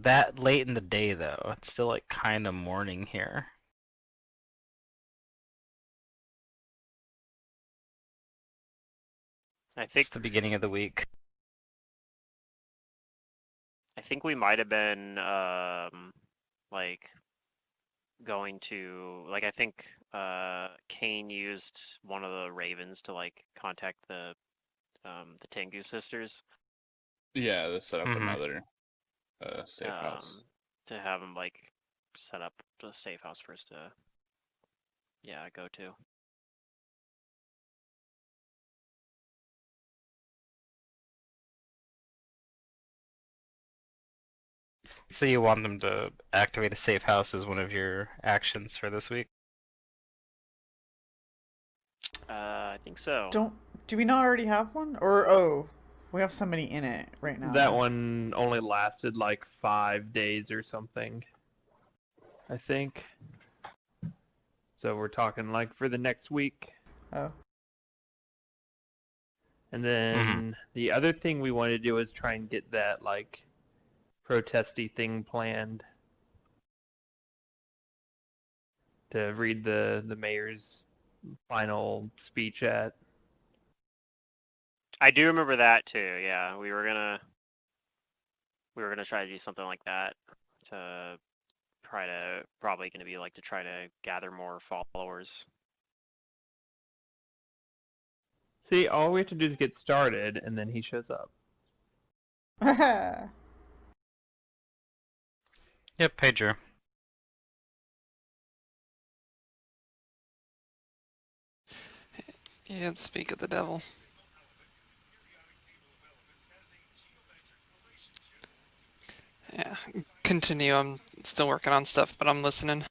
that late in the day though. It's still like kind of morning here. I It's think the beginning of the week. I think we might have been like going to like I think Kane used one of the ravens to like contact the Tengu sisters Yeah, to set up Mm-hmm. another safe house. to have them like set up a safe house for us to go to. So you want them to activate a safe house as one of your actions for this week? I think so. Do we not already have one? Or we have somebody in it right now. That one only lasted like 5 days or something, I think. So we're talking like for the next week. Oh. And then the other thing we want to do is try and get that like protesty thing planned to read the mayor's final speech at. I do remember that too. Yeah, we were gonna try to do something like that to probably gonna be like to try to gather more followers. See, all we have to do is get started, and then he shows up. Yep, hey Drew. Yeah, speak of the devil. Yeah, continue. I'm still working on stuff, but I'm listening.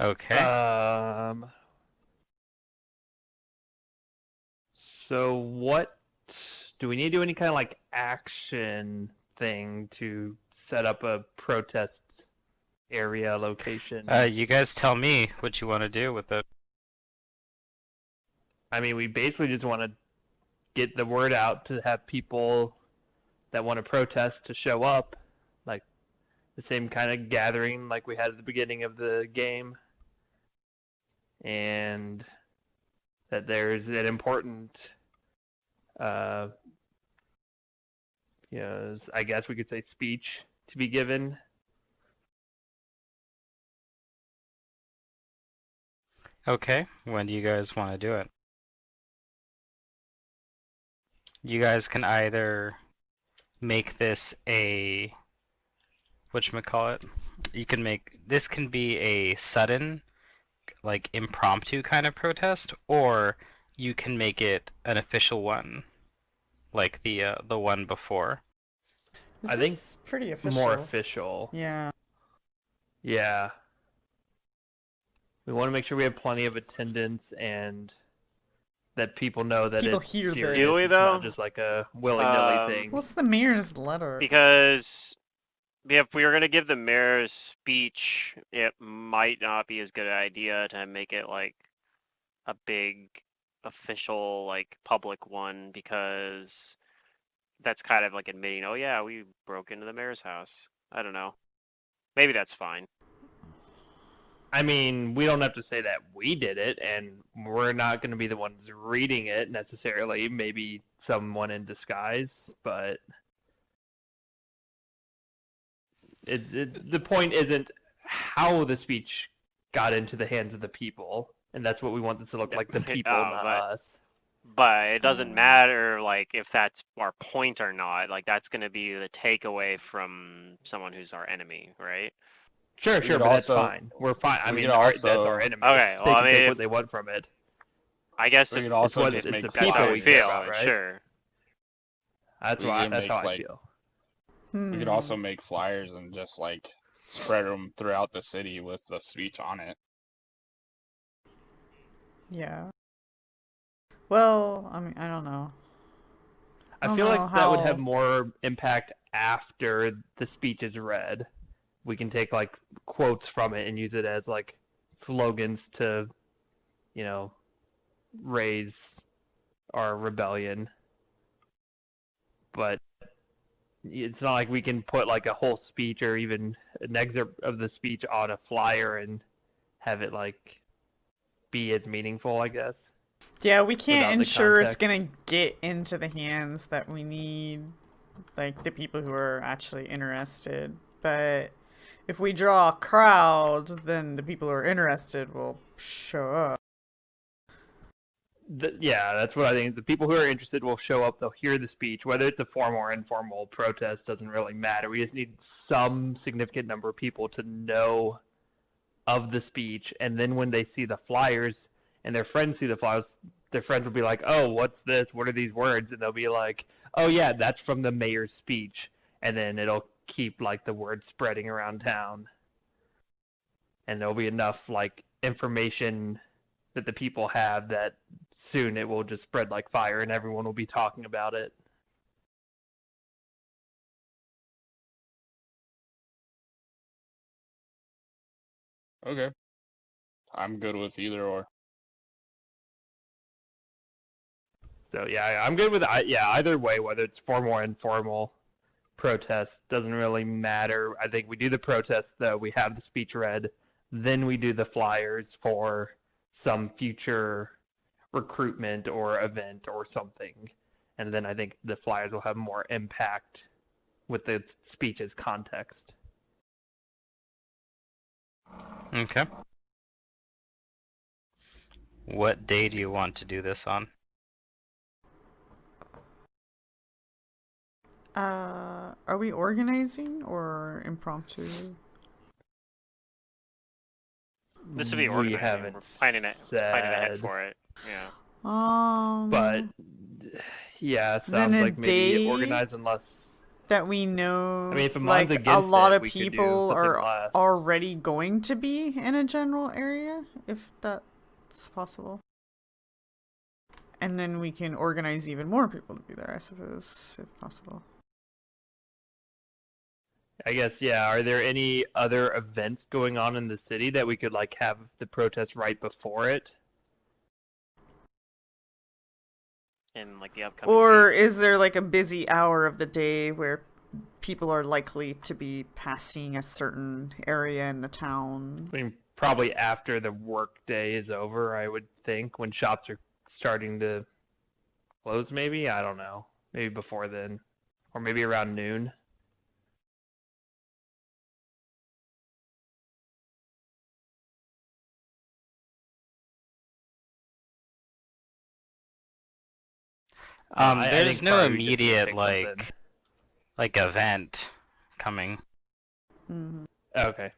Okay. So what do we need to do any kind of like action thing to set up a protest area location? You guys tell me what you want to do with it. I mean, we basically just want to get the word out to have people that want to protest to show up, like the same kind of gathering like we had at the beginning of the game, and that there's an important, I guess we could say speech to be given. Okay, when do you guys want to do it? You guys can either make this a whatchamacallit? You can make this can be a sudden, like impromptu kind of protest, or you can make it an official one, like the one before. This I think is pretty official. More official. Yeah. Yeah. We want to make sure we have plenty of attendance and that people know that People it's hear serious. this. Do we, It's though? not just like a willy-nilly thing. What's the mayor's letter? Because if we were gonna give the mayor's speech, it might not be as good an idea to make it like a big official like public one, because that's kind of like admitting, oh yeah, we broke into the mayor's house. I don't know. Maybe that's fine. I mean, we don't have to say that we did it, and we're not going to be the ones reading it necessarily. Maybe someone in disguise, but the point isn't how the speech got into the hands of the people, and that's what we want this to look like, the people, not us. But it doesn't matter like if that's our point or not. Like that's going to be the takeaway from someone who's our enemy, right? Sure, but that's fine. We're fine. I mean, that's our enemy. Okay, They well, can take what they want from it. I guess We if could also it's just it's make the that's people how we we care feel, about, right? sure. That's We why. can That's make, how I like, feel. We could also make flyers and just like spread them throughout the city with the speech on it. Yeah. Well, I mean, I don't know. I feel like that would have more impact after the speech is read. We can take like quotes from it and use it as like slogans to, raise our rebellion. but it's not like we can put like a whole speech or even an excerpt of the speech on a flyer and have it like be as meaningful, I guess. Yeah, we can't Without the ensure it's context. gonna get into the hands that we need, like the people who are actually interested. But if we draw a crowd, then the people who are interested will show up. Yeah, that's what I think. The people who are interested will show up. They'll hear the speech. Whether it's a formal or informal protest doesn't really matter. We just need some significant number of people to know of the speech, and then when they see the flyers and their friends see the flyers, their friends will be like, "Oh, what's this? What are these words?" And they'll be like, "Oh yeah, that's from the mayor's speech." And then it'll keep like the word spreading around town, and there'll be enough like information that the people have that soon it will just spread like fire and everyone will be talking about it. Okay. I'm good with either or. So yeah, I'm good with either way, whether it's formal or informal protest doesn't really matter. I think we do the protest though, we have the speech read, then we do the flyers for some future recruitment or event or something. And then I think the flyers will have more impact with the speech's context. Okay. What day do you want to do this on? Are we organizing or impromptu? This would be We organizing. haven't We're planning ahead said, for it. Yeah. but yeah, then sounds a like maybe day organize unless. that we know, I mean, if a month's like a against lot it, of we could do people something are less. already going to be in a general area, if that's possible. And then we can organize even more people to be there, I suppose, if possible. I guess, yeah. Are there any other events going on in the city that we could like have the protest right before it? In like the upcoming Or week. is there like a busy hour of the day where people are likely to be passing a certain area in the town? I mean, probably after the work day is over, I would think, when shops are starting to close, maybe? I don't know. Maybe before then. Or maybe around noon. I There's think no probably we just need to immediate pick something. like event coming. Mm-hmm. Okay.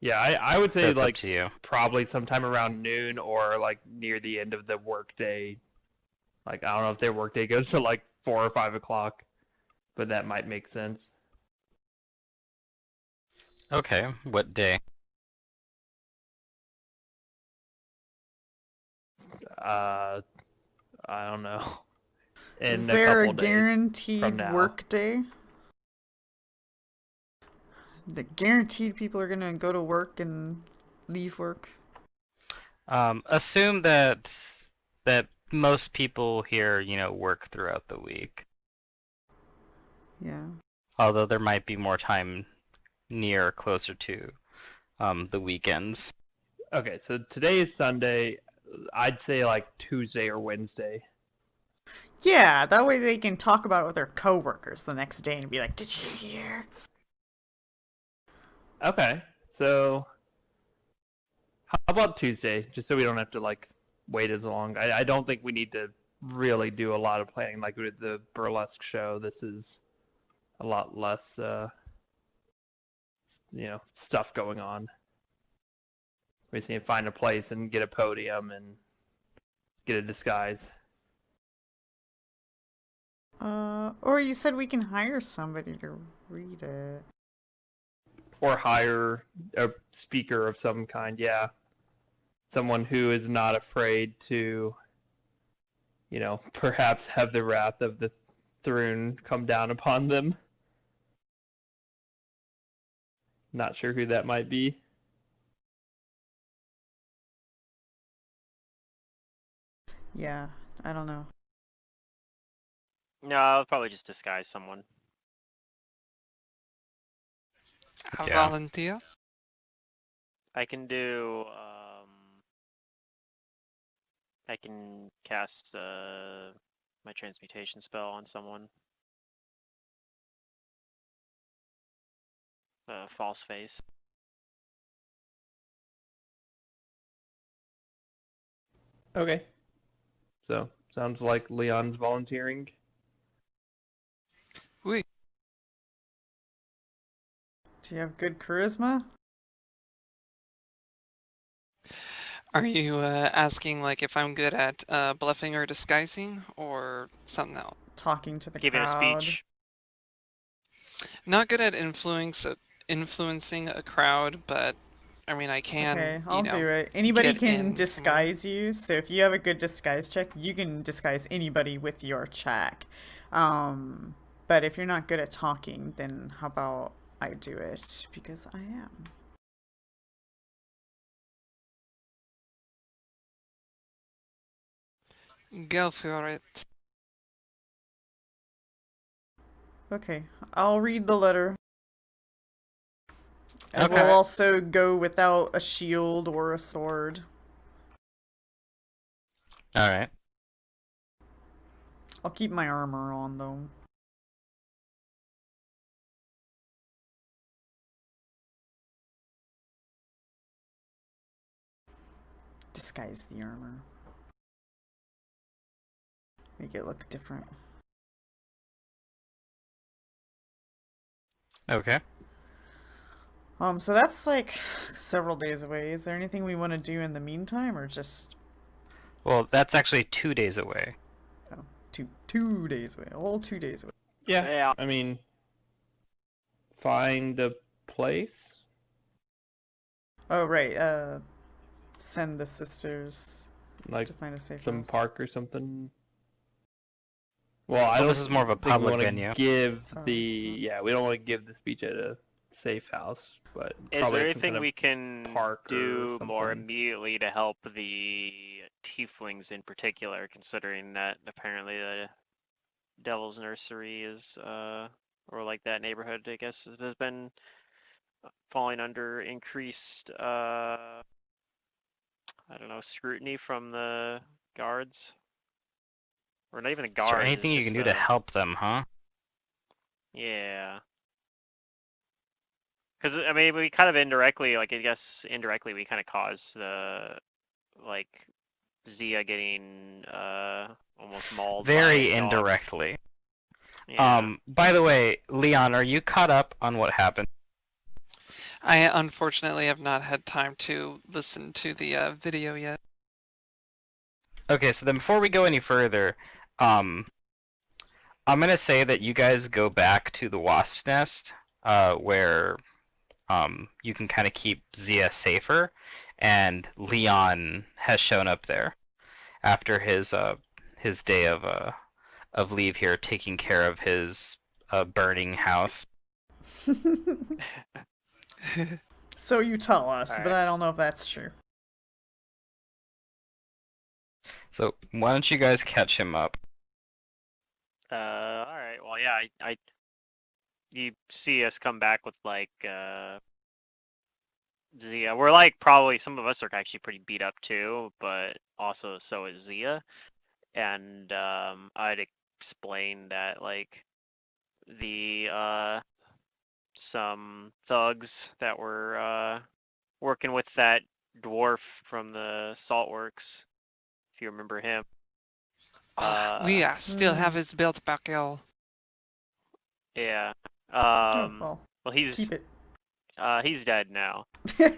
Yeah, I would So say it's up like to you. probably sometime around noon or like near the end of the workday. Like I don't know if their workday goes to like 4 or 5 o'clock, but that might make sense. Okay, what day? Uh, I don't know. Is In a there a couple days from guaranteed now. work day? The guaranteed people are gonna go to work and leave work? Assume that most people here, work throughout the week. Yeah. Although there might be more time near or closer to the weekends. Okay, so today is Sunday. I'd say like Tuesday or Wednesday. Yeah, that way they can talk about it with their coworkers the next day and be like, "Did you hear?" Okay, so how about Tuesday? Just so we don't have to like wait as long. I don't think we need to really do a lot of planning like we did the burlesque show. This is a lot less, stuff going on. We just need to find a place and get a podium and get a disguise. Or you said we can hire somebody to read it. Or hire a speaker of some kind, yeah. Someone who is not afraid to, perhaps have the wrath of the throne come down upon them. Not sure who that might be. Yeah, I don't know. No, I'll probably just disguise someone. I Yeah. volunteer. I can do. I can cast my transmutation spell on someone. False face. Okay. So sounds like Leon's volunteering. Oui. Do you have good charisma? Are you asking like if I'm good at bluffing or disguising or something else? Talking to the Giving a crowd. speech. Not good at influencing a crowd, but I mean I can, Okay, you I'll know, do it. Anybody get can in somewhere. disguise you, so if you have a good disguise check, you can disguise anybody with your check. But if you're not good at talking, then how about I do it? Because I am. Go for it. Okay, I'll read the letter. I Okay. will also go without a shield or a sword. All right. I'll keep my armor on though. Disguise the armor. Make it look different. Okay. So that's like several days away. Is there anything we want to do in the meantime, or just Well, that's actually 2 days away. two days away? A whole 2 days away. Yeah. Yeah. I mean, find a place. Oh right. Send the sisters Like to find a safe some house. park or something. Well, I Well, don't this is more of a think we public wanna venue. give Oh, yeah, we don't want to give the speech at a safe house, but Is probably there like some anything kind we of can park or do more something. immediately to help the tieflings in particular, considering that apparently the Devil's Nursery is, or like that neighborhood, I guess, has been falling under increased, I don't know, scrutiny from the guards? Or not even the Is there guards, it's anything you can just do to help them, huh? yeah. Because, I mean, we kind of indirectly, like, I guess indirectly, we kind of caused the, like, Zia getting, almost mauled by Very dogs. indirectly. Yeah. By the way, Leon, are you caught up on what happened? I unfortunately have not had time to listen to the video yet. Okay, so then before we go any further, I'm gonna say that you guys go back to the wasp's nest, where you can kind of keep Zia safer, and Leon has shown up there after his day of leave here, taking care of his burning house. So you tell us, but Alright. I don't know if that's true. So why don't you guys catch him up? Alright, well, yeah, you see us come back with, like, Zia. We're, like, probably, some of us are actually pretty beat up too, but also so is Zia. And, I'd explain that, like, the, some thugs that were, working with that dwarf from the salt works, if you remember him. We still have Hmm. his belt buckle. Yeah. Oh well, Well, keep it. he's dead now.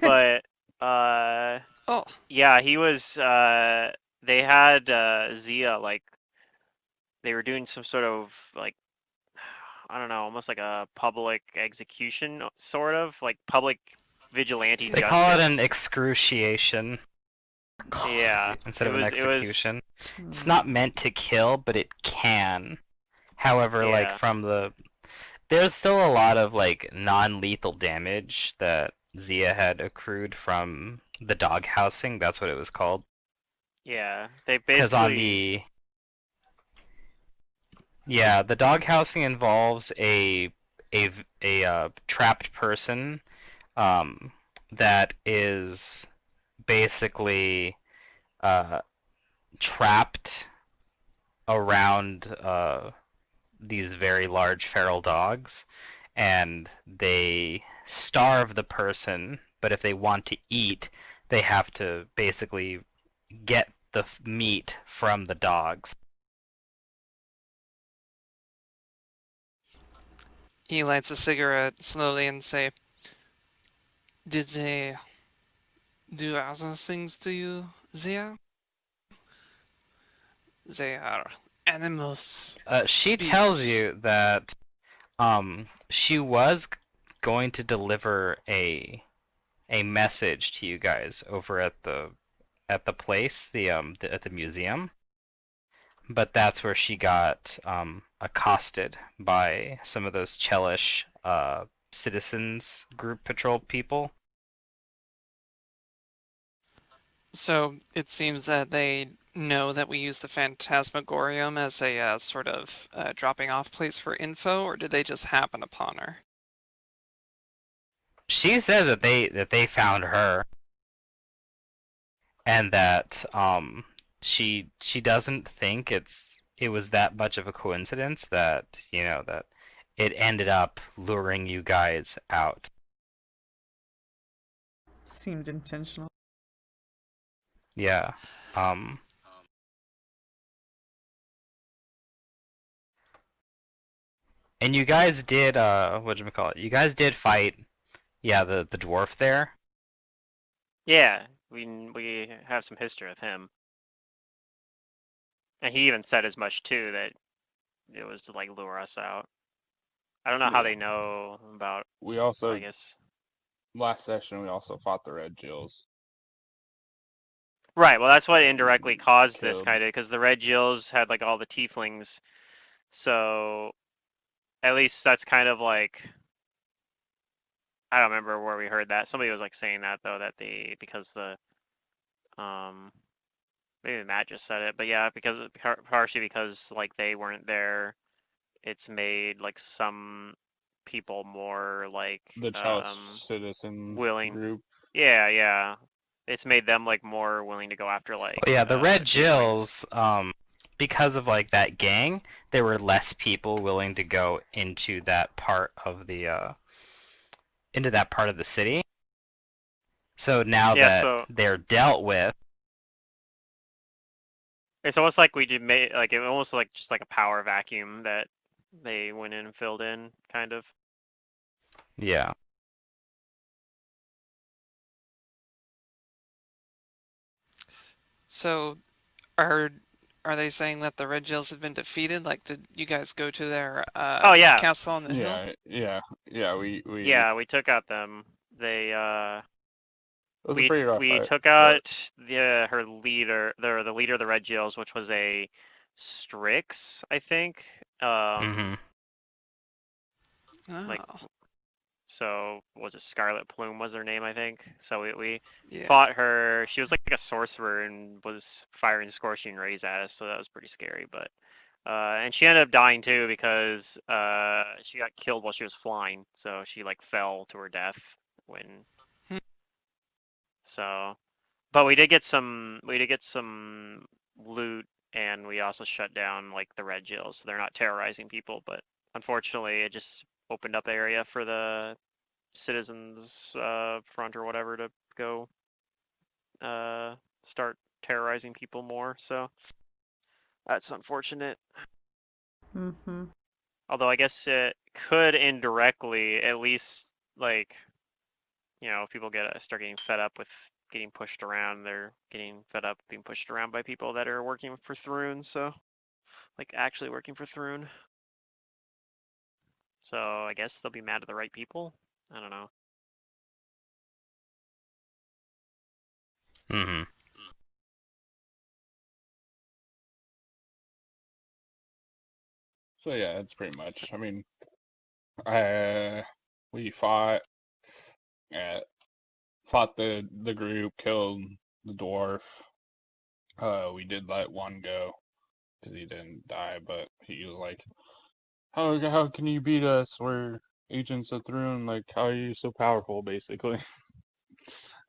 But, Oh, yeah, he was, they had, Zia, like, they were doing some sort of, like, I don't know, almost like a public execution, sort of, like public vigilante They justice. call it an excruciation Yeah, instead of an it was, execution. It's Hmm. not meant to kill, but it can. However, like yeah, there's still a lot of like non-lethal damage that Zia had accrued from the dog housing. That's what it was called. Yeah, they Because on basically. the doghousing involves a trapped person that is basically trapped around these very large feral dogs, and they starve the person, but if they want to eat, they have to basically get the meat from the dogs. He lights a cigarette slowly and say, "Did they do other things to you, Zia? They are animals, She tells beasts." you that she was going to deliver a message to you guys over at the place, at the museum. But that's where she got accosted by some of those Chelish citizens group patrol people. So it seems that they know that we use the Phantasmagorium as a sort of dropping off place for info, or did they just happen upon her? She says that they found her, and that she doesn't think it was that much of a coincidence that that it ended up luring you guys out. Seemed intentional. Yeah. Um, and you guys did whatchamacallit? You guys did fight, yeah, the dwarf there. Yeah, we have some history with him, and he even said as much too, that it was to like lure us out. I don't know how Yeah. they know about. We also I guess. last session we also fought the Red Jills. Right. Well, that's what indirectly caused this Killed. kind of, because the Red Jills had like all the tieflings, so at least that's kind of like, I don't remember where we heard that. Somebody was like saying that though, that because the maybe Matt just said it, but yeah, because partially because like they weren't there, it's made like some people more like The Chalice citizen willing. group. Yeah. It's made them like more willing to go after like Yeah, the Red tieflings. Jills, because of like that gang, there were less people willing to go into that part of the city. So now Yeah, that so they're dealt with, it's almost like we did made like it almost like just like a power vacuum that they went in and filled in, kind of. yeah. So are are they saying that the Red Jills have been defeated? Like, did you guys go to their Oh yeah, castle on the hill? Yeah. We yeah, we took out them. They it was a pretty rough we fight, took but out her leader, the leader of the Red Jills, which was a Strix, I think. Hmm. Like, Oh, so was it Scarlet Plume was her name, I think. So we yeah. fought her. She was like a sorcerer and was firing scorching rays at us, so that was pretty scary. But and she ended up dying too because she got killed while she was flying, so she like fell to her death when. Hmm. So, but we did get some loot, and we also shut down like the Red Jills, so they're not terrorizing people. But unfortunately, it just opened up area for the citizens front or whatever to go start terrorizing people more. So that's unfortunate. Mm-hmm. Although I guess it could indirectly at least like if people start getting fed up with getting pushed around, they're getting fed up being pushed around by people that are working for Thrune. So like actually working for Thrune. So I guess they'll be mad at the right people. I don't know. Hmm. so yeah, it's pretty much. I mean, we fought, uh, fought the group, killed the dwarf, We did let one go because he didn't die, but he was like, how can you beat us? We're agents of Thrune. Like, how are you so powerful, basically?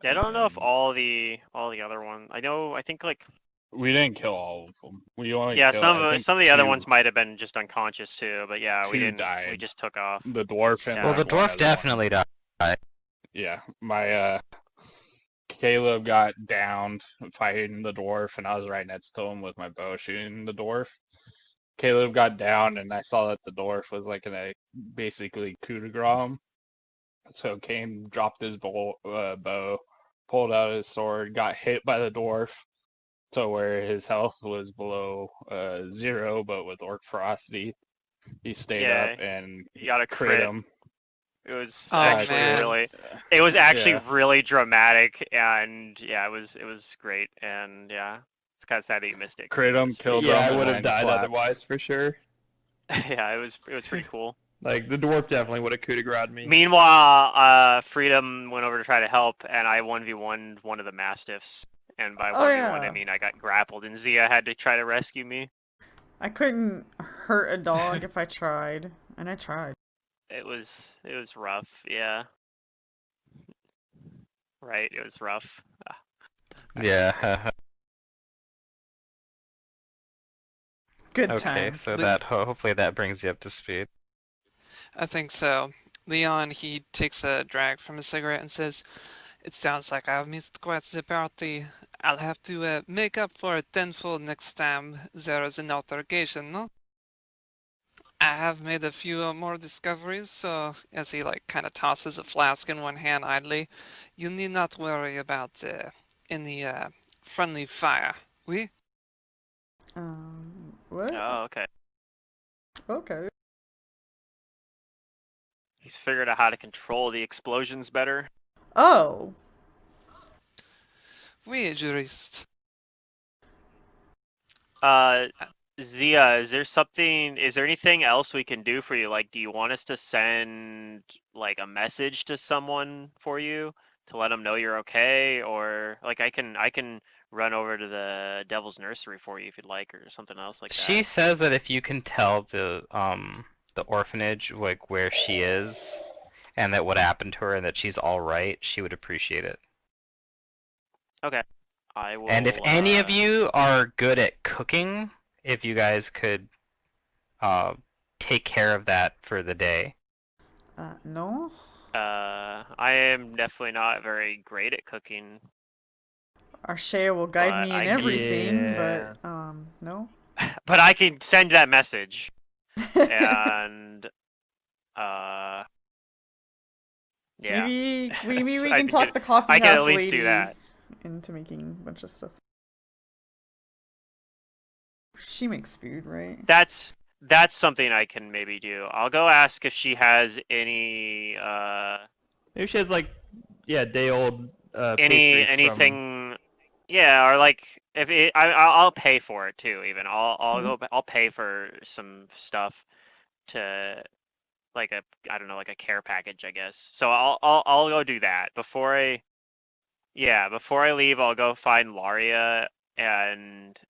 I And don't know if then all the other ones. I think like we didn't kill all of them. We only yeah, killed, I think, some of the other two. ones might have been just unconscious too. But yeah, we Two didn't. We died. just took off. The dwarf and Yeah. Well, the like one dwarf other one. definitely died. Yeah, my Caleb got downed fighting the dwarf, and I was right next to him with my bow shooting the dwarf. Caleb got down, and I saw that the dwarf was like gonna basically coup de grace him. So Kane dropped his bow, pulled out his sword, got hit by the dwarf to where his health was below 0, but with Orc Ferocity, he stayed Yeah, up and you got a crit crit. him. It was Oh, actually man. really. It was actually Yeah. really dramatic, and yeah, it was great, and yeah, it's kind of sad that you missed it. 'Cause Crit it him, was, killed Yeah, I him, and would have then died collapsed. otherwise for sure. yeah, it was pretty cool. Like the dwarf definitely would have coup de grace me. Meanwhile, Freedom went over to try to help, and I 1v1'd one of the Mastiffs. And by Oh, 1v1, I yeah. mean I got grappled, and Zia had to try to rescue me. I couldn't hurt a dog if I tried, and I tried. It was rough, yeah. Right, it was rough. Yeah. Good Okay, times. so that hopefully that brings you up to speed. I think so. Leon, he takes a drag from his cigarette and says, "It sounds like I've missed quite the party. I'll have to make up for it tenfold next time there is an altercation, no? I have made a few more discoveries, so as he like kind of tosses a flask in one hand idly, you need not worry about any friendly fire. We? What? Oh, okay. Okay. He's figured out how to control the explosions better. Oh. We, jurist. Zia, is there anything else we can do for you? Like, do you want us to send like a message to someone for you to let them know you're okay, or like I can run over to the Devil's Nursery for you if you'd like, or something else like She that. says that if you can tell the orphanage like where she is and that what happened to her and that she's all right, she would appreciate it. Okay, I will. And if any of you are good at cooking, if you guys could take care of that for the day. No? I am definitely not very great at cooking, Arshea will guide But me I in can- everything, Yeah. but, no? but I can send that message, and yeah. Maybe we I can think talk the coffee I can at house least lady do that. into making a bunch of stuff. She makes food, right? That's something I can maybe do. I'll go ask if she has any Maybe she has like, yeah, day old pastries from. anything. Yeah, or like if I'll pay for it too. Even I'll pay for some stuff to like I don't know, like a care package, I guess. So I'll go do that before I leave. I'll go find Laria,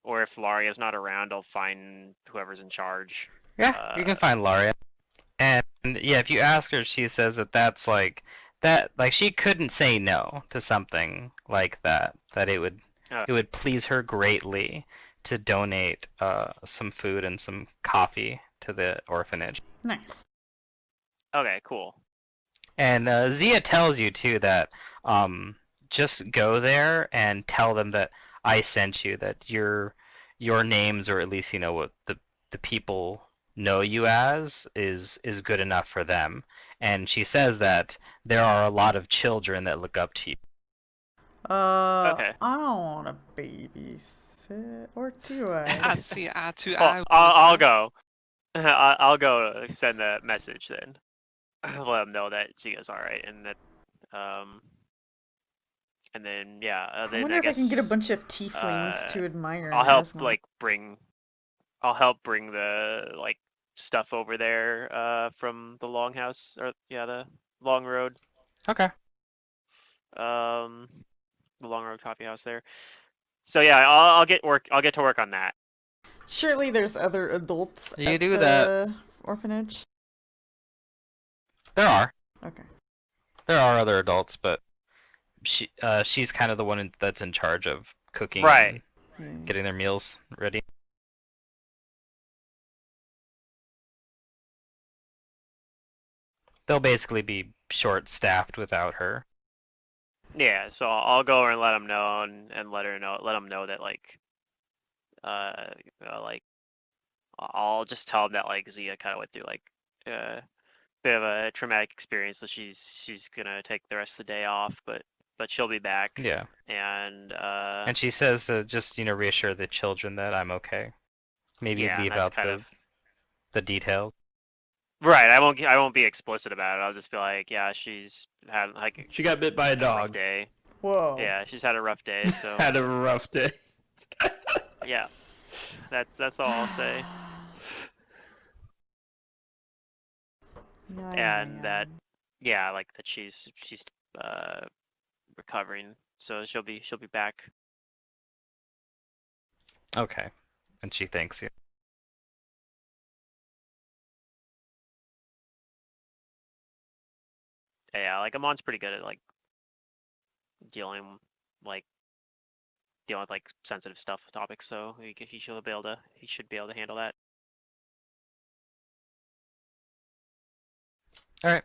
or if Laria's not around, I'll find whoever's in charge. Yeah, you can find Laria. And yeah, if you ask her, she says that that's like that like she couldn't say no to something like that. That it Uh, would please her greatly to donate some food and some coffee to the orphanage. Nice. okay, cool. And Zia tells you too that just go there and tell them that I sent you, that your names, or at least you know what the people know you as, is good enough for them. And she says that there are a lot of children that look up to you. Okay. I don't want to babysit, or do I? I see eye to Well, eye. I'll with go. I'll go send a message then. Let them know that Zia's all right, and that and then yeah. I Then wonder I if I can get a guess bunch of tieflings to admire I'll help Asma. like bring. I'll help bring the like stuff over there from the longhouse, or yeah, the long road, Okay. the long road coffee house there. So yeah, I'll get to work on that. Surely there's other adults You at do the that. orphanage. There are. Okay. There are other adults, but she's kind of the one that's in charge of cooking Right. and Yeah. getting their meals ready. They'll basically be short-staffed without her. Yeah, so I'll go over and let him know and let him know that like like I'll just tell him that like Zia kind of went through like a bit of a traumatic experience, so she's gonna take the rest of the day off, but she'll be back. Yeah. And And she says to just, reassure the children that I'm okay. Maybe yeah, and leave that's out kind of the details. right. I won't be explicit about it. I'll just be like, yeah, she's had like She got bit by a had a rough dog. day. Whoa. Yeah, she's had a rough day, so Had a rough day. yeah, that's all I'll say. And that yeah, like that she's uh recovering, so she'll be back. Okay. And she thanks you. Yeah, like Amon's pretty good at like dealing like dealing with like sensitive stuff topics, so he should be able to handle that. Alright.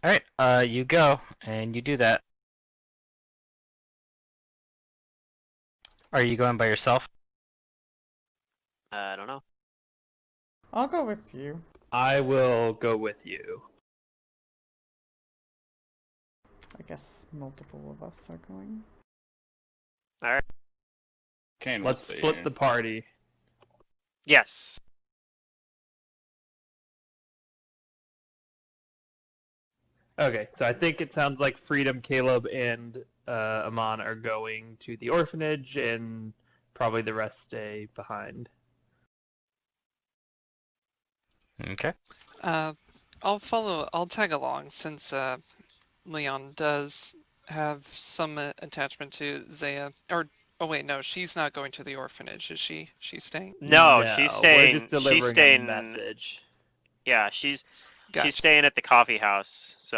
Alright, you go, and you do that. Are you going by yourself? I don't know. I'll go with you. I will go with you. I guess multiple of us are going. All right. Kane will Let's stay split here. the party. Yes. Okay, so I think it sounds like Freedom, Caleb, and Amon are going to the orphanage, and probably the rest stay behind. Okay. I'll tag along since Leon does have some attachment to Zaya. Or, oh wait, no, she's not going to the orphanage, is she? She's staying? No, she's We're just staying. She's delivering staying. a message. Yeah, she's Gotcha. staying at the coffee house. So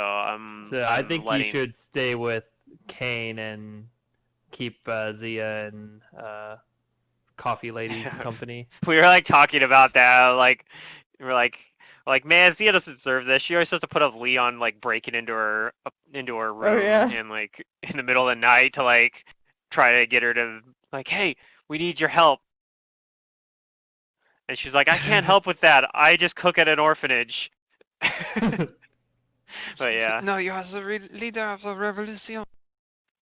So I think letting. you should stay with Kane and keep Zia and Coffee Lady company. We were like talking about that. Like we're like man, Zia doesn't deserve this. She always supposed to put up Leon like breaking into her room yeah. and like in the middle of the night to like try to get her to like, hey, we need your help. And she's like, I can't help with that. I just cook at an orphanage. But yeah. No, you are the leader of a revolution.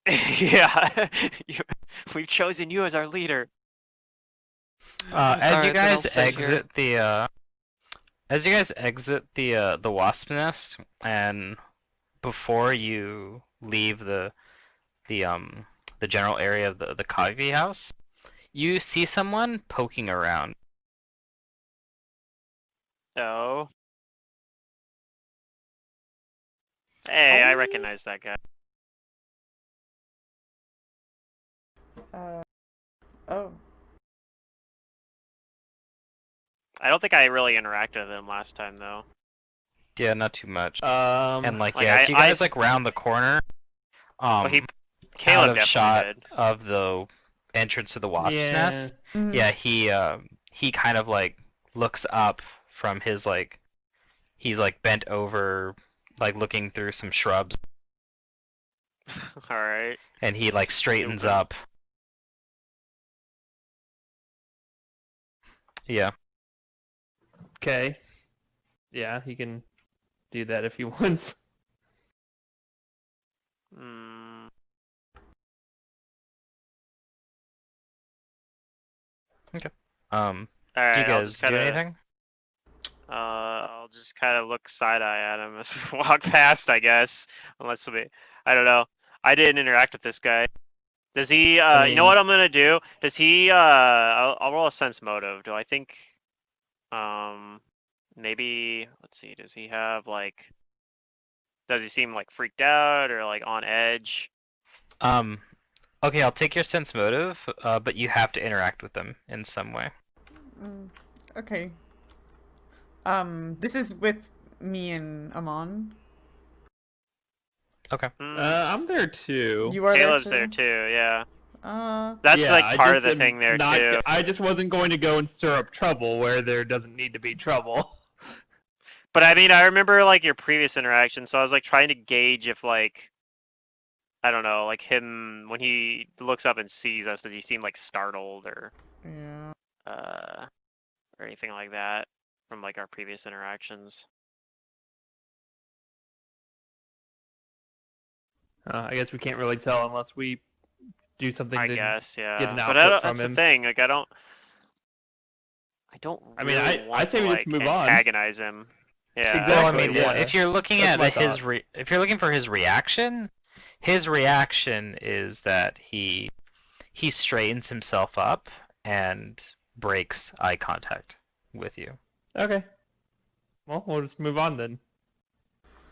Yeah. We've chosen you as our leader. As you Alright, then I'll guys stay here. exit the wasp nest, and before you leave the general area of the coffee house, you see someone poking around. Oh. Hey, I Oh. recognize that guy. Oh. I don't think I really interacted with him last time though. Yeah, not too much. And Like, yeah, as you guys I- like round the corner, Well, out Caleb of definitely shot did. of the entrance to the wasp's nest, Mhm. yeah, he kind of like looks up from his like he's like bent over, like looking through some shrubs, All right. and he like straightens Snooping. up. Yeah. Okay. Yeah, he can do that if he wants. Mm, Um. all Do you right. I'll guys just do kind of. anything? I'll just kind of look side eye at him as we walk past, I guess. Unless we, I don't know. I didn't interact with this guy. Does he? I You know mean- what I'm gonna do? Does he? I'll roll a sense motive. Do I think? Maybe. Let's see. Does he have like? Does he seem like freaked out or like on edge? Okay, I'll take your sense motive, but you have to interact with them in some way. Okay. This is with me and Amon. Okay. I'm there too. You are Caleb's there there too? too, yeah. Uh, That's Yeah, like I part just of the am thing there not, too. I just wasn't going to go and stir up trouble where there doesn't need to be trouble. But I mean, I remember like your previous interaction, so I was like trying to gauge if like I don't know, like him when he looks up and sees us, does he seem like startled yeah. uh or anything like that from like our previous interactions? I guess we can't really tell unless we do something I to guess, get an yeah. But output from that's the him. thing. Like, I don't I mean, really I want say to we just like move on. antagonize him. Yeah. Well, I Exactly, mean, yeah. if you're looking That's at my his thought. if you're looking for his reaction is that he straightens himself up and breaks eye contact with you. Okay. Well, we'll just move on then.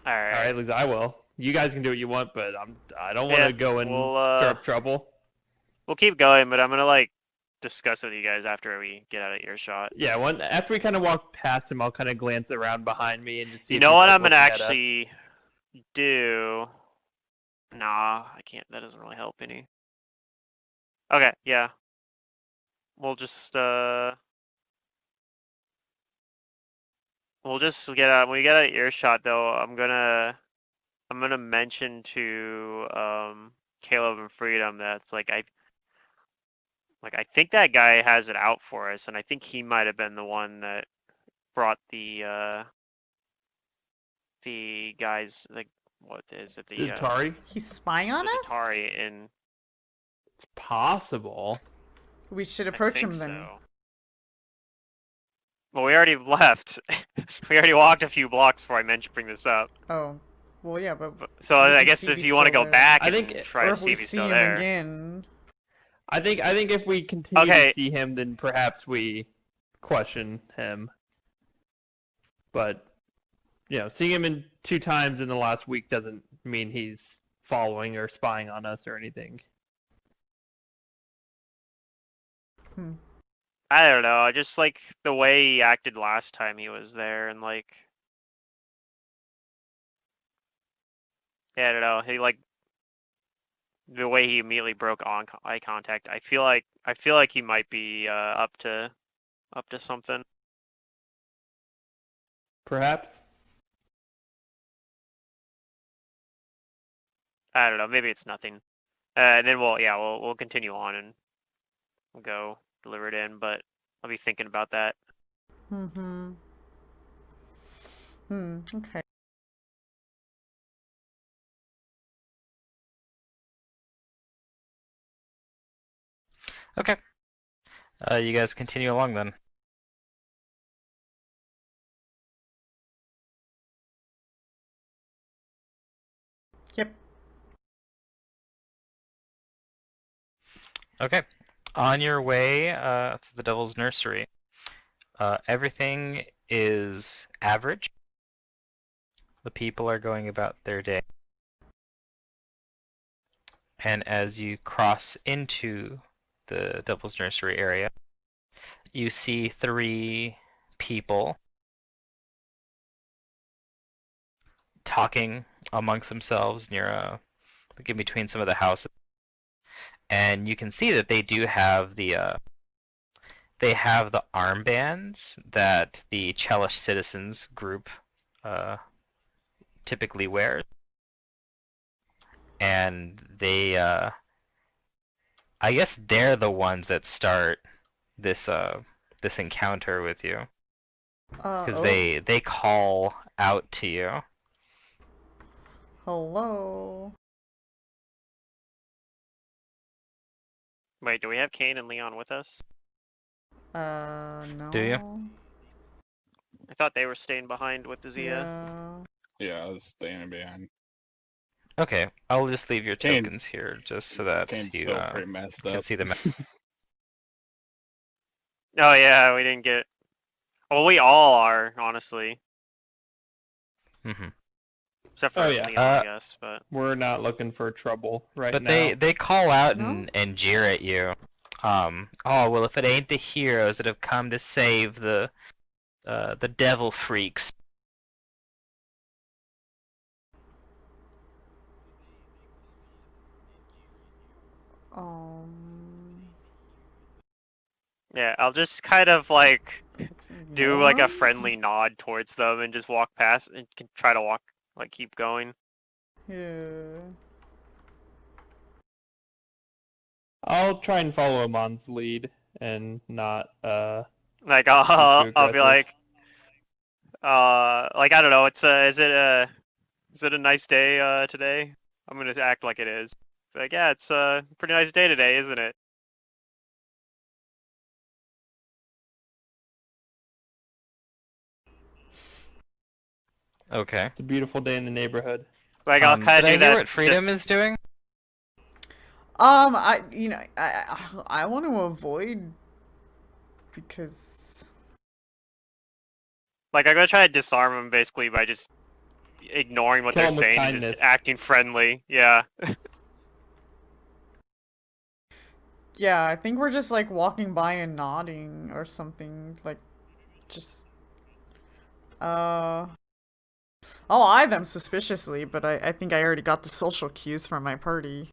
All All right. right, at least I will. You guys can do what you want, but I don't want Yeah, to go and we'll stir up trouble. we'll keep going, but I'm gonna like discuss with you guys after we get out of earshot. Yeah, after we kind of walk past him, I'll kind of glance around behind me and just see You if know he's what like I'm gonna looking at us. actually do? Nah, I can't. That doesn't really help any. Okay, yeah. We'll just get out when we get out of earshot though. I'm gonna mention to Caleb and Freedom that's like I think that guy has it out for us, and I think he might have been the one that brought the guys like what is it Does Tari? He's spying on the us? Atari in. It's possible. We should I approach think him then. so. Well, we already left. We already walked a few blocks before I bring this up. Oh. Well, yeah, but So we I can guess see if if he's you want to still go there. back I and think- try Or to if see we if he's see still him there. again. I think if we continue Okay. to see him, then perhaps we question him. But seeing him in 2 times in the last week doesn't mean he's following or spying on us or anything. I don't know. I just like the way he acted last time he was there, and like, yeah, I don't know. He like the way he immediately broke eye contact. I feel like he might be up to something. Perhaps. I don't know. Maybe it's nothing. And then we'll continue on and we'll go deliver it in. But I'll be thinking about that. Okay. Okay. You guys continue along then. Yep. Okay. On your way to the Devil's Nursery, everything is average. The people are going about their day. And as you cross into the Devil's Nursery area, you see 3 people talking amongst themselves near like in between some of the houses. And you can see that they do have the armbands that the Chelish Citizens group typically wears. And they I guess they're the ones that start this this encounter with you because Oh. they call out to you. Hello. Wait, do we have Kane and Leon with us? No. Do you? I thought they were staying behind with the Zia. Yeah. Yeah, I was standing behind. Okay, I'll just leave your Kane's- tokens here just so that Kane's you still pretty messed can up. see them. Oh yeah, we didn't get. Well, we all are honestly. Hmm. Except for Oh, yeah. Leon, I guess. But We're not looking for trouble right But now. they call out No? and jeer at you. Oh well, if it ain't the heroes that have come to save the devil freaks. Um. yeah, I'll just kind of like do like a What? friendly nod towards them and just walk past and try to walk, like keep going. Yeah. I'll try and follow Amon's lead and not Like be too I'll be aggressive. like I don't know. Is it a nice day today? I'm gonna act like it is. Like yeah, it's a pretty nice day today, isn't it? Okay. It's a beautiful day in the neighborhood. Like I'll kind Did of I do hear that. what Freedom just, is doing? I want to avoid because like I'm gonna try to disarm them basically by just ignoring what Kill they're 'em with saying and just kindness. acting friendly. Yeah. yeah, I think we're just like walking by and nodding or something like just I'll eye them suspiciously, but I think I already got the social cues from my party.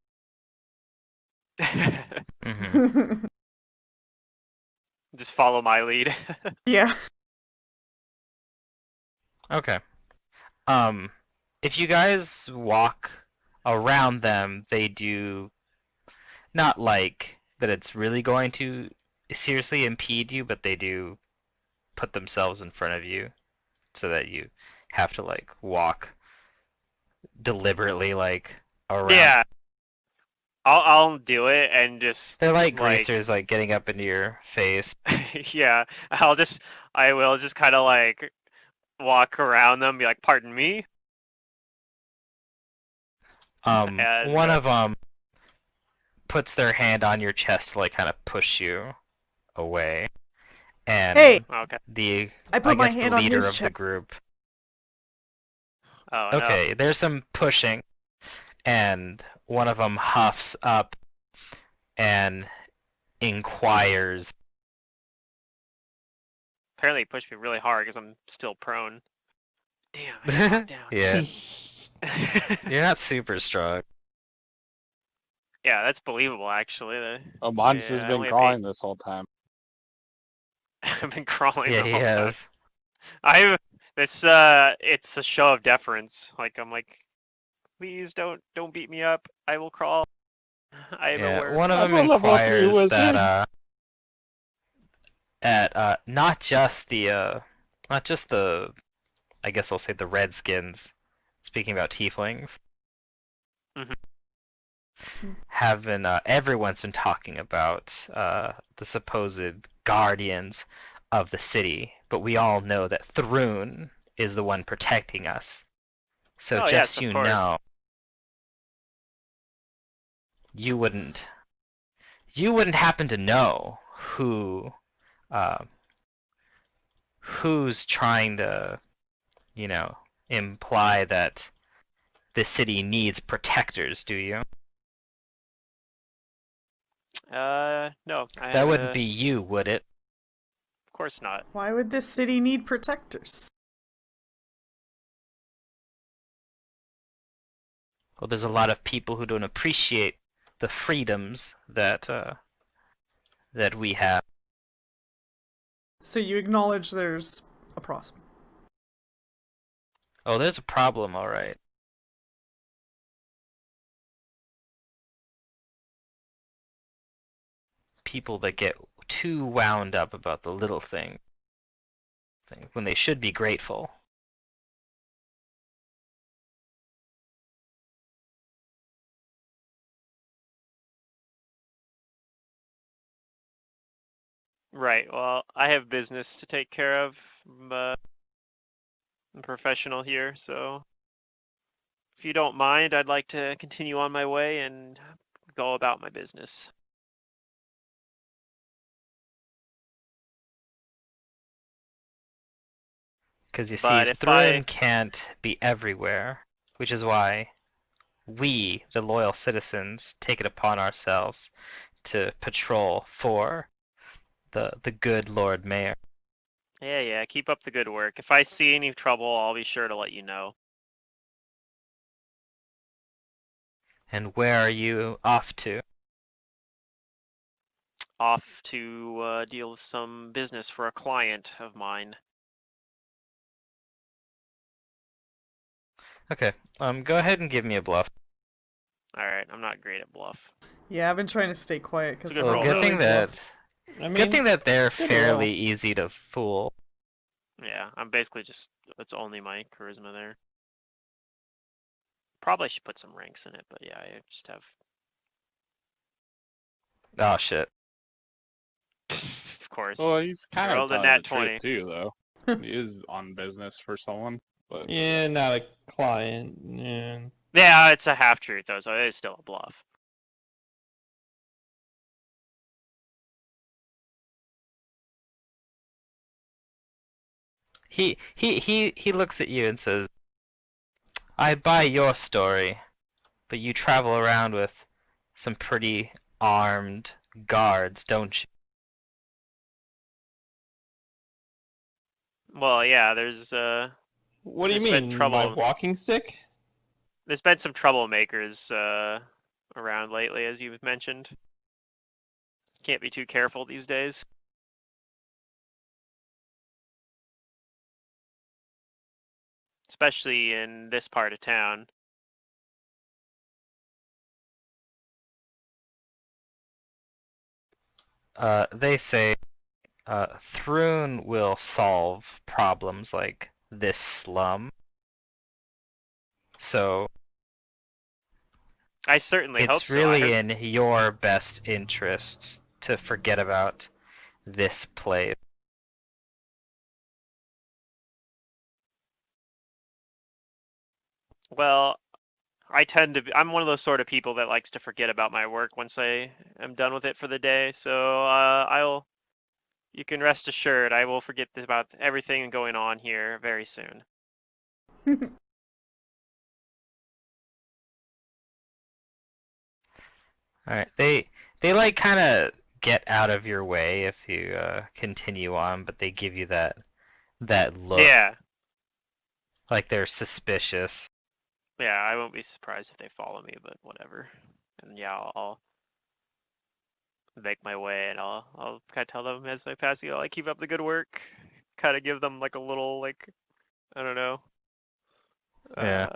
Mm-hmm. Just follow my lead. Yeah. Okay. If you guys walk around them, they do not like that it's really going to seriously impede you, but they do put themselves in front of you so that you have to like walk deliberately like around. Yeah. I'll do it and just They're like like greasers like getting up into your face. yeah. I will just kind of like walk around them, be like, "Pardon me," and One of them puts their hand on your chest to like kind of push you away. And Hey, okay. I I put my guess the hand on leader his of the chest. group. Oh no. Okay, there's some pushing, and one of them huffs up and inquires. Apparently, it pushed me really hard because I'm still prone. Damn, I got knocked down. Yeah, you're not super strong. Yeah, that's believable actually. Amon's Yeah, just I been only have 8. crawling this whole time. I've been crawling Yeah, the he whole time. has. It's a show of deference. Like I'm like, please don't beat me up. I will crawl. I am Yeah, aware of one of my I'm them a level 3 inquires wizard. that at not just the I guess I'll say the Redskins. Speaking about tieflings, Mhm. have been everyone's been talking about the supposed guardians of the city, but we all know that Thrun is the one protecting us. So Oh just yes, so of you course. know, you wouldn't happen to know uh, who's trying to, you know, imply that the city needs protectors, do you? No, I That have wouldn't a. be you, would it? Of course not. Why would this city need protectors? Well, there's a lot of people who don't appreciate the freedoms that we have. So you acknowledge there's a problem. Oh, there's a problem, all right. People that get too wound up about the little thing when they should be grateful. Right. Well, I have business to take care of. I'm a professional here, so if you don't mind, I'd like to continue on my way and go about my business. Because you see, But if Thrun I can't be everywhere. which is why we, the loyal citizens, take it upon ourselves to patrol for the good Lord Mayor. Yeah, keep up the good work. If I see any trouble, I'll be sure to let you know. And where are you off to? Off to deal with some business for a client of mine. Okay, go ahead and give me a bluff. Alright, I'm not great at bluff. Yeah, I've been trying to stay quiet It's a because good I roll. don't Good really thing that bluff. I mean, good thing that they're good fairly roll. easy to fool. Yeah, I'm basically just, it's only my charisma there. Probably should put some ranks in it, but yeah, I just have... Oh shit. Of course. Well, he's kind of Rolled a telling nat the truth 20. too, though. He is on business for someone, but Yeah, not a client. Yeah. Yeah, it's a half-truth though, so it is still a bluff. He looks at you and says, I buy your story, but you travel around with some pretty armed guards, don't you? Well, yeah, there's What do you There's been mean, my trouble. walking stick? there's been some troublemakers around lately, as you've mentioned. Can't be too careful these days. Especially in this part of town. They say Thrun will solve problems like this slum. So I certainly hope it's so. I really heard... in your best interests to forget about this place. Well, I tend to be, I'm one of those sort of people that likes to forget about my work once I am done with it for the day. So you can rest assured I will forget about everything going on here very soon. All right, they like kind of get out of your way if you continue on, but they give you that look Yeah, like they're suspicious. yeah, I won't be surprised if they follow me, but whatever. And yeah, I'll make my way, and I'll kind of tell them as I pass you, like, keep up the good work. Kind of give them like a little, like, I don't know, Yeah.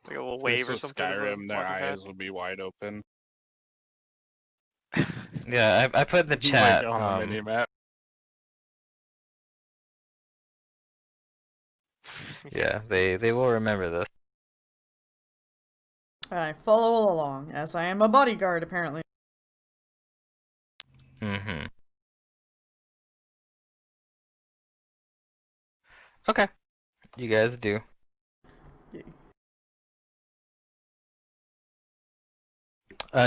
like a little if this wave or was something as Skyrim, I'm their walking eyes would be wide open. past. Yeah, I put in the Like chat. on the mini map. Yeah, they will remember this. I follow along, as I am a bodyguard, apparently. Mm-hmm. Okay, you guys do.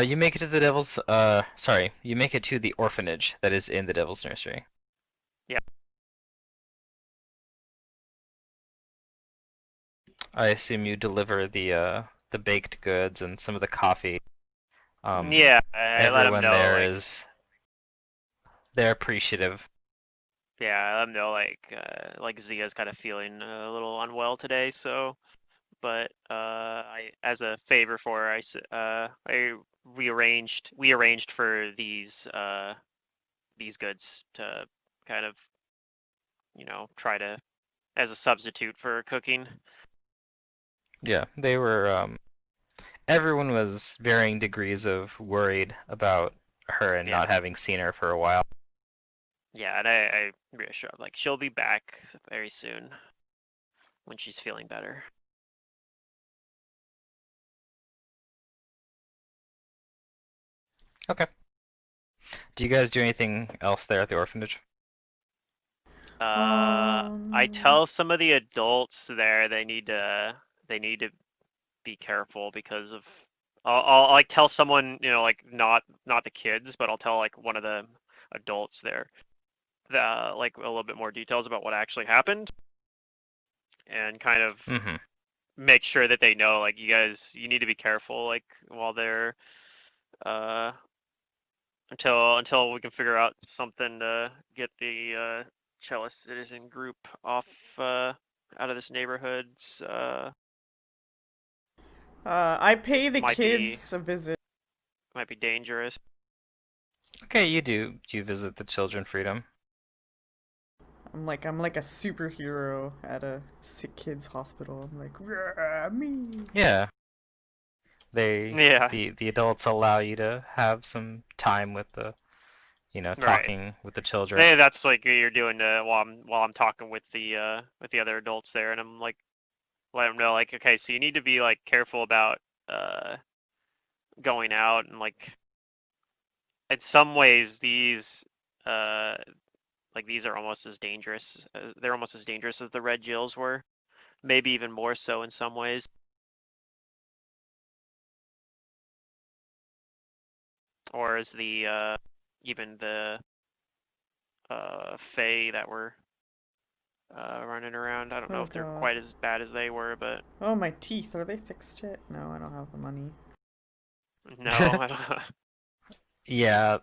You make it to the Devil's. Sorry, you make it to the orphanage that is in the Devil's Nursery. Yep. I assume you deliver the baked goods and some of the coffee. Yeah, I let them Everyone know, there like, is. They're appreciative. yeah, I let them know, like Zia's kind of feeling a little unwell today, so, but I, as a favor for her, we arranged for these goods to kind of, try to, as a substitute for cooking. Yeah, they were. Everyone was varying degrees of worried about her and Yeah. not having seen her for a while. Yeah, and I reassure, like, she'll be back very soon when she's feeling better. Okay. Do you guys do anything else there at the orphanage? I tell some of the adults there they need to be careful because of I'll like tell someone, like, not the kids, but I'll tell like one of the adults there like a little bit more details about what actually happened, and kind of Mm-hmm. make sure that they know, like, you need to be careful, like, while they're until we can figure out something to get the cellist citizen group off out of this neighborhood's I pay the might kids a visit. be dangerous. Okay, you do. You visit the Children Freedom. I'm like a superhero at a sick kids hospital. I'm like, "Rah, me." Yeah. Yeah. The adults allow you to have some time with the, Right. talking with the children. Yeah, that's like you're doing while I'm talking with the other adults there, and I'm like, let them know, like, okay, so you need to be like careful about going out, and like in some ways these these are almost as dangerous. They're almost as dangerous as the red Jills were, maybe even more so in some ways. Or as the even the Fae that were running around. I don't know Oh if they're god. quite as bad as they were, but Oh, my teeth. Are they fixed yet? No, I don't have the money. no, I don't. Yeah,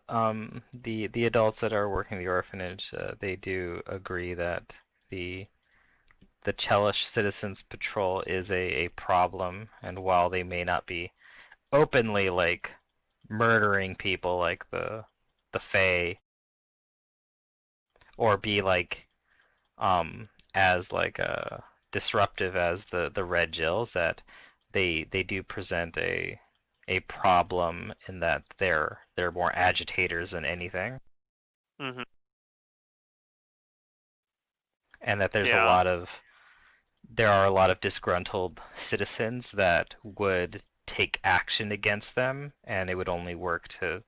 the adults that are working the orphanage, they do agree that the Chelish Citizens Patrol is a problem, and while they may not be openly like murdering people like the Fae, or be like as like disruptive as the Red Jills, that they do present a problem in that they're more agitators than anything, Hmm. and that Yeah, there are a lot of disgruntled citizens that would take action against them, and it would only work to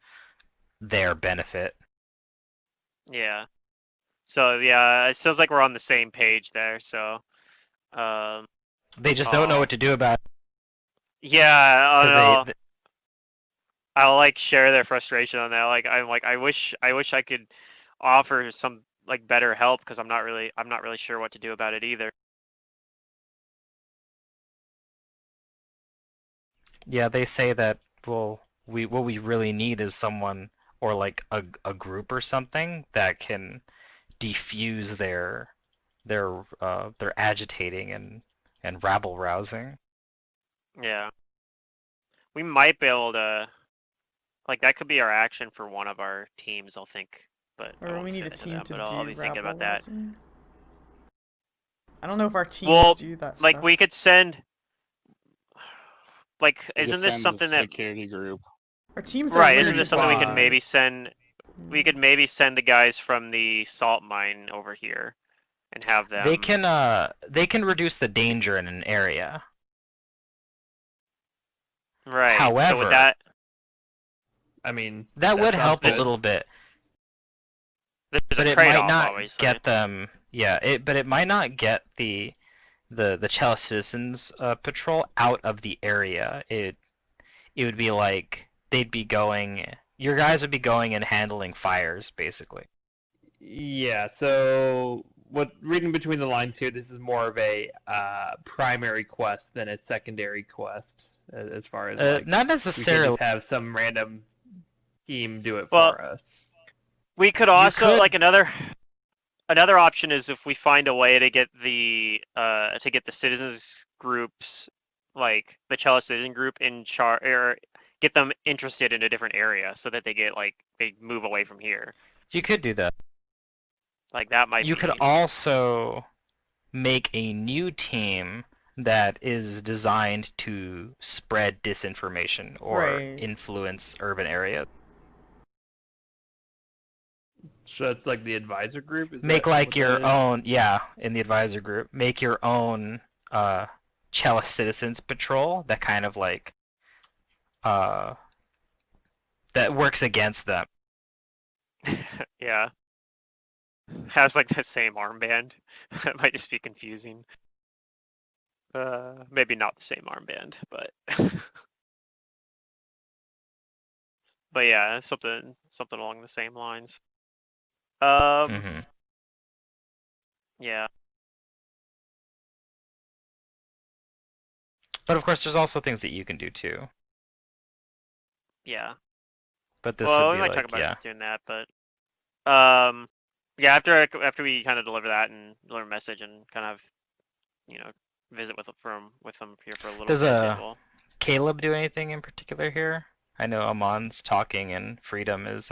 their benefit. yeah. So yeah, it sounds like we're on the same page there. So um, They just don't know what to do about it yeah, I don't because know. I'll like share their frustration on that. Like I'm like I wish I could offer some like better help, because I'm not really sure what to do about it either. yeah, they say that, well, what we really need is someone, or like a group or something that can defuse their agitating and rabble rousing. Yeah, we might be able to, like, that could be our action for one of our teams, I'll think, but I Or we won't say need a it to team them. to But I'll do be thinking rabble about that. rousing. I don't know if our teams Well, do that like stuff. we could send, like, We could isn't this send the something that, security group. Our teams are right? weird Isn't to this something we could Squad. maybe send? We could maybe send the guys from the salt mine over here and have them. They can reduce the danger in an area. Right. So with However, that, I mean, that would sounds help a good. little bit, there's but a it might trade-off, not obviously. get them. Yeah, but it might not get the Chalice Citizens Patrol out of the area. It would be like they'd be going. Your guys would be going and handling fires, basically. Yeah, so what reading between the lines here, this is more of a primary quest than a secondary quest, as far as like Not we can't necessarily. just have some random team do it Well, for us. we could also like another option is if we find a way to get the citizens groups, like the Cello citizen group, in charge, or get them interested in a different area so that they move away from here. You could do that. Like that might You be. could also make a new team that is designed to spread disinformation or Right. influence urban areas. So that's like the advisor group. Is Make that like what your that is? own, yeah, in the advisor group. Make your own Chalice Citizens Patrol that kind of like uh that works against them. Yeah. Has like the same armband. It might just be confusing. Maybe not the same armband, but but yeah, something along the same lines. Hmm. Yeah. But of course, there's also things that you can do too. Yeah. But this Well, would we be might like, talk about yeah. doing that, but yeah. After we kind of deliver that and deliver a message and kind of, visit with them here for a little Does bit, then we'll. Caleb do anything in particular here? I know Amon's talking, and Freedom is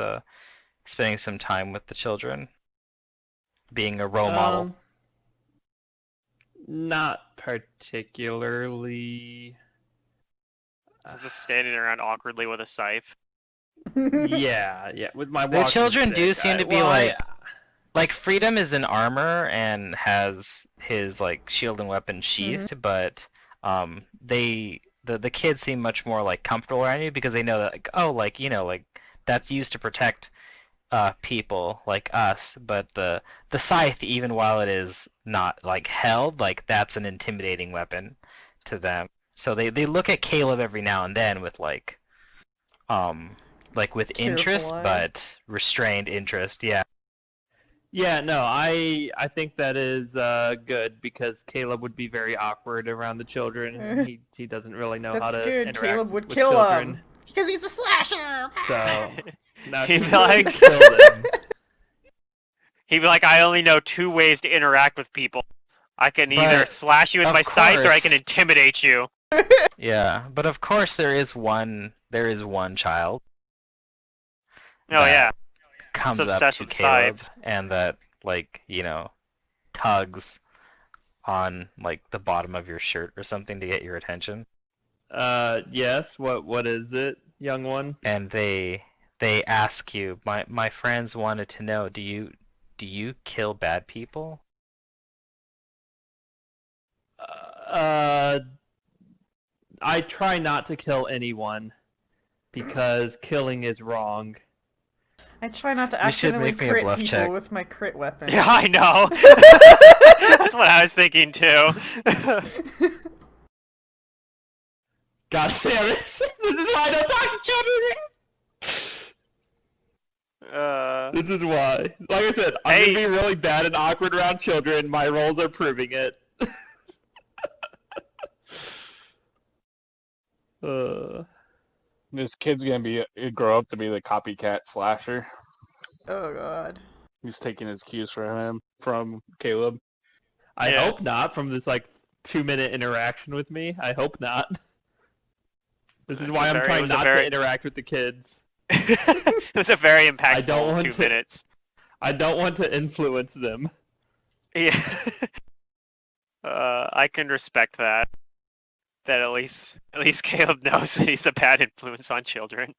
spending some time with the children, being a role model. Not particularly. Just standing around awkwardly with a scythe. Yeah. With my The walking children do stick, seem to be well, like Freedom is in armor and has his like shield and weapon sheathed, but the kids seem much more like comfortable around you because they know that like, oh, like like that's used to protect people like us, but the scythe, even while it is not like held, like that's an intimidating weapon to them. So they look at Caleb every now and then with like with interest, Careful eyes. but restrained interest. Yeah. Yeah, no, I think that is good because Caleb would be very awkward around the children. He doesn't really know how That's to good. interact Caleb would with kill children. him. Because he's a slasher! So no, He'd he be like- wouldn't kill them. He'd be like, I only know 2 ways to interact with people. I can either But, slash you with of my scythe, or I can course- intimidate you. Yeah, but of course there is one child Oh that yeah. comes It's up obsessed to with Caleb scythes. and that tugs on like the bottom of your shirt or something to get your attention. Yes. What is it, young one? And they ask you, my friends wanted to know, do you kill bad people? I try not to kill anyone because killing is wrong. I try not to You should accidentally make me a crit bluff people check. with my crit weapon. Yeah, I know. That's what I was thinking too. God damn it! This is why I don't talk to children. This is why. Like I said, I'm Hey. gonna be really bad and awkward around children. My roles are proving it. This kid's gonna grow up to be the copycat slasher. Oh god. He's taking his cues from Caleb. I Yeah. hope not. From this 2-minute interaction with me, I hope not. This is It why was I'm very- it trying was a not very- to interact with the kids. It was a very I don't impactful want 2 to- minutes. I don't want to influence them. Yeah. I can respect that. That at least Caleb knows that he's a bad influence on children.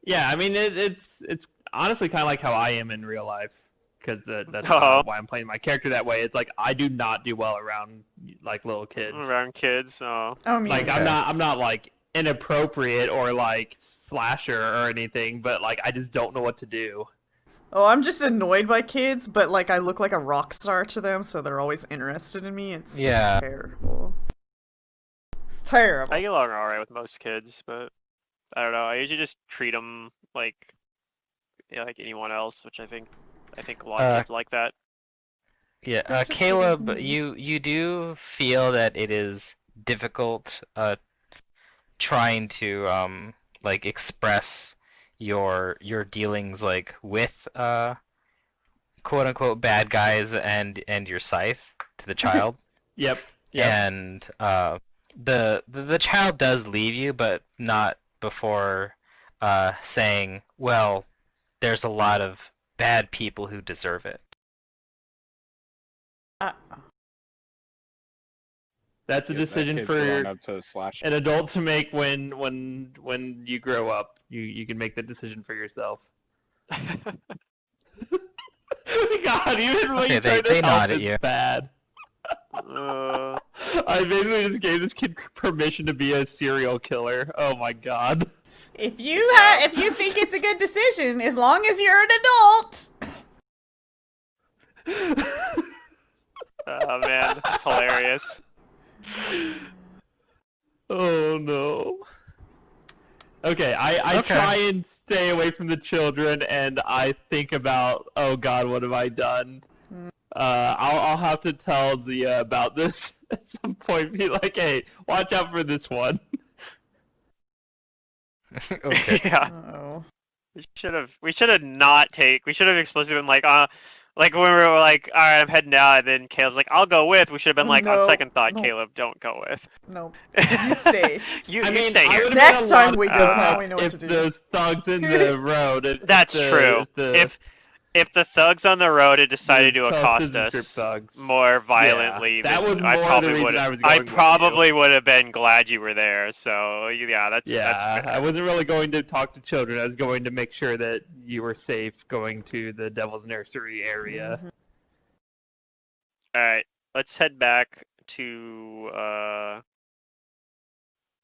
Yeah, I mean it's honestly kind of like how I am in real life, because that's Oh. why I'm playing my character that way. It's like I do not do well around little kids. Around kids. Oh. I mean, Like I'm not like inappropriate or like slasher or anything, but like I just don't know what to do. oh, I'm just annoyed by kids, but I look like a rock star to them, so they're always interested in me. It's terrible. It's terrible. I get along alright with most kids, but I don't know. I usually just treat them like anyone else, which I think a lot of kids like that. Yeah, They're just Caleb, getting- you do feel that it is difficult trying to express your dealings with quote unquote bad guys and your scythe to the child. Yep. And the child does leave you, but not before saying, well, there's a lot of bad people who deserve it. That's a That decision kid's for growing up to slash. an adult to make when you grow up. You can make the decision for yourself. God, you didn't really Okay, try they to help. nod at It's you. bad. I basically just gave this kid permission to be a serial killer. Oh my god. If you think it's a good decision, as long as you're an adult. Oh man, that's hilarious. Oh no. Okay, I Okay. try and stay away from the children, and I think about, oh god, what have I done? I'll have to tell Zia about this. at some point be like, "Hey, watch out for this one." Okay. Yeah. Oh. We should have not take. We should have explicitly been like when we were like, all right, I'm heading out, and then Caleb's like, I'll go with. We should have been like, on No, second thought, no. Caleb, don't go with. No. You stay. you I you mean, stay I here. would have Next been a lot time of we good go, now help we know what if to do. those thugs in the road. That's true. If the thugs on the road had decided to accost Citizenship us thugs. more violently, that then was I more the probably reason would. I was I going with you. probably would have been glad you were there. So yeah, that's Yeah, fair. I wasn't really going to talk to children. I was going to make sure that you were safe going to the Devil's Nursery area. Mhm. All right, let's head back to. We're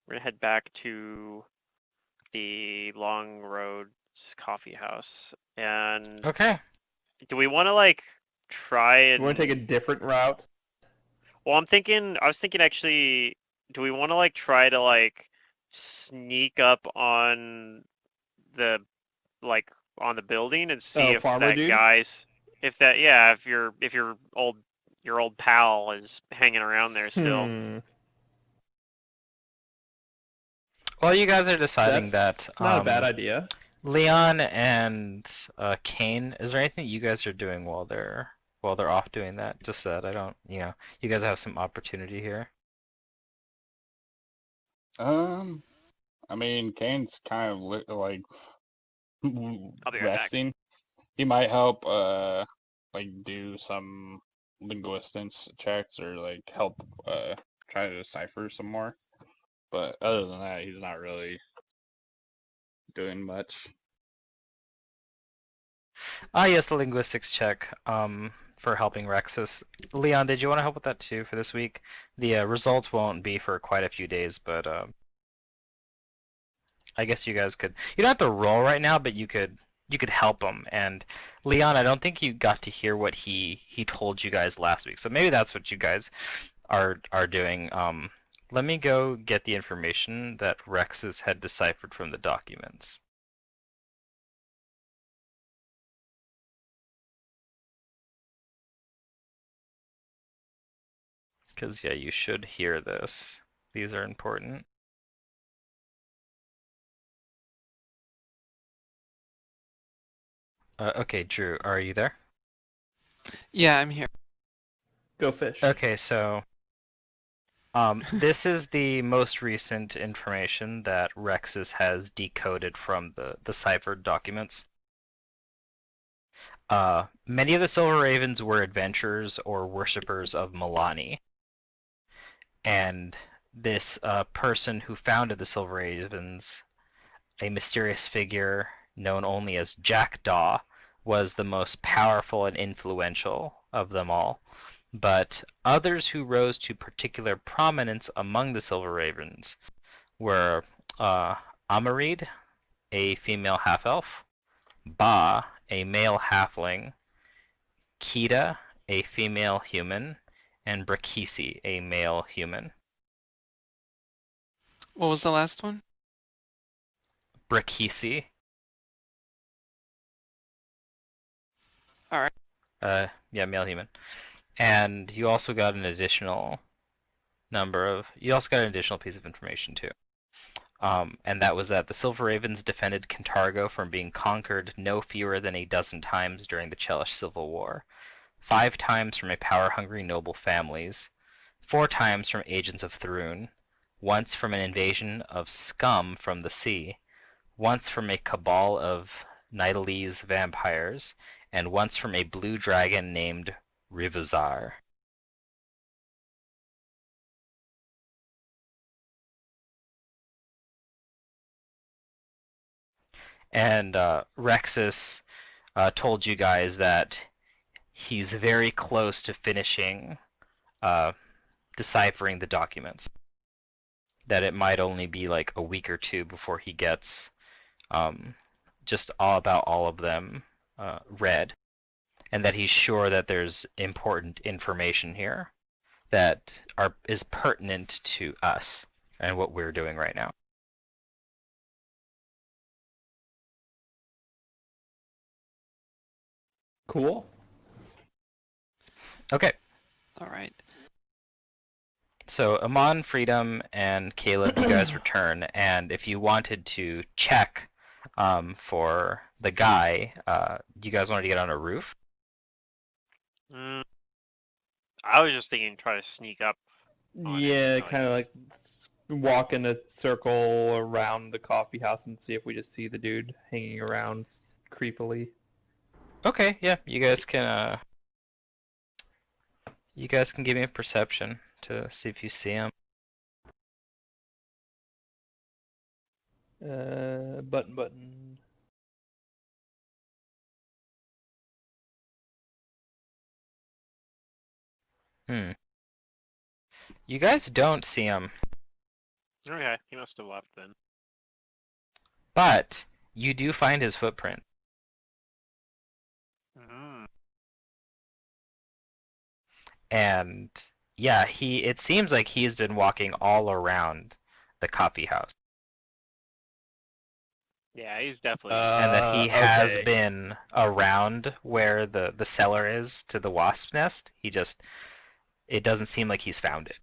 gonna head back to the Long Road Coffee House. And Okay. do we want to like try and? You want to take a different route? Well, I was thinking actually, do we want to like try to like sneak up on the like on the building and see if farmer that dude? if your old pal is hanging around there still. Well, you guys are deciding That's that. not a bad idea. Leon and Kane, is there anything you guys are doing while they're off doing that? Just so that I don't, you guys have some opportunity here. I mean, Kane's kind of like I'll be right back. resting. He might help, like do some linguistics checks or like help, try to decipher some more. But other than that, he's not really doing much. Yes, the linguistics check for helping Rexus. Leon, did you want to help with that too for this week? The results won't be for quite a few days, but I guess you guys could. You don't have to roll right now, but you could help him. And Leon, I don't think you got to hear what he told you guys last week, so maybe that's what you guys are doing. Let me go get the information that Rexus had deciphered from the documents. Because, yeah, you should hear this. These are important. Okay, Drew, are you there? Yeah, I'm here. Go fish. Okay, so this is the most recent information that Rexus has decoded from the ciphered documents. Many of the Silver Ravens were adventurers or worshippers of Milani. And this person who founded the Silver Ravens, a mysterious figure known only as Jackdaw, was the most powerful and influential of them all. But others who rose to particular prominence among the Silver Ravens were Amarid, a female half-elf, Ba, a male halfling, Kita, a female human, and Brakisi, a male human. What was the last one? Brakisi. Alright. Yeah, male human. And you also got an additional piece of information too. And that was that the Silver Ravens defended Cantargo from being conquered no fewer than a dozen times during the Chelish Civil War. 5 times from a power-hungry noble families, 4 times from agents of Thrun, once from an invasion of scum from the sea, once from a cabal of Nidalese vampires, and once from a blue dragon named Rivazar. And Rexus told you guys that he's very close to finishing deciphering the documents. That it might only be like a week or 2 before he gets just all of them read. And that he's sure that there's important information here that is pertinent to us and what we're doing right now. Cool. Okay. Alright. So Amon, Freedom, and Caleb, you guys return, and if you wanted to check for the guy, you guys wanted to get on a roof? Mm, I was just thinking try to sneak up. On it, Yeah, like- kind of like walk in a circle around the coffee house and see if we just see the dude hanging around creepily. Okay, yeah, you guys can give me a perception to see if you see him. Button. Hmm. You guys don't see him, Okay, he must have left then. but you do find his footprint. Mm. And yeah, it seems like he's been walking all around the coffee house. Yeah, he's definitely. And that he has Okay. been around where the cellar is to the wasp nest. It doesn't seem like he's found it.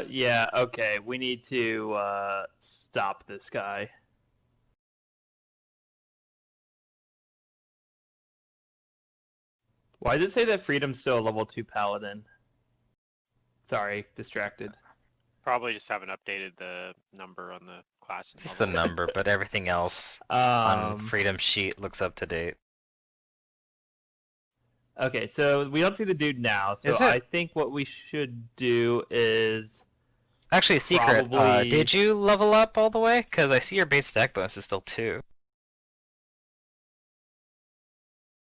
Yeah, okay. We need to stop this guy. Why does it say that Freedom's still a level 2 paladin? Sorry, distracted. Probably just haven't updated the number on the class. And Just the level. number, but everything else on Um, Freedom sheet looks up to date. okay, so we don't see the dude now, so Is it- I think what we should do is Actually, a secret. Probably- Did you level up all the way? Because I see your base attack bonus is still 2.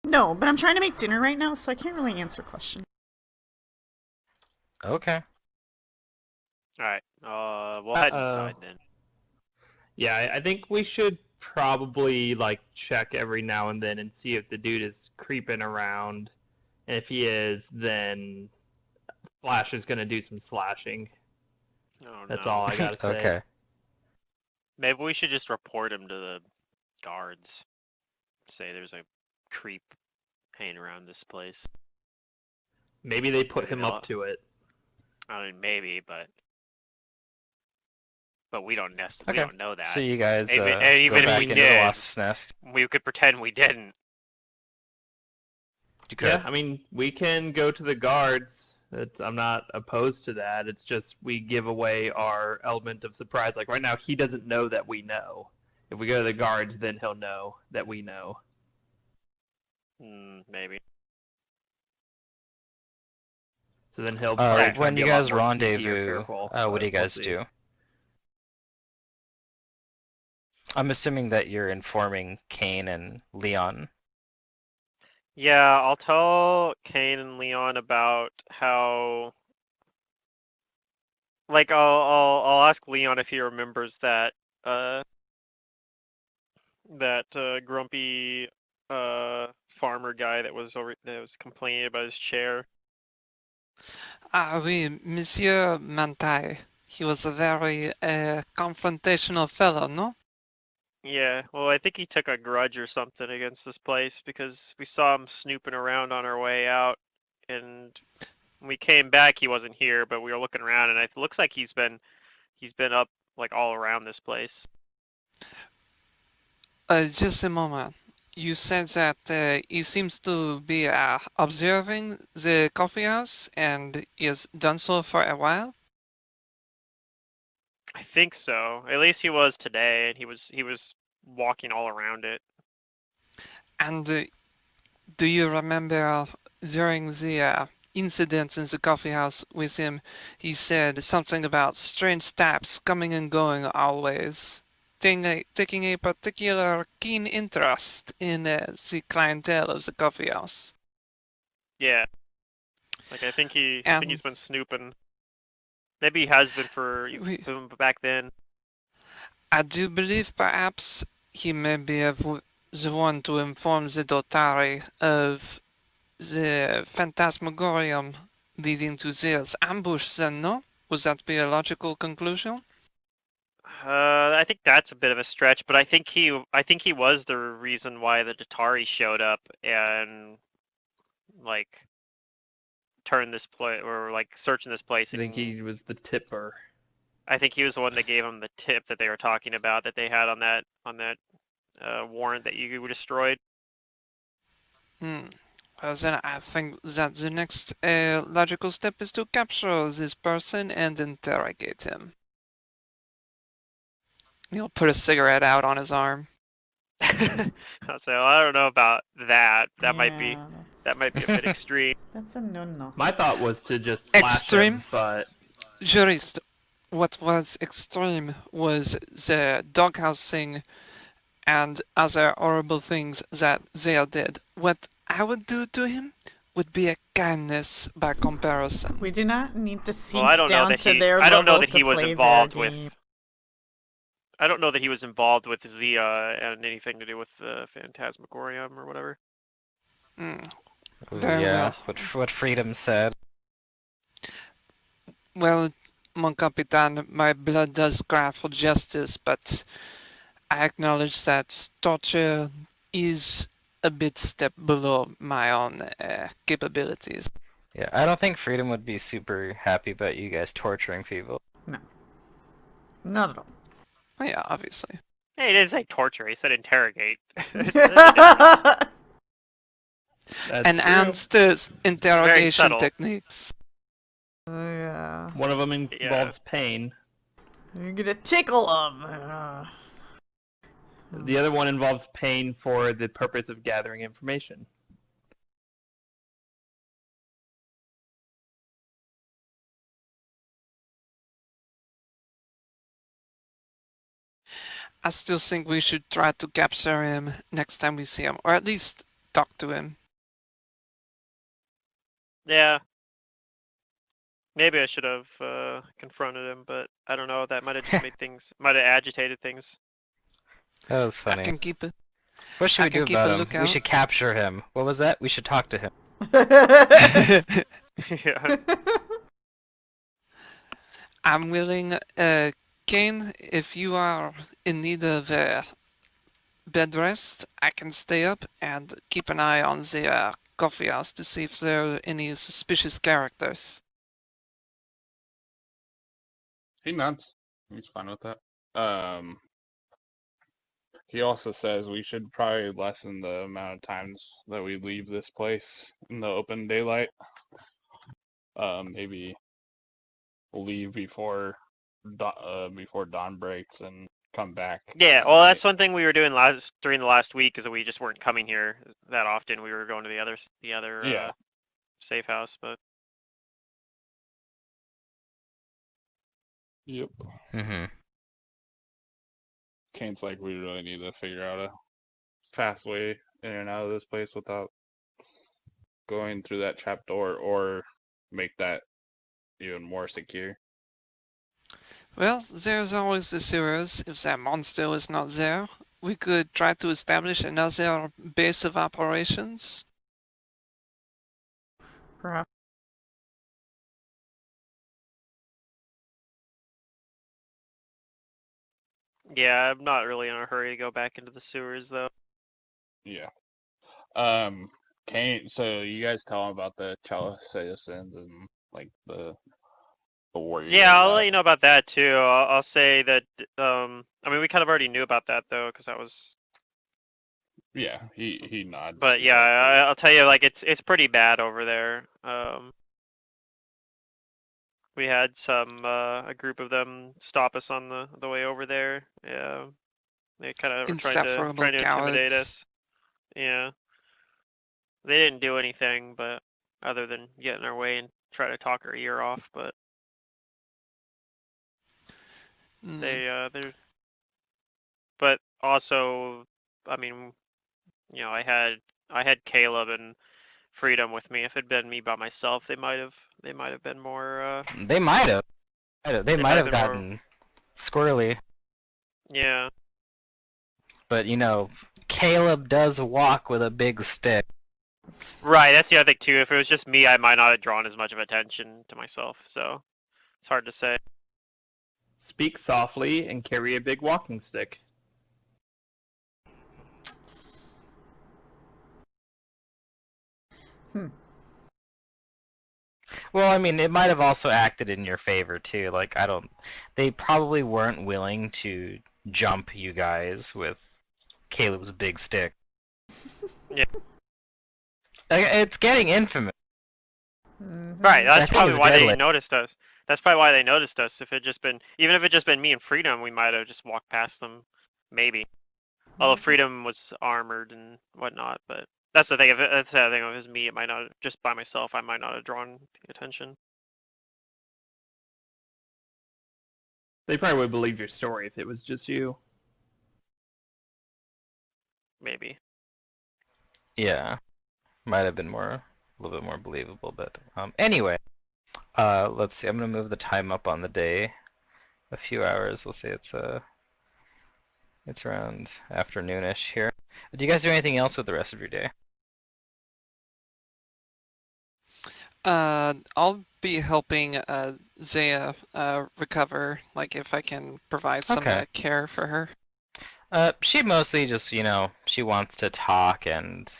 No, but I'm trying to make dinner right now, so I can't really answer questions. Okay. All right. We'll head Uh-oh. inside then. Yeah, I think we should probably like check every now and then and see if the dude is creeping around. And if he is, then Flash is gonna do some slashing. Oh, That's no. all I gotta say. Okay. Maybe we should just report him to the guards. Say there's a creep hanging around this place. Maybe they put Maybe him they'll- up to it. I mean, maybe, but we don't Okay. we don't know that. So you guys Even- and go even if back we into the did- wasp's nest. We could pretend we didn't. You could. Yeah, I mean, we can go to the guards. I'm not opposed to that. It's just we give away our element of surprise. Like right now, he doesn't know that we know. If we go to the guards, then he'll know that we know. Maybe. So then he'll probably try When and be you a lot guys more sneaky or rendezvous, careful, what do but you we'll guys see. do? I'm assuming that you're informing Kane and Leon. Yeah, I'll tell Kane and Leon about how. Like, I'll ask Leon if he remembers that grumpy farmer guy that was complaining about his chair. Ah, oui, Monsieur Mantai. He was a very confrontational fellow, no? Yeah, well, I think he took a grudge or something against this place because we saw him snooping around on our way out, and when we came back, he wasn't here, but we were looking around, and it looks like he's been up like all around this place. Just a moment. You said that he seems to be observing the coffee house and he has done so for a while? I think so. At least he was today, and he was walking all around it. And do you remember during the incident in the coffee house with him, he said something about strange types coming and going always, taking a particular keen interest in the clientele of the coffee house? Yeah. Like I think he's And- been snooping. Maybe he has been for back then. I do believe perhaps he may be the one to inform the Dotari of the phantasmagorium leading to this ambush then, no? Would that be a logical conclusion? I think that's a bit of a stretch, but I think he was the reason why the Datari showed up and like turn this place or like searching this place. I think And he was the tipper. I think he was the one that gave him the tip that they were talking about that they had on that warrant that you destroyed. Hmm. Well, then I think that the next logical step is to capture this person and interrogate him. He'll put a cigarette out on his arm. I'll say, well, I don't know about that. That might be a bit extreme. That's a no-no. My thought was to just slash Extreme? him, but Jurist, what was extreme was the doghouse thing and other horrible things that they did. What I would do to him would be a kindness by comparison. We do not need to Well, sink I don't know down that to he. their I don't know level that to he was play involved their game. with. I don't know that he was involved with Zia and anything to do with the Phantasmagorium or whatever. Hmm. Ooh, Very yeah, well. what Freedom said. Well, mon capitan, my blood does cry for justice, but I acknowledge that torture is a bit step below my own capabilities. Yeah, I don't think Freedom would be super happy about you guys torturing people. No. Not at all. Well, yeah, obviously. Hey, he didn't say torture. He said interrogate. There's a difference. that's true. Enhanced Very interrogation subtle. techniques. Yeah. One of them Yeah. involves pain. You're gonna tickle them. The other one involves pain for the purpose of gathering information. I still think we should try to capture him next time we see him, or at least talk to him. Yeah. Maybe I should have confronted him, but I don't know. That might have just might have agitated things. That was I funny. can keep it. What should I we do can keep about a him? We lookout. should capture him. What was that? We should talk to him. Yeah. I'm willing. Kane, if you are in need of bed rest, I can stay up and keep an eye on the coffee house to see if there are any suspicious characters. He nods. He's fine with that. He also says we should probably lessen the amount of times that we leave this place in the open daylight. Maybe leave before dawn breaks and come back. Yeah. at Well, night. that's one thing we were doing during the last week is that we just weren't coming here that often. We were going to the other Yeah. safe house, but Yep. Mm-hmm. Kane's like, we really need to figure out a fast way in and out of this place without going through that trap door, or make that even more secure. Well, there's always the sewers. If that monster is not there, we could try to establish another base of operations. Perhaps. yeah, I'm not really in a hurry to go back into the sewers though. Yeah. Kane, so you guys tell him about the Chalice citizens and like the warriors. Yeah, I'll let you know about that too. I'll say that. I mean, we kind of already knew about that though, because that was. Yeah, he nods. But He's yeah, like, I'll tell you, like it's pretty bad over there. We had a group of them stop us on the way over there. Yeah, they kind of were Insufferable trying to intimidate cowards. us. Yeah, they didn't do anything, but other than get in our way and try to talk our ear off. But Mm. they're. But also, I mean, you know, I had Caleb and Freedom with me. If it had been me by myself, they might have been more. They might have. They might have been more- gotten squirrely. Yeah. But you know, Caleb does walk with a big stick. Right, that's the other thing too. If it was just me, I might not have drawn as much of attention to myself. So it's hard to say. Speak softly and carry a big walking stick. Well, I mean, it might have also acted in your favor too. Like, I don't. They probably weren't willing to jump you guys with Caleb's big stick. Yeah. It's getting infamous. Mhm. Right, that's That thing probably is why they deadly. noticed us. That's probably why they noticed us. If it just been, even if it just been me and Freedom, we might have just walked past them, maybe. Although Freedom was armored and whatnot, but that's the thing. That's the thing. If it was me, it might not just by myself. I might not have drawn the attention. They probably would believe your story if it was just you. Maybe. Yeah, might have been a little bit more believable. But anyway, let's see. I'm gonna move the time up on the day a few hours. We'll say it's around afternoonish here. Do you guys do anything else with the rest of your day? I'll be helping Zaya recover, like if I can provide some Okay. care for her. She mostly just, she wants to talk and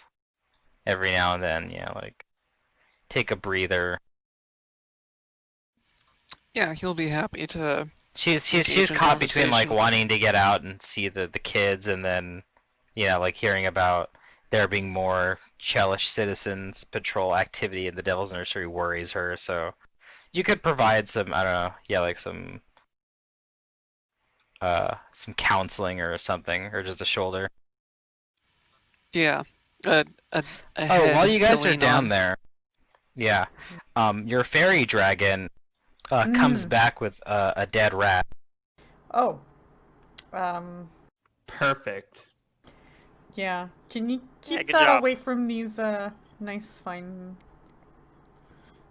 every now and then, like take a breather. Yeah, he'll be happy to She's engage in caught between like conversation. wanting to get out and see the kids and then, like hearing about there being more Chelish citizens patrol activity in the Devil's Nursery worries her. So you could provide some, I don't know, like some counseling or something, or just a shoulder. Yeah, a Oh, head while you to guys are lean down on. there, yeah, your fairy dragon comes Mm. back with a dead rat. Oh. Um. Perfect. Yeah. Can you Yeah, keep good that job. away from these nice fine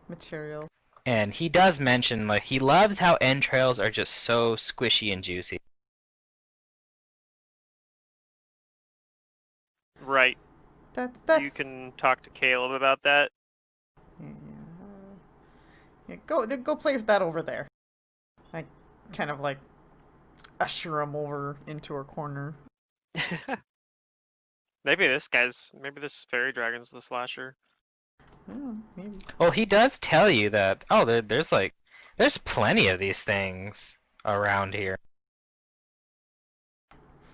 material? And he does mention like he loves how entrails are just so squishy and juicy. Right. That's. You can talk to Caleb about that. Yeah. Yeah. Go play with that over there. I kind of like usher him over into a corner. Maybe this fairy dragon's the slasher. Oh, maybe. Well, he does tell you that there's plenty of these things around here.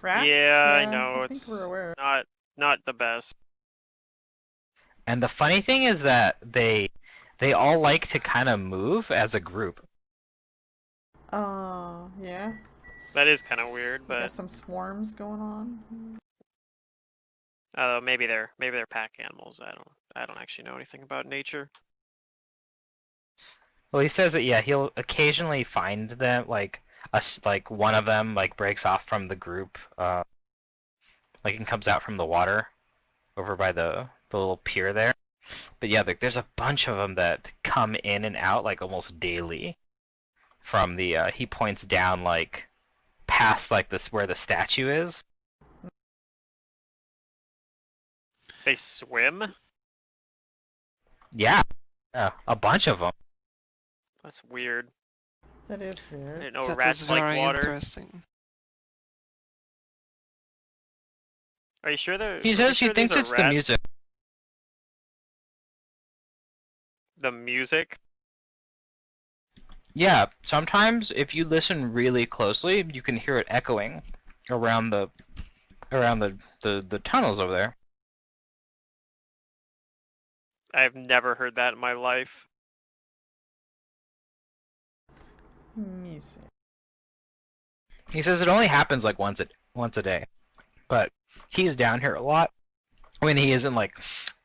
Rats? Yeah, I know I think we're it's aware. not the best. And the funny thing is that they all like to kind of move as a group. Yeah. That is kind of weird, We got but some swarms going on. maybe they're pack animals. I don't actually know anything about nature. Well, he says that yeah, he'll occasionally find them like one of them like breaks off from the group, like and comes out from the water over by the little pier there. But yeah, like there's a bunch of them that come in and out like almost daily from the he points down like past like this where the statue is. They swim? Yeah, a bunch of them. That's weird. That is I weird. didn't know That is rats like very water. interesting. Are you sure He says he thinks it's the music. The music? Yeah, sometimes if you listen really closely, you can hear it echoing around the tunnels over there. I've never heard that in my life. Music. He says it only happens like once a day, but he's down here a lot when he isn't like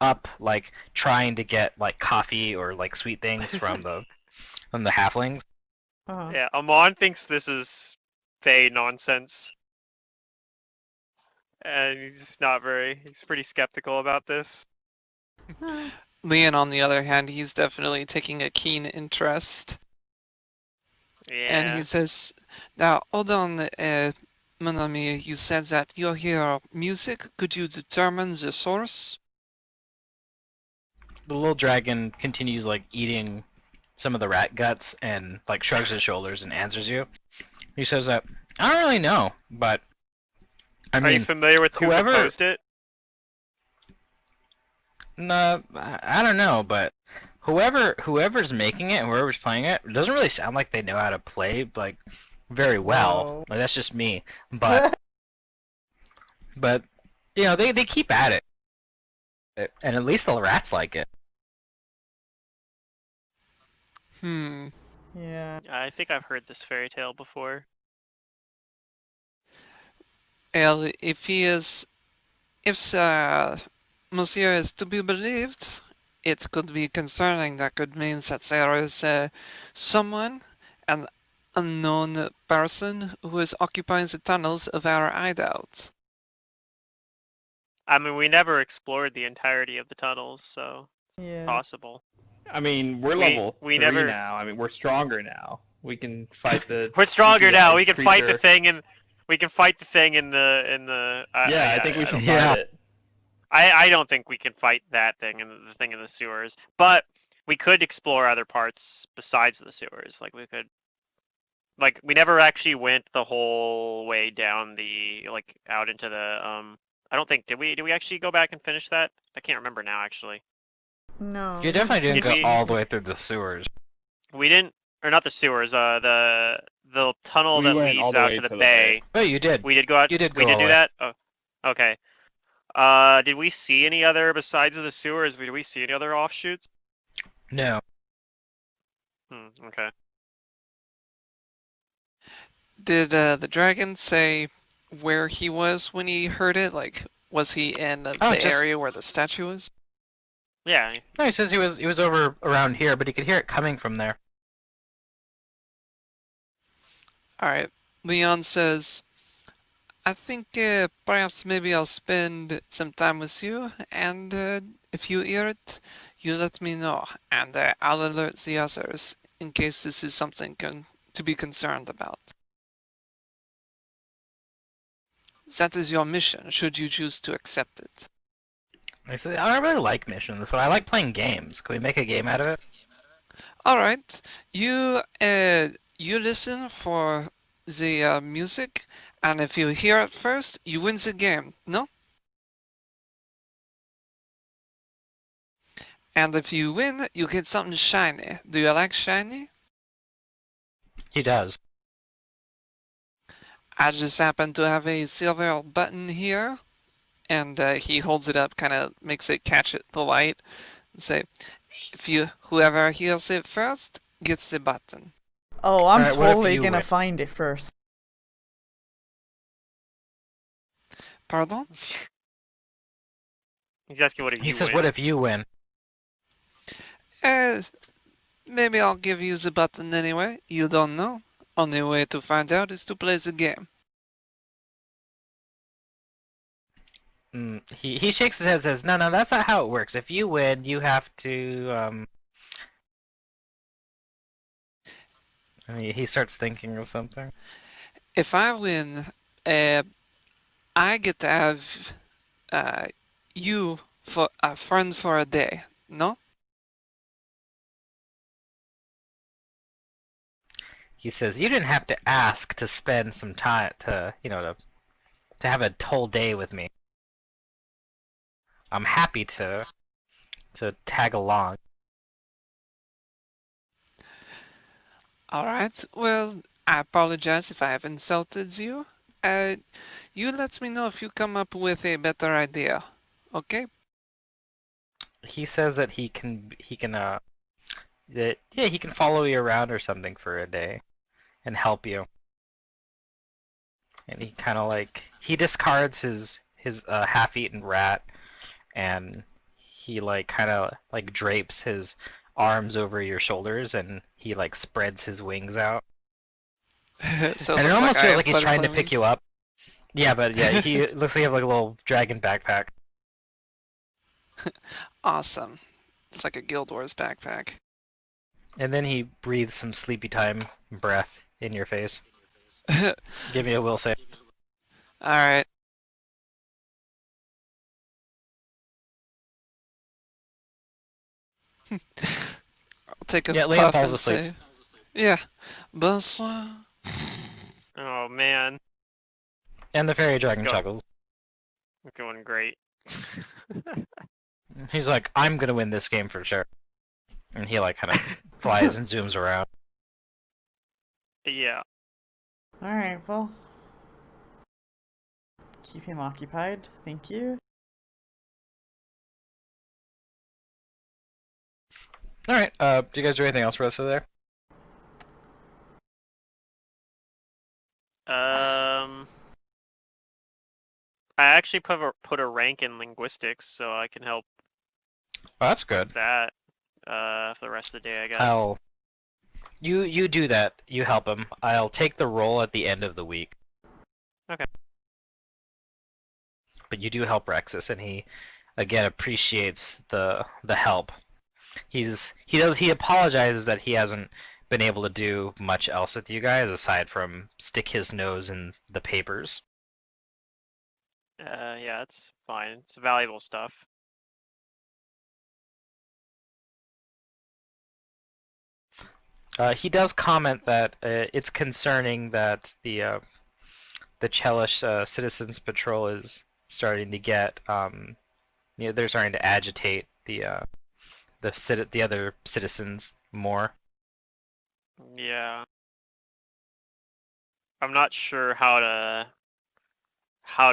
up like trying to get like coffee or like sweet things from the halflings. Uh-huh. Yeah, Amon thinks this is Fae nonsense. And he's pretty skeptical about this. Leon, on the other hand, he's definitely taking a keen interest. And Yeah. he says, now, hold on, mon ami, you said that you hear music. Could you determine the source? The little dragon continues like eating some of the rat guts and like shrugs his shoulders and answers you. He says that I don't really know, but I Are you mean, familiar with who whoever- proposed it? no, I don't know, but whoever's making it and whoever's playing it doesn't really sound like they know how to play like very well. No. Like that's just me. But but you know they keep at it. And at least the rats like it. Yeah. I think I've heard this fairy tale before. Well, if Monsieur is to be believed, it could be concerning. That could mean that there is someone, an unknown person, who is occupying the tunnels of our hideout. I mean, we never explored the entirety of the tunnels, so it's Yeah. possible. I mean, we're We- level we 3 never- now. I mean, we're stronger now. We can fight the. We're stronger now. ice We can fight the creature. thing, and we can fight the thing in the. Yeah, I think we I should don't- Yeah. fight it. I don't think we can fight that thing and the thing in the sewers, but we could explore other parts besides the sewers. Like we could, like we never actually went the whole way down the like out into the I don't think did we actually go back and finish that? I can't remember now actually. No. You definitely didn't Did go we- all the way through the sewers. We didn't, or not the sewers. The tunnel We that went all leads the out way to the to the bay. bay. Oh, you did. We did go out. You did We go did all do the way. that. Oh, okay. Did we see any other besides the sewers? Did we see any other offshoots? No. Okay. Did the dragon say where he was when he heard it? Like, was he in Oh, the just- area where the statue was? Yeah. No, he says he was over around here, but he could hear it coming from there. Alright. Leon says, I think perhaps maybe I'll spend some time with you, and if you hear it, you let me know, and I'll alert the others in case this is something to be concerned about. That is your mission, should you choose to accept it. I said I don't really like missions, but I like playing games. Can we make a game out of it? Alright, you listen for the music, and if you hear it first, you win the game, no? And if you win, you get something shiny. Do you like shiny? He does. I just happen to have a silver button here, and he holds it up, kind of makes it catch the light, and say, whoever hears it first gets the button. Oh, I'm Alright, what if totally you gonna win? find it first. Pardon? He's asking what if He you says, win. "What if you win?" Maybe I'll give you the button anyway. You don't know. Only way to find out is to play the game. He shakes his head and says, "No, that's not how it works. If you win, you have to I mean, he starts thinking of something. If I win, I get to have you for a friend for a day. No? He says, "You didn't have to ask to spend some time to have a whole day with me. I'm happy to tag along." Alright, well, I apologize if I have insulted you. You let me know if you come up with a better idea, okay? He says that he can follow you around or something for a day and help you. And he kind of he discards his half-eaten rat, and he kind of drapes his arms over your shoulders, and he spreads his wings out. So And it looks almost I feels have like he's trying to butterfly pick you wings. up. Yeah, but yeah, he it looks like you have a little dragon backpack. Awesome. It's like a Guild Wars backpack. And then he breathes some sleepy time breath in your face. Give me a will save. Alright. I'll take a Yeah, Liam puff falls and asleep. say, yeah, bonsoir. Oh man, And the fairy dragon go. chuckles. we're going great. He's like, "I'm gonna win this game for sure." And he like kind of flies and zooms around. Yeah. Alright, well. Keep him occupied. Thank you. All right. Do you guys do anything else for us over there? I actually put a rank in linguistics, so I can help Oh, that's good. that for the rest of the day, I guess. I'll. You do that. You help him. I'll take the roll at the end of the week. Okay. But you do help Rexus, and he, again, appreciates the help. He apologizes that he hasn't been able to do much else with you guys aside from stick his nose in the papers. Yeah, it's fine. It's valuable stuff. He does comment that it's concerning that the Chelish Citizens Patrol is starting to get they're starting to agitate the other citizens more. Yeah. I'm not sure how to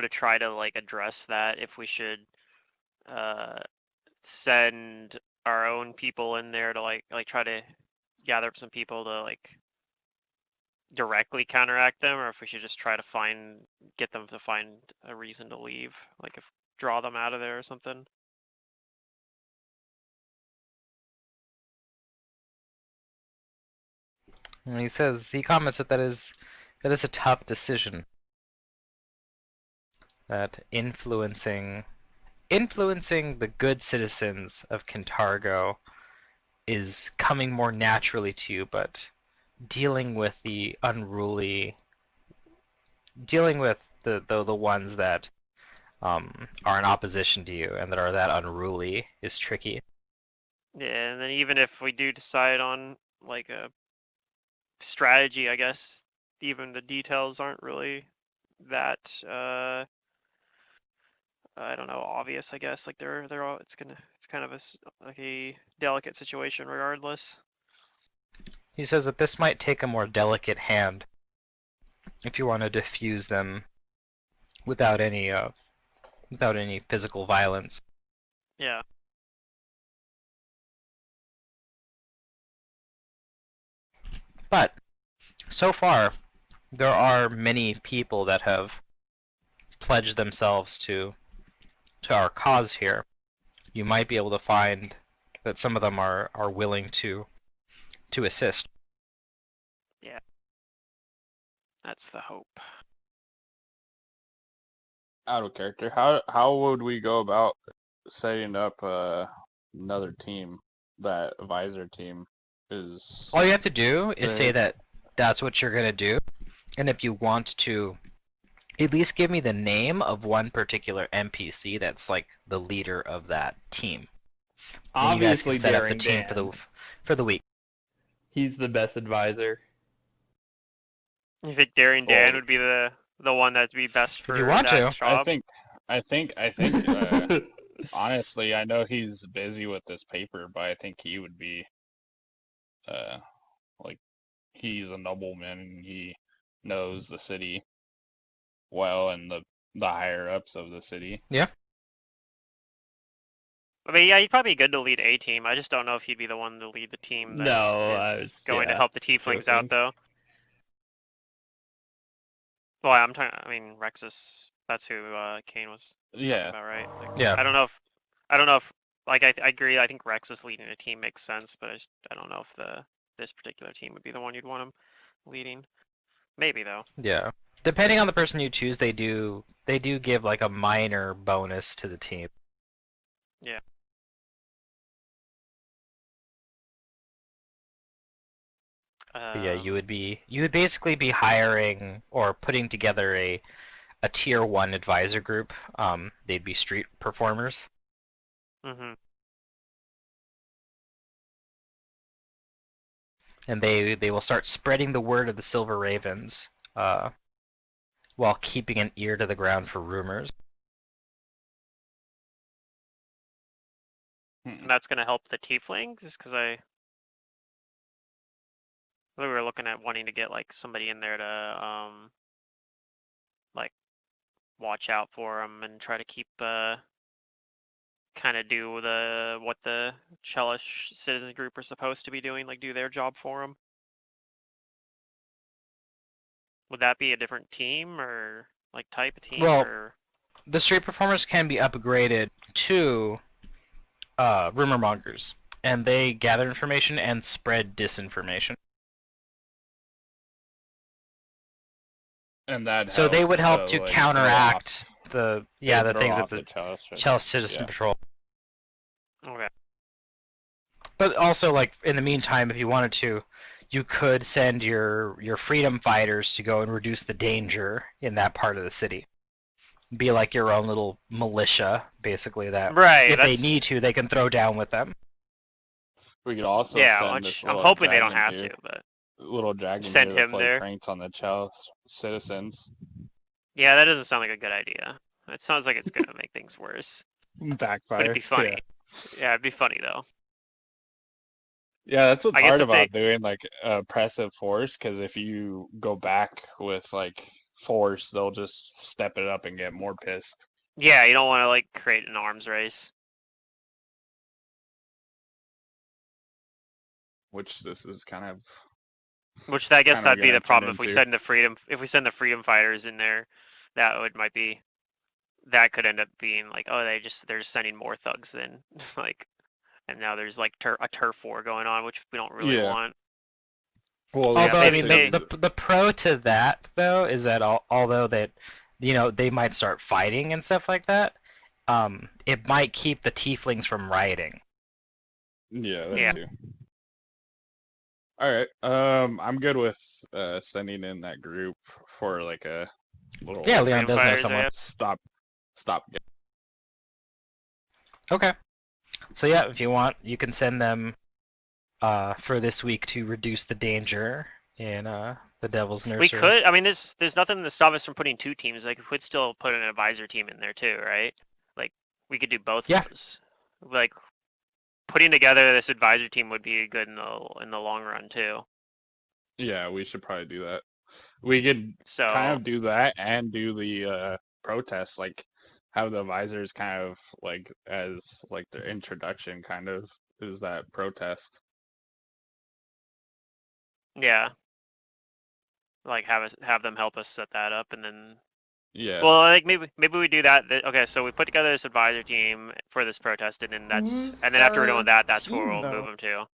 try to like address that. If we should send our own people in there to like try to gather up some people to like directly counteract them, or if we should just try to get them to find a reason to leave, like if draw them out of there or something. And he comments that that is a tough decision. That influencing the good citizens of Kintargo is coming more naturally to you, but dealing with the unruly, dealing with the ones that are in opposition to you and that are that unruly is tricky. Yeah, and then even if we do decide on like a strategy, I guess even the details aren't really that I don't know, obvious, I guess. Like they're all it's kind of like a delicate situation regardless. He says that this might take a more delicate hand if you want to diffuse them without any physical violence. Yeah. But so far, there are many people that have pledged themselves to our cause here. You might be able to find that some of them are willing to assist. Yeah. That's the hope. Out of character, how would we go about setting up another team? That advisor team is. All you have to do is say Right. that that's what you're gonna do, and if you want to at least give me the name of one particular NPC that's like the leader of that team. And you guys Obviously, can set up the Daring team Dan. for the week. He's the best advisor. You think Daring Dan Well, would be the one that'd be best for you want that to. job? I think honestly, I know he's busy with this paper, but I think he would be like he's a nobleman and he knows the city well and the higher ups of the city. Yeah. I mean, yeah, he'd probably be good to lead a team. I just don't know if he'd be the one to lead the team that No, I is was going to help the tieflings joking. out, though. Well, I'm talking. I mean, Rexus. That's who Kane was talking Yeah. about, right? Like, Yeah. I don't know if. Like, I agree. I think Rexus leading a team makes sense, but I don't know if this particular team would be the one you'd want him leading. Maybe though. Yeah. Depending on the person you choose, they do give like a minor bonus to the team. Yeah. But yeah, you would basically be hiring or putting together a tier 1 advisor group. They'd be street performers. Mm-hmm. And they will start spreading the word of the Silver Ravens, while keeping an ear to the ground for rumors. And that's gonna help the tieflings, just because We were looking at wanting to get like somebody in there to like watch out for them and try to keep kind of do what the Chelish citizens group are supposed to be doing, like do their job for them. Would that be a different team or like type of team Well, or? the street performers can be upgraded to rumor mongers, and they gather information and spread disinformation. And that So they would help to like, counteract the throw things that off the Chalice. Chelsea Citizen Yeah. Patrol. Okay. But also, like in the meantime, if you wanted to, you could send your freedom fighters to go and reduce the danger in that part of the city. Be like your own little militia, basically. That Right. if they That's need to, they can throw down with them. We could also yeah. send this I'm little hoping they don't dragon have here, to, but little dragon send here to him play there. pranks on the Chalice citizens. Yeah, that doesn't sound like a good idea. It sounds like it's gonna make things worse. Backfire. But it'd be funny. Yeah. Yeah, it'd be funny though. Yeah, that's what's I guess hard if they- about doing like oppressive force, because if you go back with like force, they'll just step it up and get more pissed. Yeah, you don't want to like create an arms race. Which this is kind of. Which I guess Kinda that'd be gonna the problem turn if we into. send the freedom fighters in there, that could end up being like, oh, they're just sending more thugs in, like, and now there's like a turf war going on, which we don't really Yeah. want. Well, Yeah, Although I maybe mean, the pro to that though is that although that they might start fighting and stuff like that, it might keep the tieflings from rioting. Yeah, that Yeah. too. All right. I'm good with sending in that group for like a little. Yeah, Freedom Leon does know fighters, someone. yeah. Stop. Okay. So yeah, if you want, you can send them for this week to reduce the danger in the Devil's Nursery. We could. I mean, there's nothing to stop us from putting two teams. Like, we could still put an advisor team in there too, right? Like, we could do both Yeah. of those. Like, putting together this advisor team would be good in the long run too. Yeah, we should probably do that. We could So kind of do that and do the protests, like have the advisors kind of like as like the introduction kind of is that protest. yeah, like have them help us set that up, and then Yeah. well, like maybe we do that. Okay, so we put together this advisor team for this protest, and then Who's and then after we're done our with that, that's where team, we'll though? move them to.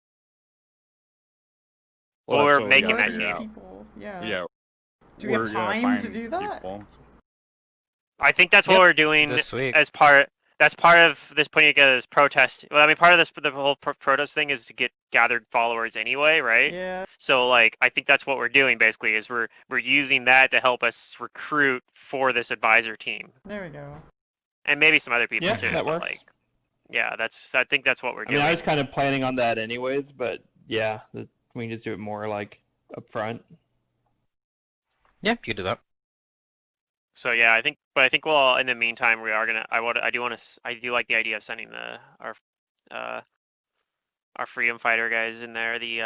Well, Well, that's we're what we making gotta Who are that figure these team. out. people? Yeah. Yeah. Do we have we're gonna time to find do that? people. I think that's what Yep, we're doing this week. as part. That's part of this putting together this protest. Well, I mean, part of this the whole protest thing is to get gathered followers anyway, right? Yeah. So like, I think that's what we're doing basically is we're using that to help us recruit for this advisor team, There we go. and maybe some other people Yeah, too. that but, works. Like, yeah, I think that's what we're I doing. mean, I was kind of planning on that anyways, but yeah, we can just do it more like upfront. Yeah, you can do that. So yeah, I think we'll in the meantime we are gonna. I do like the idea of sending our freedom fighter guys in there, the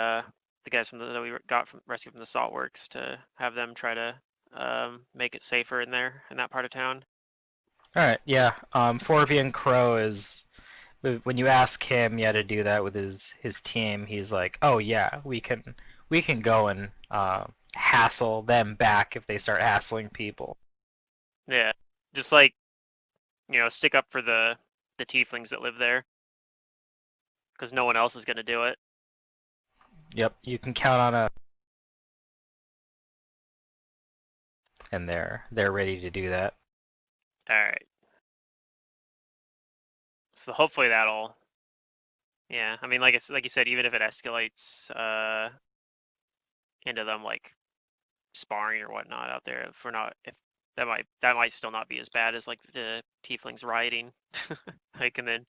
guys that we got from rescued from the salt works, to have them try to make it safer in that part of town. All right, yeah. Forvian Crow is when you ask him, yeah, to do that with his team, he's like, oh yeah, we can go and hassle them back if they start hassling people. Yeah, just like stick up for the tieflings that live there, because no one else is gonna do it. Yep, you can count on a. And they're ready to do that. All right. So hopefully that'll. Yeah, I mean, like you said, even if it escalates into them like sparring or whatnot out there, if that might still not be as bad as like the tieflings rioting, like, and then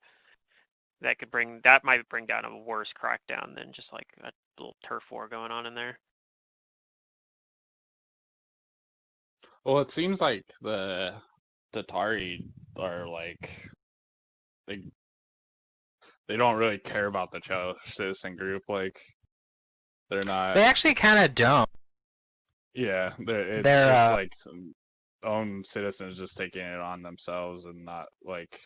that might bring down a worse crackdown than just like a little turf war going on in there. Well, it seems like the Tatari are like they don't really care about the citizen group. Like They're not. They actually kind of don't. Yeah, it's They're just like some own citizens just taking it on themselves and not like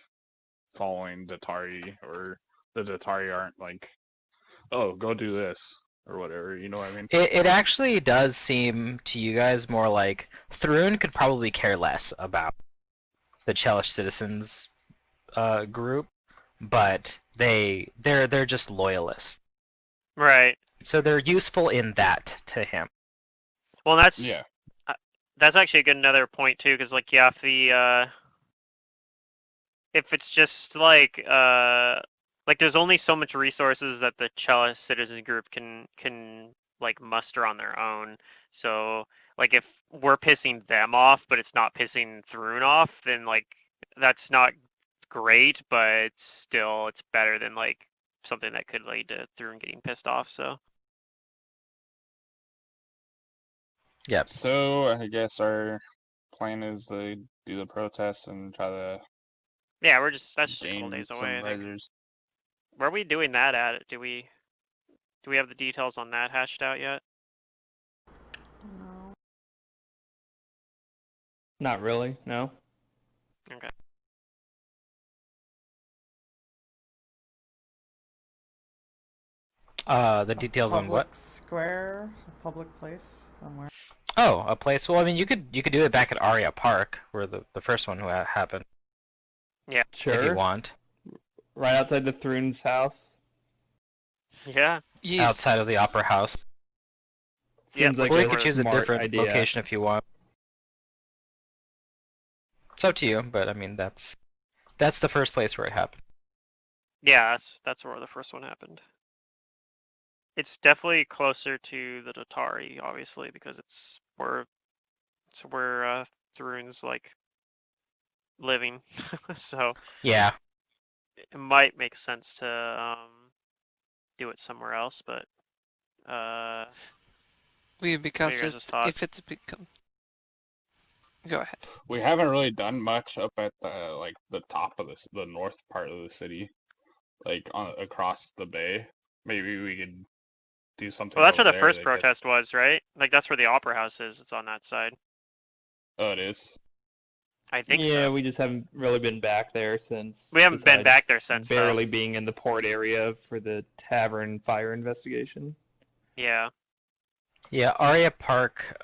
following Datari, or the Datari aren't like, oh, go do this or whatever. You know what I mean? it actually does seem to you guys more like Thrun could probably care less about the Chelish citizens group, but they're just loyalists. Right. So they're useful in that to him. Well, Yeah. that's actually a good another point too, because like yeah, if it's just like there's only so much resources that the Chalice Citizen Group can like muster on their own. So like if we're pissing them off, but it's not pissing Thrun off, then like that's not great, but it's better than like something that could lead to Thrun getting pissed off. So Yep. So I guess our plan is to do the protest and try to yeah, that's just a couple gain days some away. I think. visors. Where are we doing that at? Do we have the details on that hashed out yet? No. Not really, no. Okay. The details on Public what? square, a public place somewhere. Oh, a place. Well, I mean, you could do it back at Aria Park, where the first one happened, if you Sure. want, Right outside the Thrun's house. Yeah. Yes. outside of the Opera House. Yeah, Seems like Or you a could choose a smart different idea. location if you want. It's up to you, but I mean that's the first place where it happened. Yeah, that's where the first one happened. It's definitely closer to the Datari, obviously, because it's where Thrun's like living. So Yeah. it might make sense to do it somewhere else, but Because guys' thoughts? if it's become. Go ahead. We haven't really done much up at the top of the north part of the city, like across the bay. Maybe we could do something well, that's where over the there first to get. protest was, right? Like that's where the Opera House is. It's on that side. Oh, it is. I think Yeah, so. we just haven't really been back there since. We haven't been back there besides since, though. barely being in the port area for the tavern fire investigation. Yeah. Yeah, Aria Park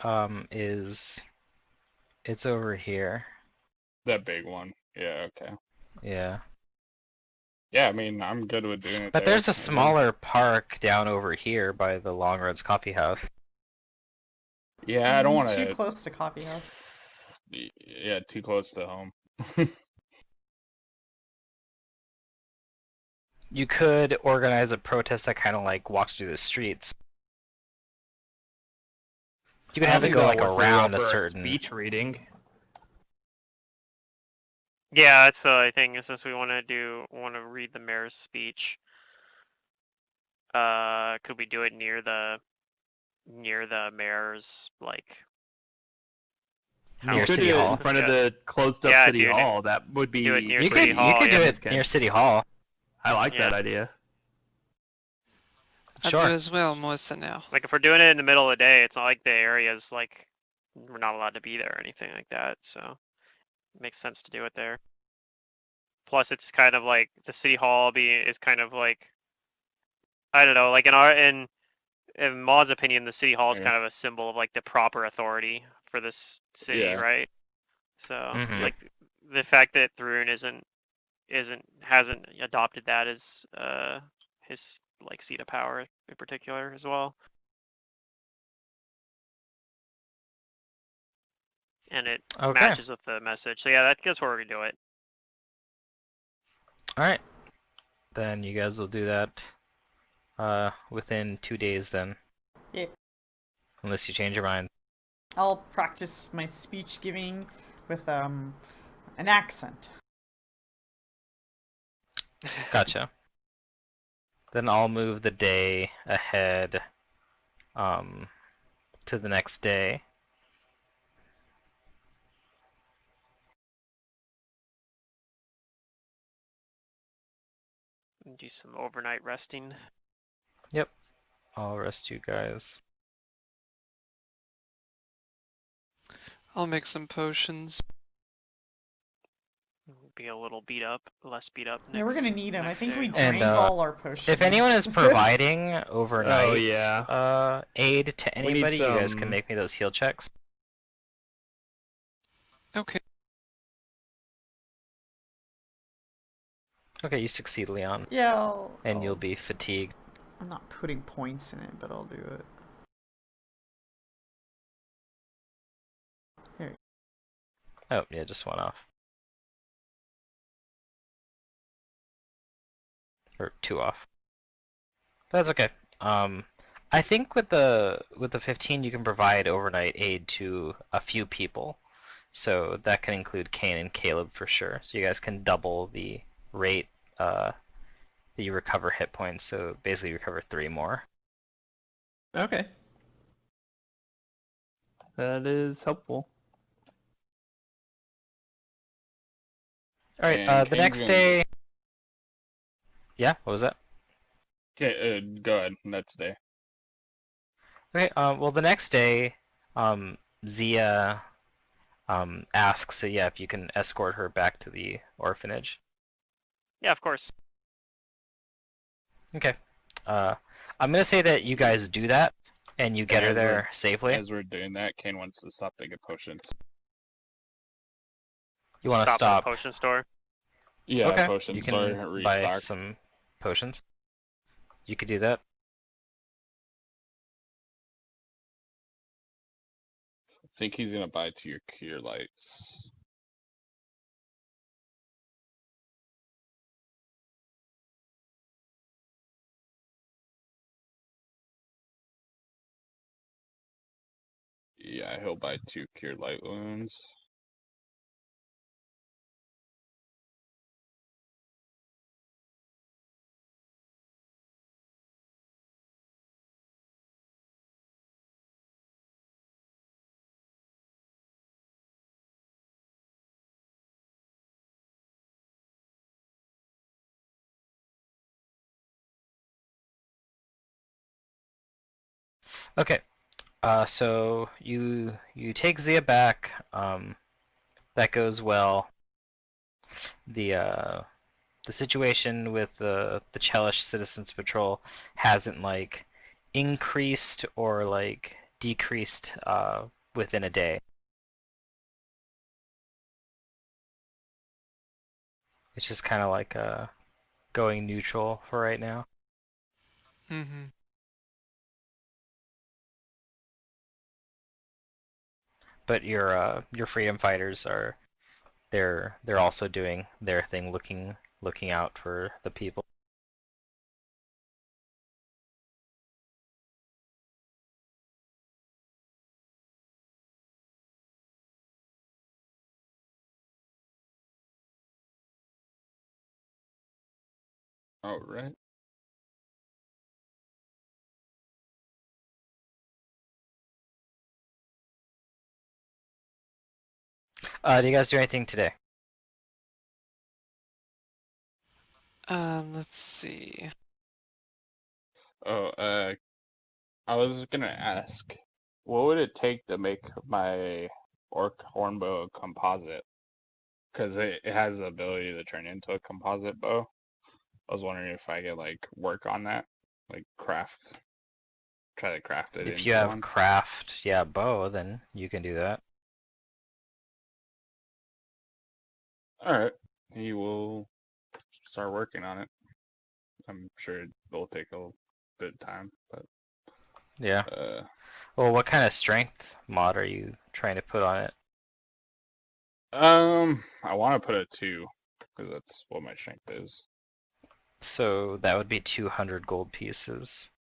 it's over here. That big one. Yeah. Okay. Yeah. Yeah. I mean, I'm good with doing it But there. there's a smaller park down over here by the Long Roads Coffee House. Yeah, I don't want Too to. close to coffee house. Yeah, too close to home. You could organize a protest that kind of like walks through the streets. You could I have don't it think go like that'll work very well around a for our certain. speech reading. Yeah, that's the only thing. Since we want to read the mayor's speech, could we do it near the mayor's like Near house? Could City do it Hall. in front of Yeah. the closed up Yeah, city do it- hall. That would be do it near You City could Hall, do yeah. it near City Hall. I like that Yeah. idea. I Sure. do as well, Melissa. Now. Like if we're doing it in the middle of the day, it's not like the area's like we're not allowed to be there or anything like that. So it makes sense to do it there. Plus, it's kind of like the city hall is kind of like I don't know, like in Maud's opinion, the city hall is Yeah. kind of a symbol of like the proper authority for this city, Yeah. right? So Mhm. like the fact that Thrun hasn't adopted that as his like seat of power in particular as well. And it Okay. matches with the message. So yeah, that's where we're gonna do it. All right. Then you guys will do that within 2 days then. Yeah. Unless you change your mind. I'll practice my speech giving with an accent. Gotcha. Then I'll move the day ahead to the next day. Do some overnight resting. Yep. I'll rest you guys. I'll make some potions. Be a little beat up, less beat up. Yeah, we're gonna need them. I next think we day. And, drank all our potions. If anyone is providing overnight yeah. aid to We need anybody, you guys can some- make me those heal checks. Okay. Okay, you succeed, Leon. Yeah, And you'll be fatigued. I'm not putting points in it, but I'll do it. Here. Oh, yeah, just one off. Or 2 off. That's okay. I think with the 15 you can provide overnight aid to a few people. So that can include Kane and Caleb for sure. So you guys can double the rate that you recover hit points. So basically recover 3 more. Okay. That is helpful. Alright, And the Kane's next gonna day... Yeah, what was that? Okay, go ahead. Next day. Okay, well the next day, Zia asks, so yeah, if you can escort her back to the orphanage. Yeah, of course. Okay. I'm gonna say that you guys do that, and you get her As we're- there safely. As we're doing that, Kane wants to stop to get potions. You want to At stop. the potion store. Yeah, Okay. potion You store can buy restock. some potions. You could do that. I think he's gonna buy 2 cure lights. Yeah, he'll buy 2 cure light wounds. Okay. So you take Zia back. That goes well. The situation with the Chelish Citizens Patrol hasn't like increased or like decreased within a day. It's just kind of like going neutral for right now. Mm-hmm. But your freedom fighters are they're also doing their thing, looking out for the people. Alright. Do you guys do anything today? Let's see. Oh, I was gonna ask, what would it take to make my orc hornbow a composite? Because it has the ability to turn into a composite bow. I was wondering if I could like work on that, like try to craft it If into you have one. craft, yeah, bow, then you can do that. All right, he will start working on it. I'm sure it'll take a bit of time, but Yeah. uh, Well, what kind of strength mod are you trying to put on it? I want to put a 2 because that's what my strength is. So that would be 200 gold pieces.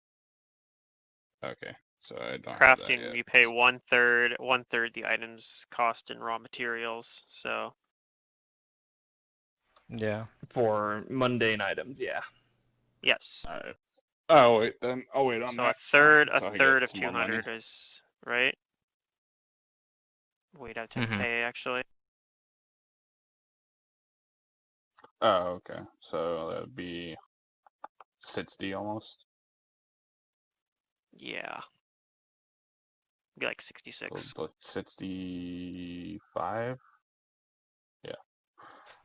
Okay, so I don't have that Crafting, yet. we pay 1/3 the items cost in raw materials. So Yeah. For mundane items, yeah. yes. All right. Oh wait, then I'll wait on So that. a third until I get of some more money. 200 is right. Wait, I have to Mhm. pay actually. Oh, okay. So that'd be 60 almost. Yeah. Be like 66. Like 65. Yeah.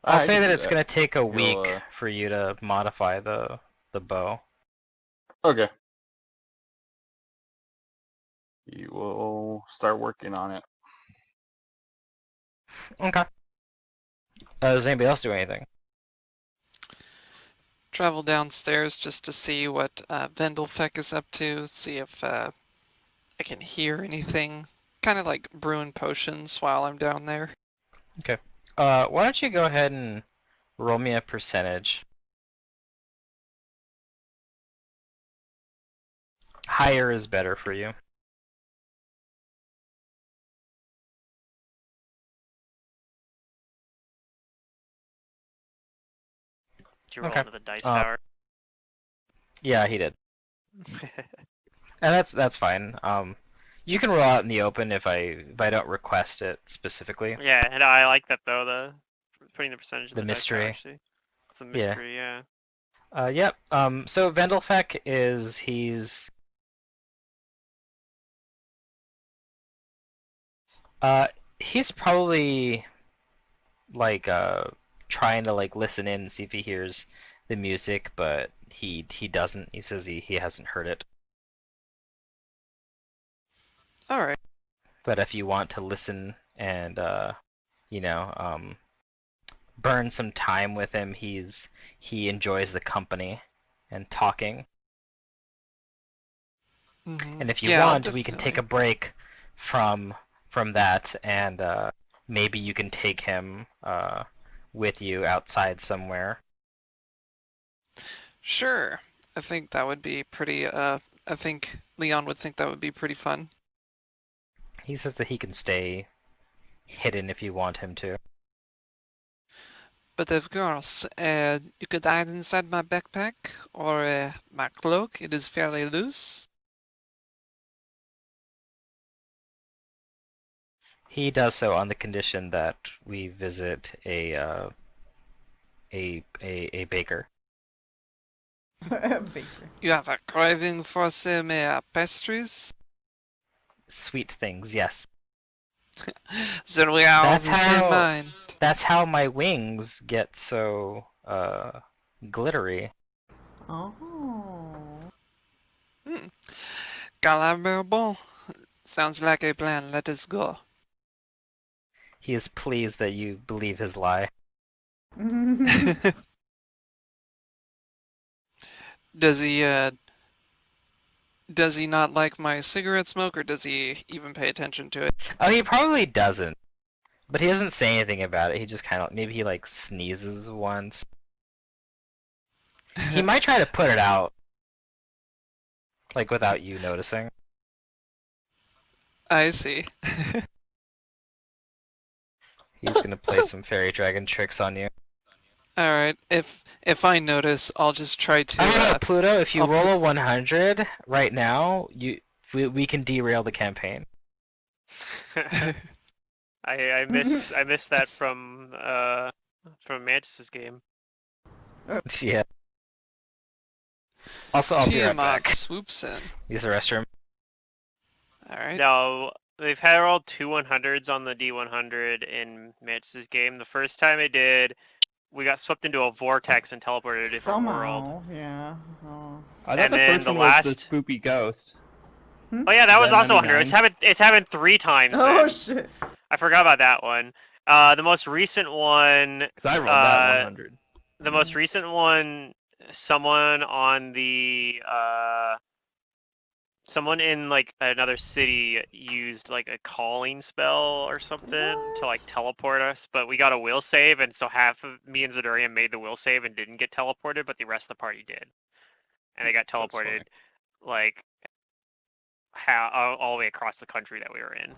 I'll I say can that do it's that. gonna take a He'll, week for you to modify the bow. Okay. You will start working on it. Okay. Does anybody else do anything? Travel downstairs just to see what Vendelfek is up to, see if I can hear anything. Kind of like brewing potions while I'm down there. Okay. Why don't you go ahead and roll me a percentage? Higher is better for you. Did you roll Okay. into the dice tower? Yeah, he did. And that's fine. You can roll out in the open if I don't request it specifically. Yeah, and I like that though. Putting the percentage in The the dice tower, mystery. actually. It's a Yeah. mystery. Yeah. Yep. So Vendelfek he's he's probably like trying to like listen in and see if he hears the music, but he doesn't. He says he hasn't heard it. All right. But if you want to listen and you know, burn some time with him, he enjoys the company and talking. And if you Yeah, I'll want, we can take a break from that, and maybe you can take him with you outside somewhere. Sure. I think that would be pretty. I think Leon would think that would be pretty fun. He says that he can stay hidden if you want him to. But of course, you could hide inside my backpack or my cloak. It is fairly loose. He does so on the condition that we visit a baker. Baker. You have a craving for some pastries? Sweet things, yes. Then we are That's of the same how- mind. That's how my wings get so glittery. Oh. Galabert bon. Sounds like a plan. Let us go. He is pleased that you believe his lie. Does he not like my cigarette smoke, or does he even pay attention to it? Oh, he probably doesn't. But he doesn't say anything about it. He just kind of maybe he like sneezes once. He might try to put it out, like without you noticing. I see. He's gonna play some fairy dragon tricks on you. All right. If I notice, I'll just try to. I don't know, Pluto. If you I'll roll a 100 right now, we can derail the campaign. I miss that from Mantis's game. Yeah. Also, I'll be right Tiamat back. swoops in. Use the restroom. All right. No, they've had all two 100s on the D100 in Mantis's game. The first time I did, we got swept into a vortex and teleported to a different world. Somehow, yeah. Oh. I thought And the then first the one was the last- spoopy ghost. Oh yeah, that was that also 100. 99? It's happened 3 times. Oh then. shit. I forgot about that one. The most recent one, Because I rolled that 100. the most recent one, someone on the someone in like another city used like a calling spell or something to like teleport us, but we got a will save, and so half of me and Zadurian made the will save and didn't get teleported, but the rest of the party did, and they got That's funny. teleported like all the way across the country that we were in.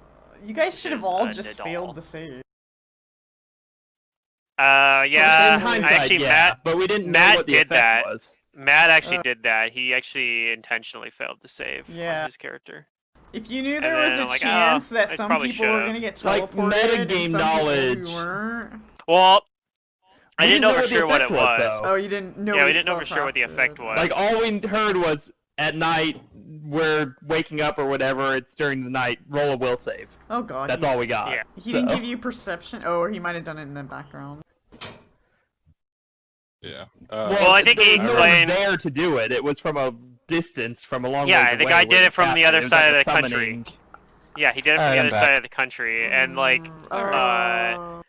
You guys should have Is all a just Nadal. failed the save. Yeah, In hindsight, actually, yeah, but we didn't know Matt what the did effect that. was. Matt actually did that. He actually intentionally failed to save Yeah. on his character. If you knew And there was then a I'm like, chance oh, that I some probably people were should've. gonna get Like, teleported and metagame some knowledge. people who weren't. Well, I We didn't know for what the sure what effect it was. though. Oh, you didn't know. Yeah, we didn't know for sure what the effect was. Like all we heard was at night we're waking up or whatever. It's during the night. Roll a will save. Oh god. That's all we got. Yeah. He didn't give you perception. Oh, or he might have done it in the background. Yeah. Well, I think he there was no one explained- there to do it. It was from a distance, from a long Yeah, ways the away guy where did it from the other happened. It was side like of a the country. summoning. Yeah, he did it from Alright, the I'm other back. side of the country, and like, Oh.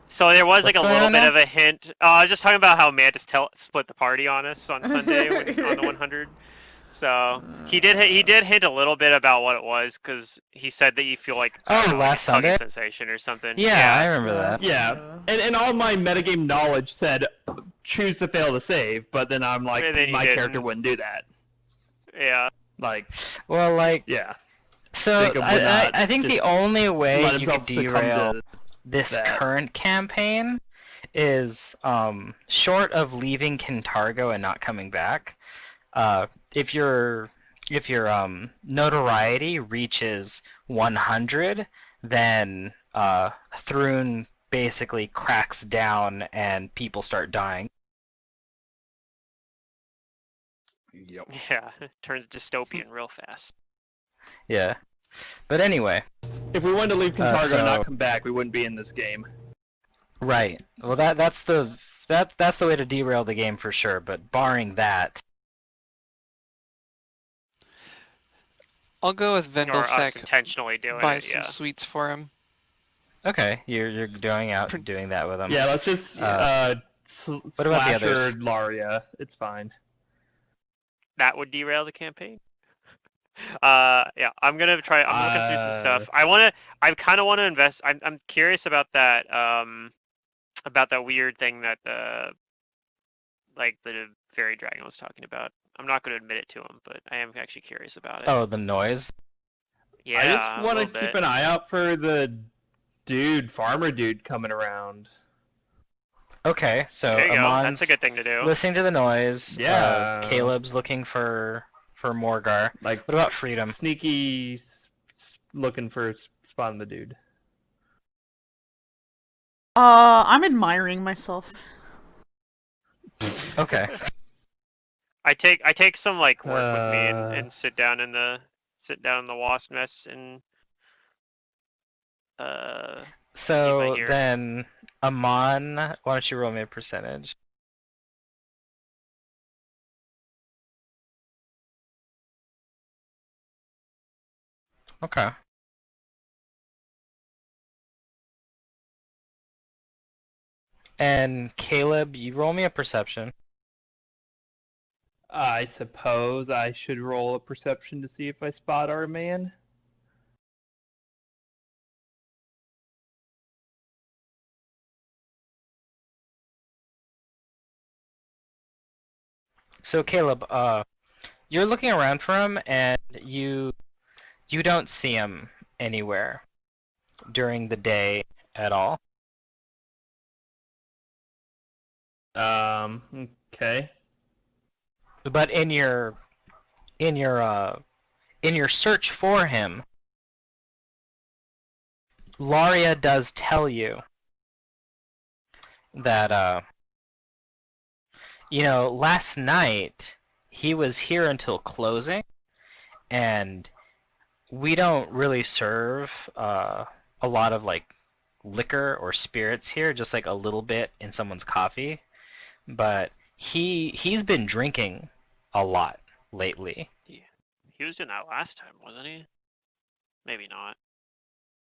so there was like What's a going little on bit now? of a hint. I was just talking about how Mantis split the party on us on Sunday on the 100. So he did hint a little bit about what it was because he said that you feel like I don't know, like last a tugging Sunday? sensation or something. Yeah, I remember that. Yeah, and all my metagame knowledge said choose to fail to save, but then I'm like, And then you my character didn't. wouldn't do that. Yeah. Like, Well, like, yeah. so Jacob would not I think the just only way let you himself could succumb derail to this that. current campaign is short of leaving Kintargo and not coming back. If your notoriety reaches 100, then Thrun basically cracks down and people start dying. Yep. Yeah. Turns dystopian real fast. Yeah. But anyway, If we wanted to leave Kintargo and so- not come back, we wouldn't be in this game. right. Well, that's the way to derail the game for sure. But barring that, I'll go with Or us Vendelfek. intentionally doing Buy it. some Yeah. sweets for him. okay, you're doing that with them. Yeah, let's just what about the slasher others? Laria. It's fine. That would derail the campaign. Yeah, I'm looking through some stuff. I kind of want to invest. I'm curious about that weird thing that the fairy dragon was talking about. I'm not going to admit it to him, but I am actually curious about it. Oh, the noise. Yeah, I just a want to little keep bit. an eye out for the farmer dude coming around. Okay, so There you go. Amon's That's a good thing to do. listening to the noise. Yeah. Caleb's looking for Morgar. Like, What about Freedom? sneaky looking for spotting the dude. I'm admiring myself. Okay. I take some like work with me Uh, and sit down in the wasp nest and So hear. then, Amon, why don't you roll me a percentage? Okay. And Caleb, you roll me a perception. I suppose I should roll a perception to see if I spot our man. So Caleb, you're looking around for him, and you don't see him anywhere during the day at all. Okay. But in your search for him, Laria does tell you that last night he was here until closing, and we don't really serve a lot of like liquor or spirits here, just like a little bit in someone's coffee. But he's been drinking a lot lately. He was doing that last time, wasn't he? Maybe not.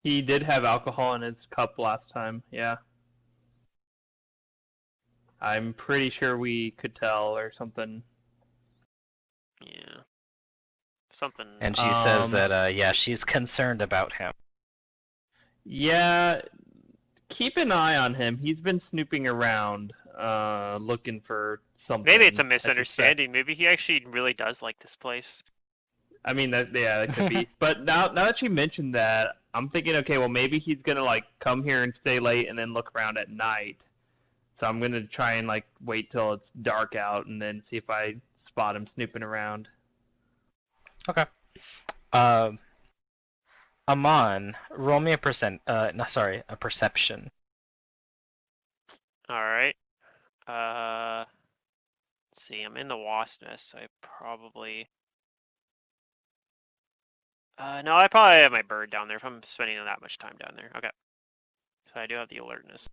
He did have alcohol in his cup last time, yeah. I'm pretty sure we could tell or something. Yeah. Something. And she says Um, that yeah, she's concerned about him. Yeah, keep an eye on him. He's been snooping around, looking for something. Maybe it's a I suspect. misunderstanding. Maybe he actually really does like this place. I mean, that could be. But now that you mentioned that, I'm thinking, okay, well, maybe he's gonna like come here and stay late and then look around at night. So I'm gonna try and like wait till it's dark out and then see if I spot him snooping around. Okay. Amon, roll me a perception. All right. Let's see. I'm in the wasp nest, so I probably. No, I probably have my bird down there if I'm spending that much time down there. Okay. So I do have the alertness.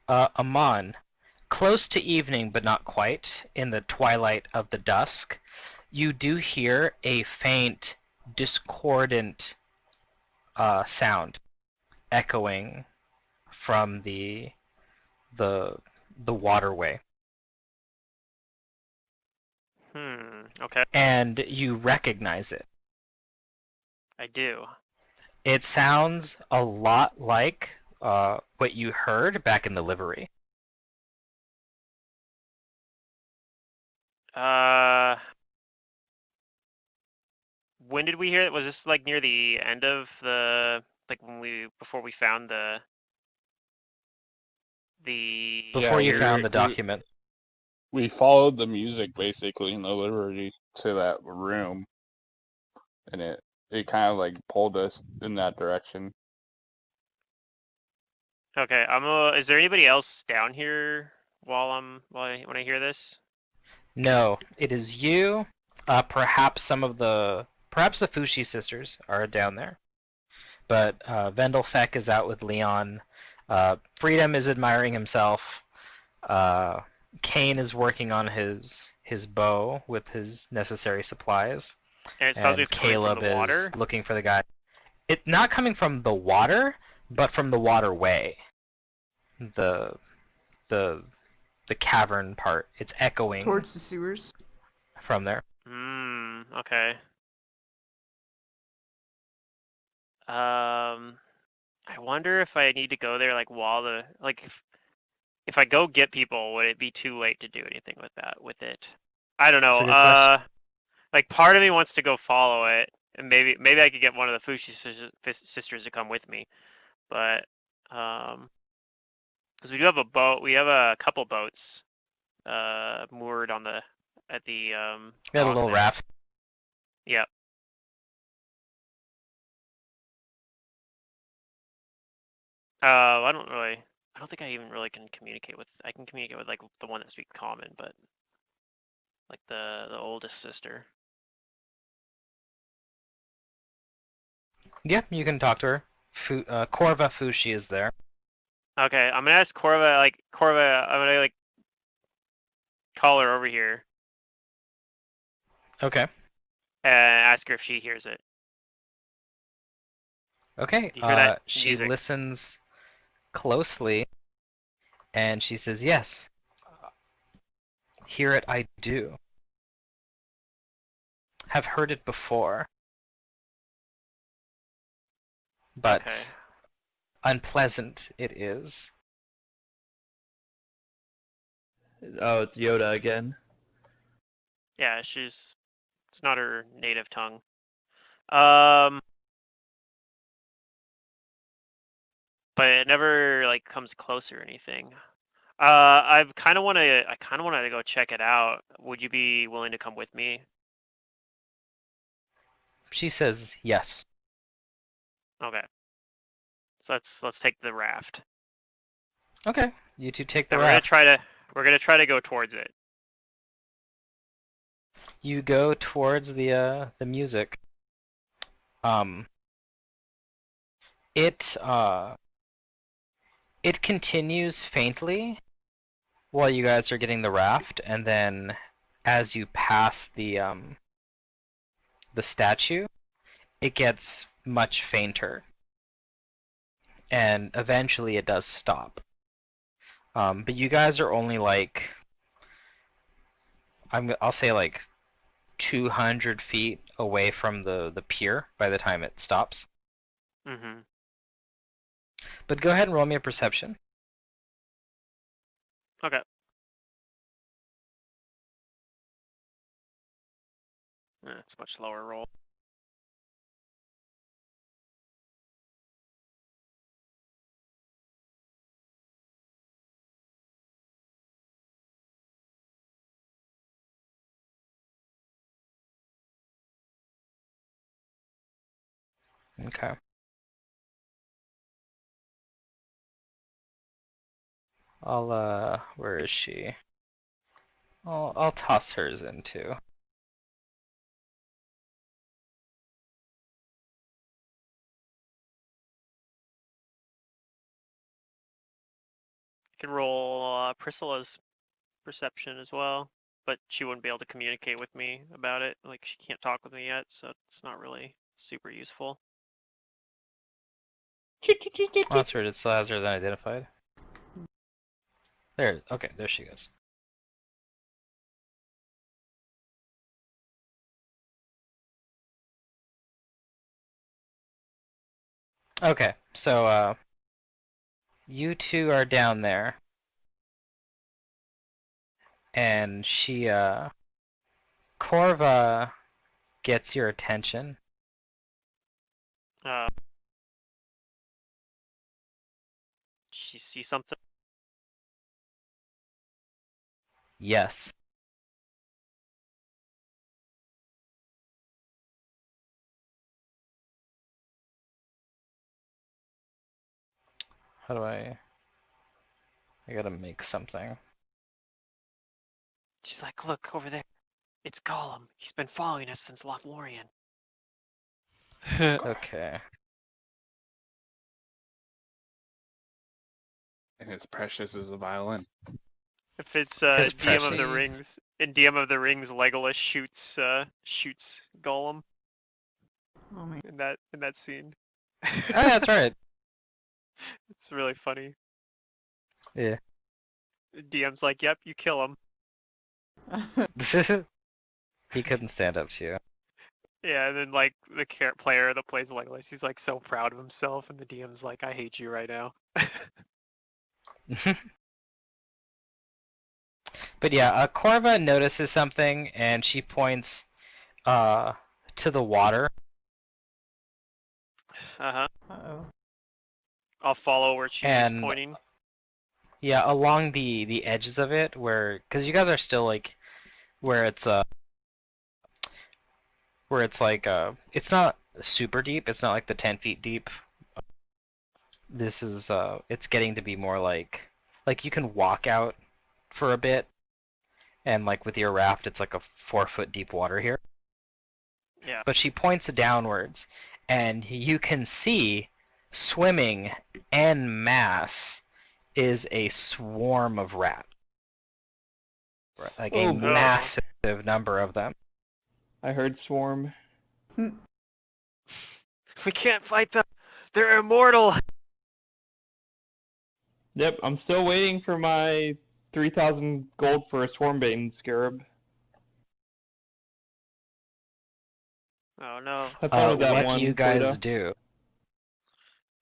Amon, close to evening but not quite, in the twilight of the dusk, you do hear a faint, discordant sound echoing from the waterway. Okay. And you recognize it. I do. It sounds a lot like what you heard back in the livery. When did we hear it? Was this like near the end of the before we found the Before you we found were- the document. We followed the music basically in the livery to that room, and it kind of like pulled us in that direction. Okay, is there anybody else down here when I hear this? No, it is you. Perhaps the Fushi sisters are down there. But Vendelfeck is out with Leon. Freedom is admiring himself. Kane is working on his bow with his necessary supplies. And it sounds like And it's coming from Caleb the water. is looking for the guy. It's not coming from the water, but from the waterway. The the the cavern part. It's echoing Towards the sewers. from there. Okay. I wonder if I need to go there like while if I go get people, would it be too late to do anything with it? I don't know. That's a good question. Like part of me wants to go follow it, and maybe I could get one of the Fushi sisters to come with me, but because we do have a boat, we have a couple boats, moored at the Got a dock little there. raft. Yep. I don't think I even really can communicate with. I can communicate with like the one that speaks common, but like the oldest sister. Yeah, you can talk to her. Korva Fushi is there. Okay, I'm gonna ask Corva. I'm gonna like call her over here Okay. and ask her if she hears it. Okay. Do you hear that She music? listens closely, and she says, "Yes, hear it. I do. Have heard it before, but Okay. unpleasant it is." Oh, it's Yoda again. Yeah, it's not her native tongue. But it never like comes close or anything. I kind of want to go check it out. Would you be willing to come with me? She says, "Yes." Okay. So let's take the raft. Okay. You two take the Then raft. we're gonna try to go towards it. You go towards the music. It it continues faintly while you guys are getting the raft, and then as you pass the statue, it gets much fainter, and eventually it does stop. But you guys are only like I'll say like 200 feet away from the pier by the time it stops. Mm-hmm. But go ahead and roll me a perception. Okay. It's much lower roll. Okay. Where is she? I'll toss hers in too. I could roll Priscilla's perception as well, but she wouldn't be able to communicate with me about it. Like, she can't talk with me yet, so it's not really super useful. Oh, that's weird. It still has hers unidentified. There. Okay, there she goes. Okay, so you two are down there, and Corva gets your attention. She see something? Yes. How do I gotta make something. She's like, look over there. It's Gollum. He's been following us since Lothlorien. Okay. And as precious as a violin. If it's His DM of the precious. Rings, in DM of the Rings, Legolas shoots Gollum Oh my. in that scene. Oh, that's right. It's really funny. Yeah. DM's like, yep, you kill him. He couldn't stand up to you. Yeah, and then like the player that plays Legolas, he's like so proud of himself, and the DM's like, I hate you right now. But yeah, Corva notices something, and she points to the water. Uh-huh. Uh-oh. I'll follow where she's And pointing. yeah, along the edges of it, because you guys are still like where it's it's not super deep. It's not like the 10 feet deep. This is it's getting to be more like you can walk out for a bit, and like with your raft, it's like a 4 foot deep water here. Yeah. But she points downwards, and you can see swimming en masse is a swarm of rats. Like a Oh, boy. massive number of them. I heard swarm. We can't fight them. They're immortal. Yep, I'm still waiting for my 3,000 gold for a swarmbane scarab. Oh no. That's only that What one. do you Pluto. guys do?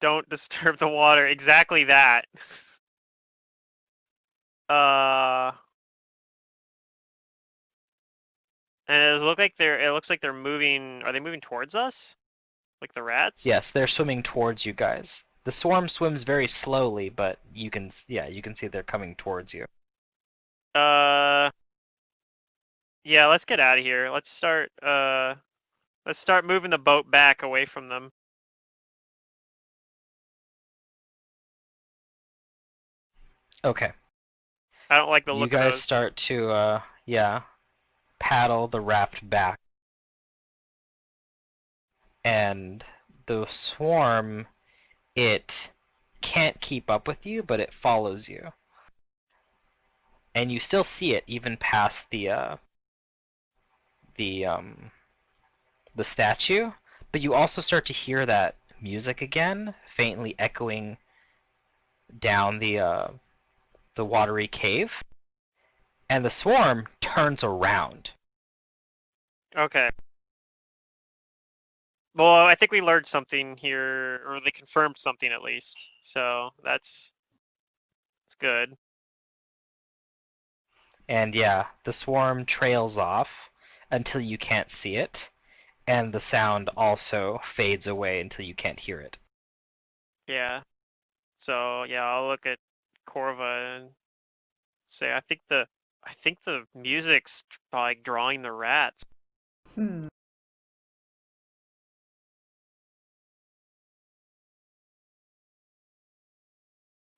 Don't disturb the water. Exactly that. And it looks like they're moving. Are they moving towards us? Like the rats? Yes, they're swimming towards you guys. The swarm swims very slowly, but you can see they're coming towards you. Yeah, let's get out of here. Let's start moving the boat back away from them. Okay. I don't like the You look of guys those. start to paddle the raft back. And the swarm, it can't keep up with you, but it follows you. And you still see it even past the statue, but you also start to hear that music again, faintly echoing down the watery cave. And the swarm turns around. Okay. Well, I think we learned something here, or they confirmed something at least. So that's good. And yeah, the swarm trails off until you can't see it, and the sound also fades away until you can't hear it. Yeah. So yeah, I'll look at Corva and say, I think the music's like drawing the rats. Hmm.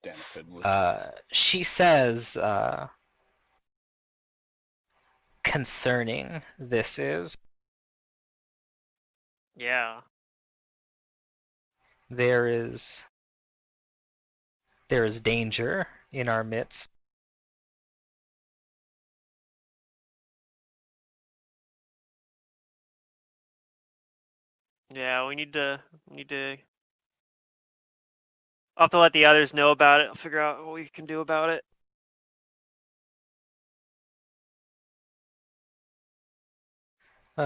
Danifid. She says, concerning this is, Yeah. there is danger in our midst. Yeah, we need to I'll have to let the others know about it. I'll figure out what we can do about it.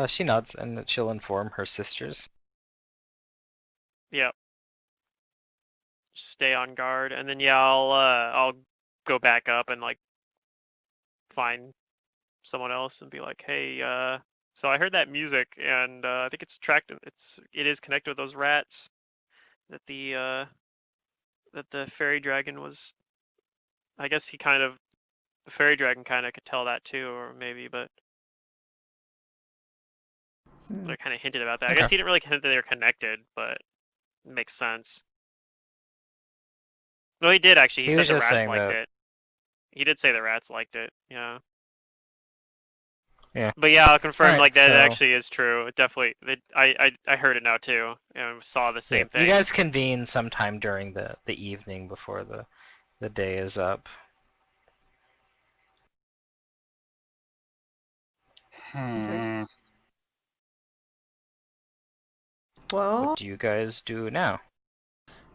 She nods, and she'll inform her sisters. Yep. Stay on guard, and then yeah, I'll go back up and like find someone else and be like, hey, so I heard that music, and I think it's attractive. It is connected with those rats that the fairy dragon was. I guess the fairy dragon kind of could tell that too, or maybe, but I kind of hinted about that. I guess Okay. he didn't really hint that they were connected, but it makes sense. No, he did actually. He He said was the just rats saying liked that. it. He did say the rats liked it. Yeah. Yeah. But yeah, I'll confirm Alright, like that so- actually is true. It definitely. I heard it now too, and saw the Yeah, same thing. you guys convene sometime during the evening before the day is up. Hmm. Well, What do you guys do now?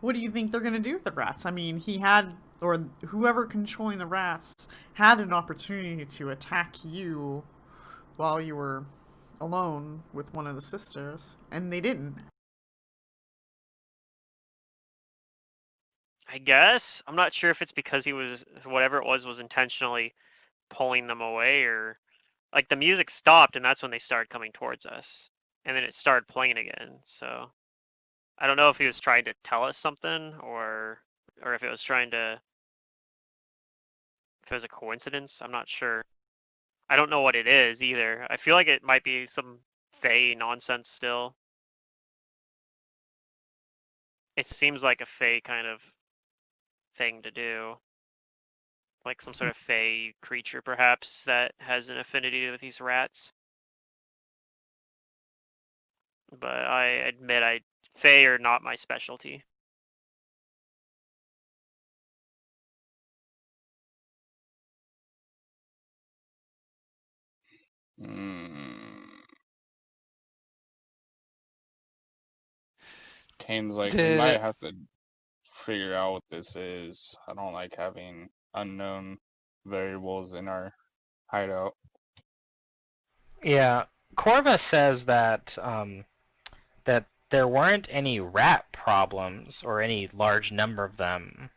what do you think they're gonna do with the rats? I mean, he had, or whoever controlling the rats had an opportunity to attack you while you were alone with one of the sisters, and they didn't. I guess I'm not sure if it's because he was whatever it was intentionally pulling them away, or like the music stopped and that's when they started coming towards us, and then it started playing again. So I don't know if he was trying to tell us something, or if it was trying to if it was a coincidence. I'm not sure. I don't know what it is either. I feel like it might be some Fey nonsense still. It seems like a Fey kind of thing to do. Like some sort of Fey creature, perhaps, that has an affinity with these rats. But I admit, Fey are not my specialty. Kane's like, we might have to figure out what this is. I don't like having unknown variables in our hideout. Yeah, Corva says that that there weren't any rat problems or any large number of them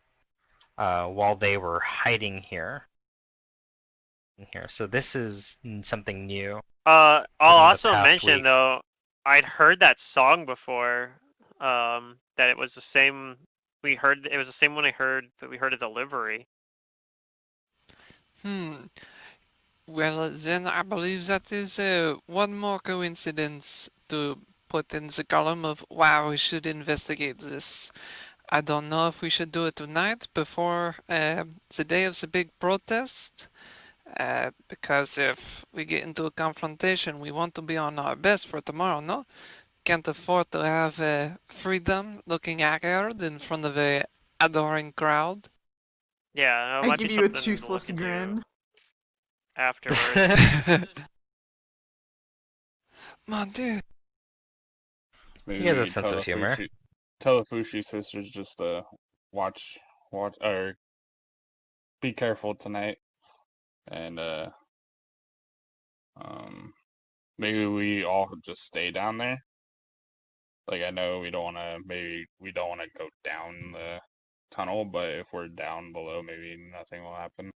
while they were hiding here. So this is something new. I'll the also past mention week. though, I'd heard that song before. That it was the same. It was the same one I heard, but we heard at the livery. Well, then I believe that is one more coincidence to put in the column of why we should investigate this. I don't know if we should do it tonight before the day of the big protest, because if we get into a confrontation, we want to be on our best for tomorrow, no? Can't afford to have freedom looking haggard in front of a adoring crowd. Yeah, no, it I might be give you a something to look toothless into grin. afterwards. Mon Dieu. Maybe He has a we sense of humor. tell the Fushi sisters just to watch, or be careful tonight, and maybe we all just stay down there. Like, I know we don't want to go down the tunnel, but if we're down below, maybe nothing will happen.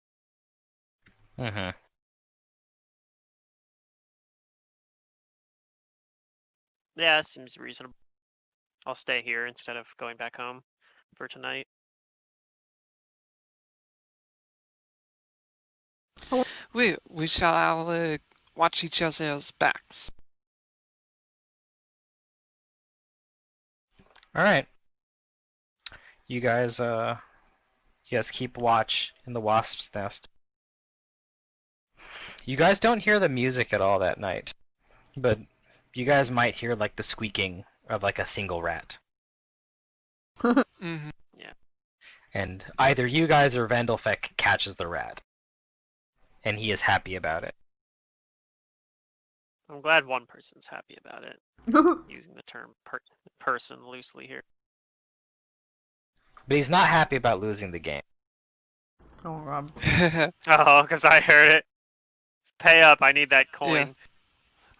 Mm-hmm. Yeah, it seems reasonable. I'll stay here instead of going back home for tonight. We shall all watch each other's backs. All right. You guys You guys keep watch in the wasp's nest. You guys don't hear the music at all that night, but you guys might hear like the squeaking of like a single rat. Hmm. And either you guys or Vandalfek catches the rat. And he is happy about it. I'm glad one person's happy about it. Using the term person loosely here. But he's not happy about losing the game. Oh, Rob. Oh, because I heard it. Pay up, I need that coin.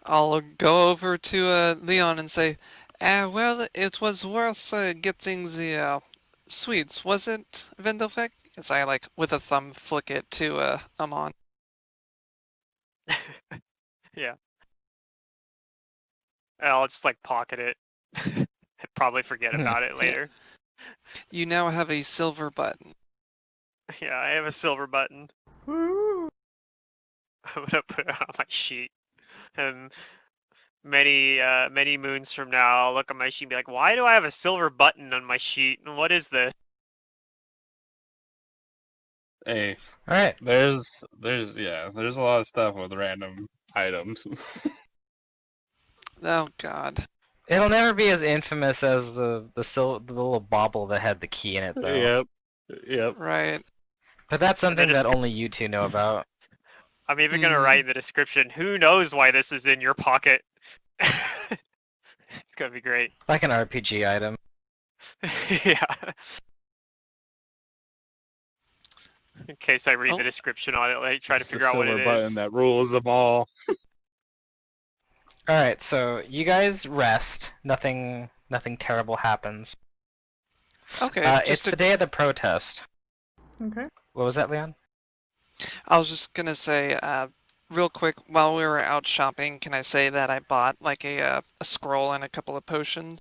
I'll go over to Leon and say, well, it was worth getting the sweets, was it, Vendelfek? As I, like, with a thumb, flick it to Amon. Yeah. And I'll just like pocket it. And probably forget about it later. You now have a silver button. Yeah, I have a silver button. Woo. I'm gonna put it on my sheet. And many moons from now, I'll look at my sheet and be like, why do I have a silver button on my sheet? And what is this? Hey, Alright. there's a lot of stuff with random items. Oh, God. It'll never be as infamous as the little bauble that had the key in it, though. Yep. Right. But that's And then something that it's- only you two know about. I'm even gonna write in the description, who knows why this is in your pocket? It's gonna be great. Like an RPG item. Yeah. In case I read Oh. the description on it, like try to It's the figure out what silver it button is. that rules them all. Alright, so you guys rest. Nothing terrible happens. Okay, It's just the day of the protest. Okay. What was that, Leon? I was just gonna say, real quick, while we were out shopping, can I say that I bought like a scroll and a couple of potions?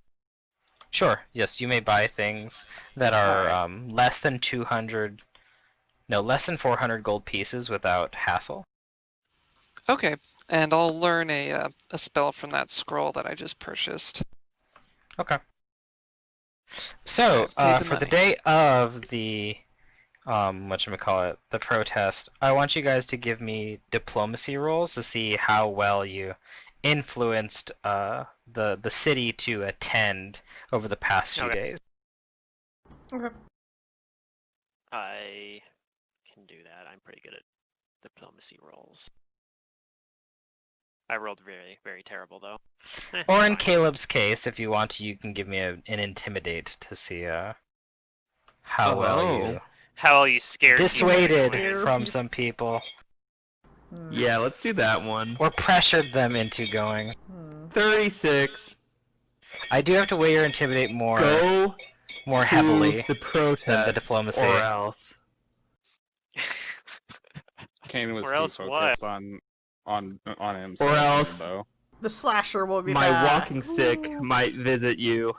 Sure, yes, you may buy things that are Alright. less than 200, no, less than 400 gold pieces without hassle. Okay, and I'll learn a spell from that scroll that I just purchased. Okay. So, I've paid the for the money. day of the, whatchamacallit, the protest, I want you guys to give me diplomacy rolls to see how well you influenced the city to attend over the past few Okay. days. Okay. I can do that. I'm pretty good at diplomacy rolls. I rolled very, very terrible though. Or in Fine. Caleb's case, if you want to, you can give me an intimidate to see how well you How well you scared people dissuaded into it. from some people Hmm. Yeah, let's do that one. or pressured them into going. 36. I do have to weigh your intimidate more Go heavily to the protest than the diplomacy. or else. Kane was Or too else what? focused on himself. Or else- Though. The slasher will be My back. walking stick Ooh. might visit you.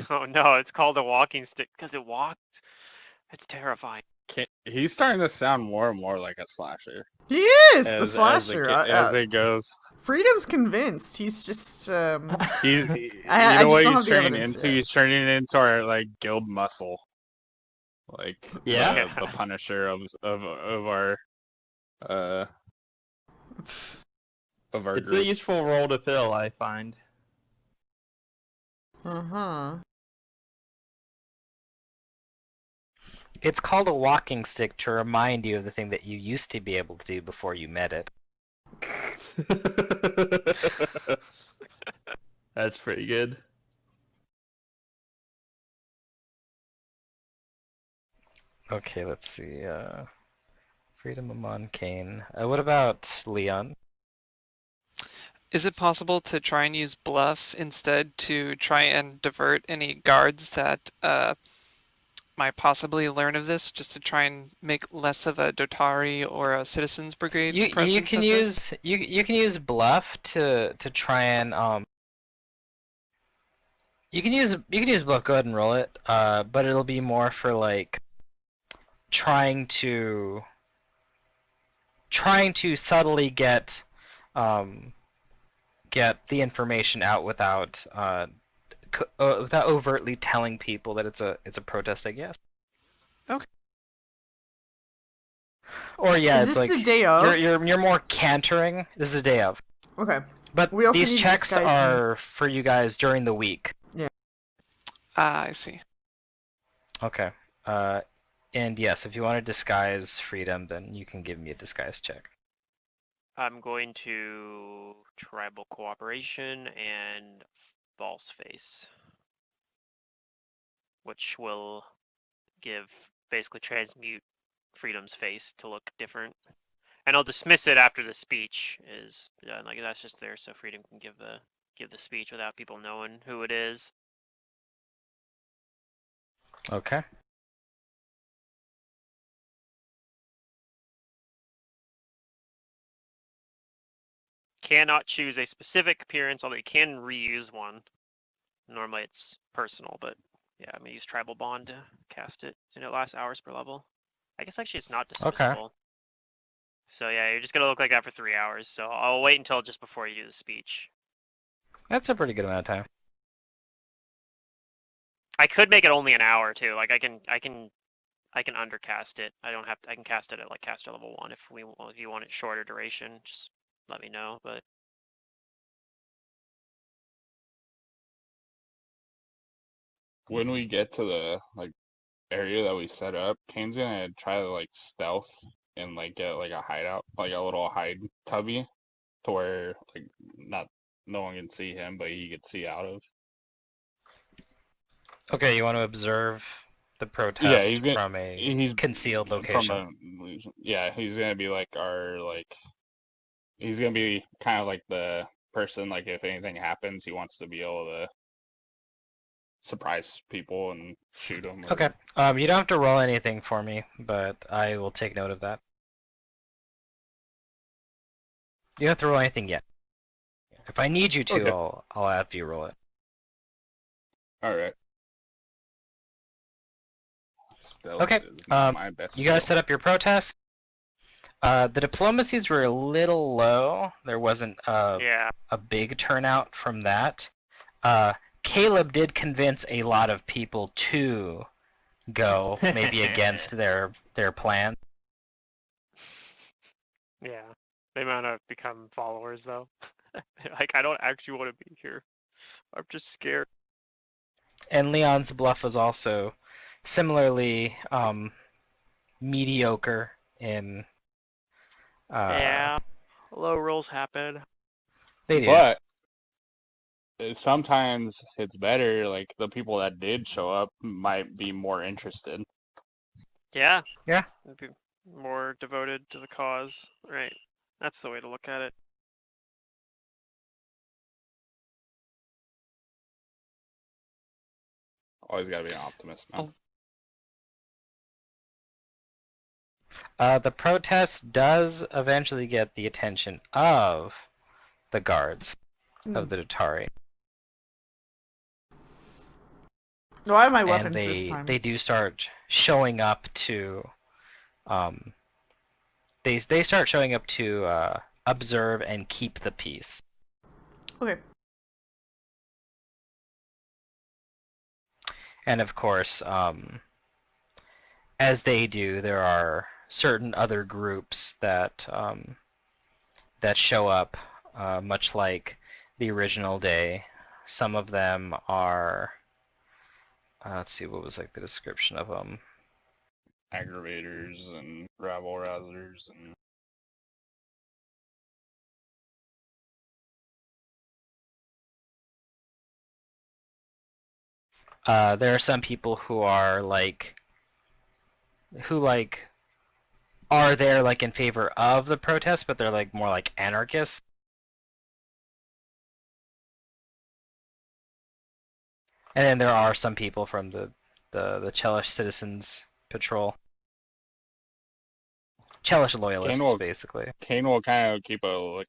Oh no, it's called a walking stick because it walked. It's terrifying. He's starting to sound more and more like a slasher He is the as slasher. as it goes. Freedom's convinced. He's just He's I you just know what don't have he's the turning evidence into? yet. He's turning into our like guild muscle, like Yeah? the Punisher of our uh of our It's a group. useful role to fill, I find. Uh-huh. It's called a walking stick to remind you of the thing that you used to be able to do before you met it. That's pretty good. Okay, let's see. Freedom Amon Kane. What about Leon? Is it possible to try and use bluff instead to try and divert any guards that might possibly learn of this, just to try and make less of a Dotari or a Citizens Brigade You presence can at this? use you can use bluff to try and you can use bluff. Go ahead and roll it. But it'll be more for like trying to subtly get the information out without without overtly telling people that it's a protest, I guess. Or yeah, Is it's this like the day of? you're more cantering. This is the day of. Okay. But We also these need to checks disguise are for you guys during the week. Ah, I see. Okay. And yes, if you want to disguise freedom, then you can give me a disguise check. I'm going to tribal cooperation and false face, which will basically transmute Freedom's face to look different. And I'll dismiss it after the speech is done. Like that's just there so Freedom can give the speech without people knowing who it is. Okay. Cannot choose a specific appearance, although you can reuse one. Normally it's personal, but yeah, I'm gonna use Tribal Bond to cast it, and it lasts hours per level. I guess actually it's not Okay. dismissible. So yeah, you're just gonna look like that for 3 hours. So I'll wait until just before you do the speech. That's a pretty good amount of time. I could make it only an hour too. Like I can undercast it. I don't have to, I can cast it at like caster level 1 if you want it shorter duration. Just let me know. But When we get to the like area that we set up, Kane's gonna try to like stealth and like get like a hideout, like a little hide cubby, to where like no one can see him, but he can see out of. Okay, you want to observe the Yeah, protest he's gonna from a he's concealed from location. he's gonna be like he's gonna be kind of like the person, like if anything happens, he wants to be able to surprise people and shoot them. Okay. You don't have to roll anything for me, but I will take note of that. You don't have to roll anything yet. If I need you to, Okay. I'll have you roll it. All right. Stealth Okay, is not my best You guys skill. set up your protest. The diplomacies were a little low. There wasn't yeah, a big turnout from that. Caleb did convince a lot of people to go, maybe against their plan. yeah, they might not become followers though. Like I don't actually want to be here. I'm just scared. And Leon's bluff was also similarly mediocre in. Yeah, low rolls happen. They do. But sometimes it's better, like the people that did show up might be more interested. Yeah. Yeah. Be more devoted to the cause. Right. That's the way to look at it. Always gotta be an optimist, man. The protest does eventually get the attention of the guards of the Datari. Well, I have my And weapons this time. they do start showing up to they start showing up to observe and keep the peace. Okay. And of course, as they do, there are certain other groups that that show up, much like the original day. Some of them are. Let's see, what was like the description of them? Aggravators and rabble rousers and There are some people who are like, who like are there like in favor of the protest, but they're like more like anarchists. And then there are some people from the Chelish Citizens Patrol. Chelish loyalists, basically. Kane will kind of keep a look,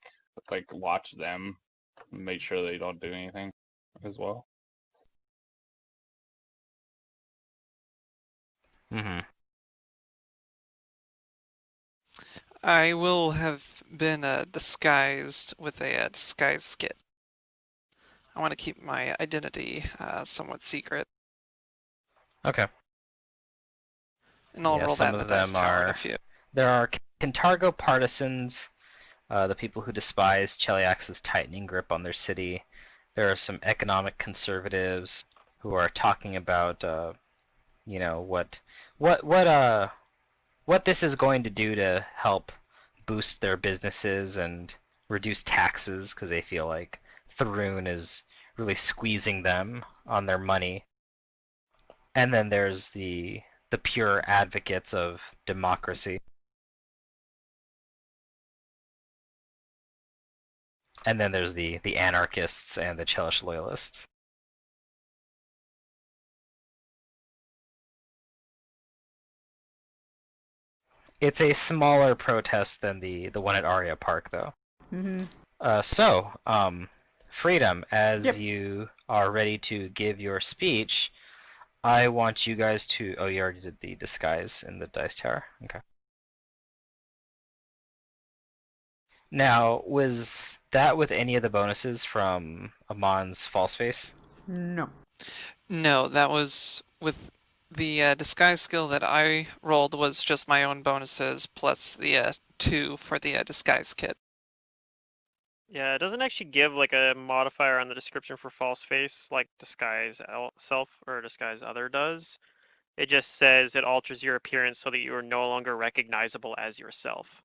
like watch them, make sure they don't do anything as well. Mm-hmm. I will have been disguised with a disguise kit. I want to keep my identity somewhat secret. Okay. And I'll Yeah, roll some that in the of dice them tower in a are. few. There are Kintargo partisans, the people who despise Cheliax's tightening grip on their city. There are some economic conservatives who are talking about, you know, what this is going to do to help boost their businesses and reduce taxes because they feel like Thrun is really squeezing them on their money. And then there's the pure advocates of democracy. And then there's the anarchists and the Chelish loyalists. It's a smaller protest than the one at Aria Park, though. Mm-hmm. Freedom, as Yep. you are ready to give your speech, I want you guys to. Oh, you already did the disguise in the dice tower. Okay. Now, was that with any of the bonuses from Amon's false face? No. No, that was with the disguise skill that I rolled was just my own bonuses plus the 2 for the disguise kit. Yeah, it doesn't actually give like a modifier on the description for false face like disguise self or disguise other does. It just says it alters your appearance so that you are no longer recognizable as yourself.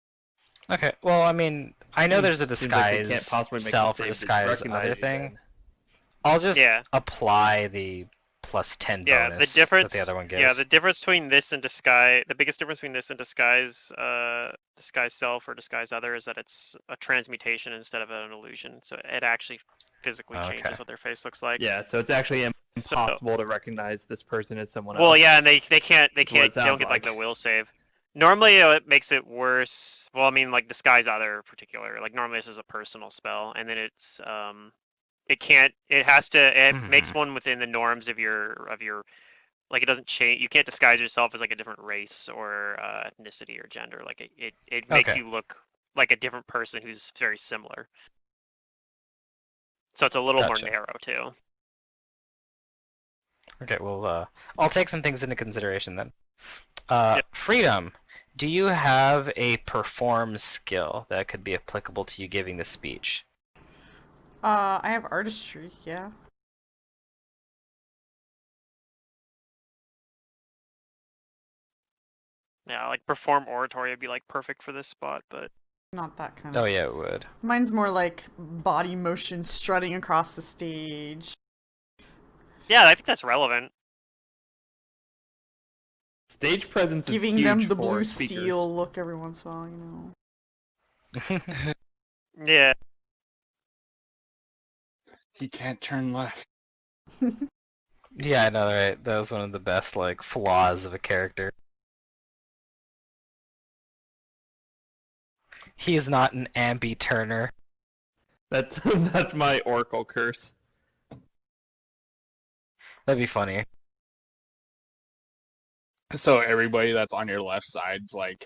Okay. Well, I mean, I know there's a Seems like they can't disguise possibly make the self or save to disguise recognize other you thing. then. I'll just Yeah. apply the plus 10 Yeah, bonus the difference. that the other one gives. Yeah, the difference between this and disguise, the biggest difference between this and disguise self or disguise other is that it's a transmutation instead of an illusion. So it actually physically Okay. changes what their face looks like. Yeah, so it's actually So- impossible to recognize this person as someone else. Well, yeah, and they can't That's what it they don't sounds get like the like. will save. Normally, it makes it worse. Well, I mean, like disguise other in particular. Like normally this is a personal spell, and then it's it can't. It has to. It makes Mhm. one within the norms of your like it doesn't change. You can't disguise yourself as like a different race or ethnicity or gender. Like it makes Okay. you look like a different person who's very similar. So it's a little Gotcha. more narrow too. Okay, well, I'll take some things into consideration then. Yep. Freedom, do you have a perform skill that could be applicable to you giving the speech? I have artistry, yeah. Yeah, like perform oratory would be like perfect for this spot, but Not that kind Oh of. yeah, it would. Mine's more like body motion, strutting across the stage. yeah, I think that's relevant. Stage presence Giving is huge them the for blue speakers. steel look every once in a while, you know. Yeah. He can't turn left. Yeah, I know, right? That was one of the best like flaws of a character. He's not an ambi-turner. That's that's my oracle curse. That'd be funny. So everybody that's on your left side's like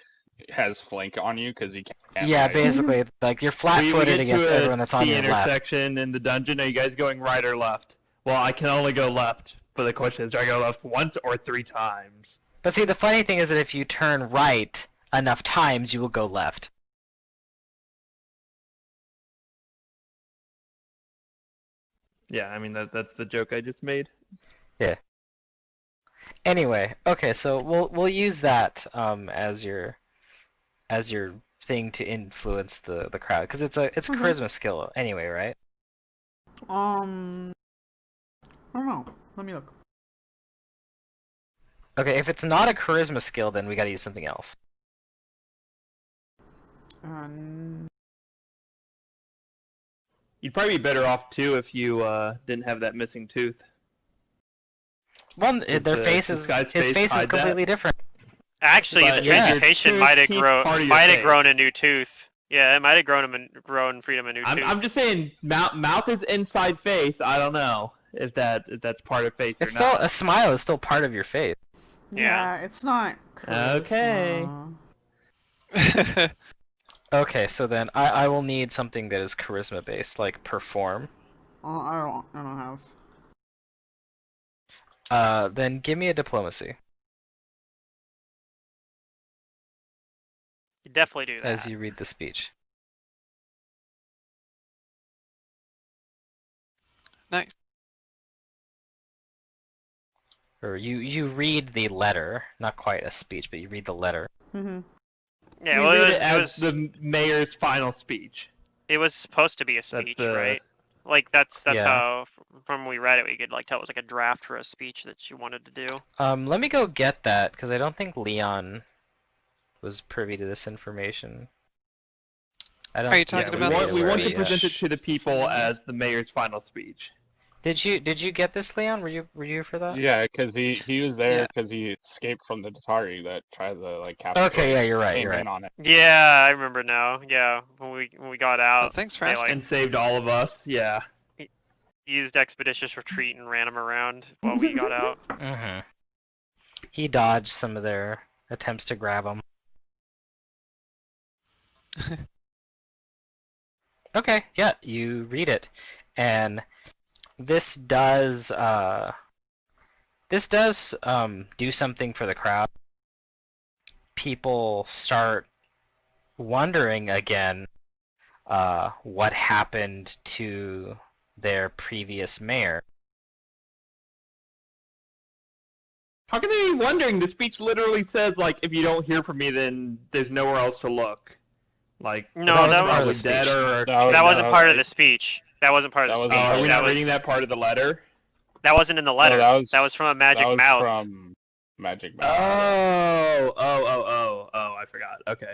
has flank on you because he can't. Yeah, fight. basically, it's like you're We flat-footed get against to everyone a that's on T your left. intersection in the dungeon. Are you guys going right or left? Well, I can only go left. But the question is, do I go left once or 3 times? But see, the funny thing is that if you turn right enough times, you will go left. Yeah, I mean that's the joke I just made. Anyway, okay, so we'll use that as your thing to influence the crowd because it's a Mhm. charisma skill anyway, right? I don't know. Let me look. Okay, if it's not a charisma skill, then we got to use something else. Um, You'd probably be better off too if you didn't have that missing tooth. Well, Does their the face is disguise his face face is hide that? completely different. Actually, But the yeah, transmutation your might have teeth grown part of your grown a face. new tooth. Yeah, it might have grown Freedom a new tooth. I'm just saying, mouth is inside face. I don't know if that's part of face It's or still not. a smile is still part of your face. Yeah. yeah, it's not. Okay. charisma. Okay, so then I will need something that is charisma based, like perform. Oh, I don't have. Then give me a diplomacy. could definitely do that. as you read the speech. Nice. Or you read the letter, not quite a speech, but you read the letter. Mm-hmm. Yeah, we well, read it it as was the mayor's final speech. it was supposed to be a That's speech, the- right? Like that's Yeah. how from when we read it, we could like tell it was like a draft for a speech that she wanted to do. Let me go get that because I don't think Leon was privy to this information. I don't. Are you he's talking we about made want, the we aware want of to it yet. present it speech to the people from- as the mayor's final speech. Did you get this, Leon? Were you here for that? Yeah, because he was there Yeah. because he escaped from the Tatari that tried to like capture. Okay, him. yeah, you're right. Came You're in right. on it. Yeah, I remember now. Yeah, when we got Oh, out, thanks for they asking. like And saved all of us, yeah. used expeditious retreat and ran him around while we got out. Mm-hmm. He dodged some of their attempts to grab him. Okay, yeah, you read it, and this does do something for the crowd. People start wondering again what happened to their previous mayor. How can they be wondering? The speech literally says, like, if you don't hear from me, then there's nowhere else to look. Like, No, that was that part of probably the dead speech. or... No, That wasn't no, part of it- the speech. That wasn't part of the That speech. wasn't Oh, are we part that not was reading that part of the letter? that wasn't in the letter. that was- that was from a magic that was mouth. from Magic Mouth. Oh, I forgot. Okay.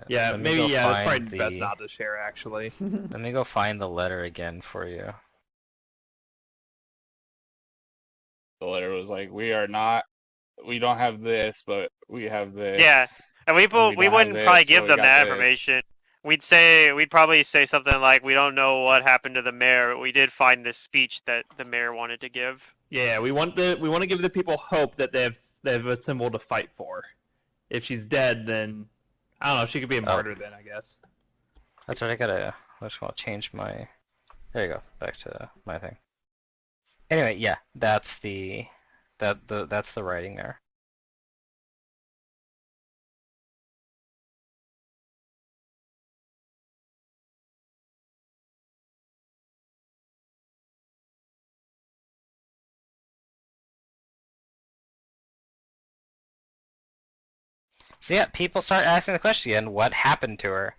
Yeah, Let me maybe, go yeah, that's find probably best not to share, actually. Let me go find the letter again for you. The letter was like, we don't have this, but we have this. Yeah, and we don't wouldn't have probably this, give but we them got that this. information. We'd probably say something like, "We don't know what happened to the mayor, but we did find this speech that the mayor wanted to give." Yeah, we want to give the people hope that they've a symbol to fight for. If she's dead, then I don't know. She could be a martyr then, I guess. That's what I just want to change my. There you go. Back to my thing. Anyway, yeah, that's the writing there. So yeah, people start asking the question again, what happened to her?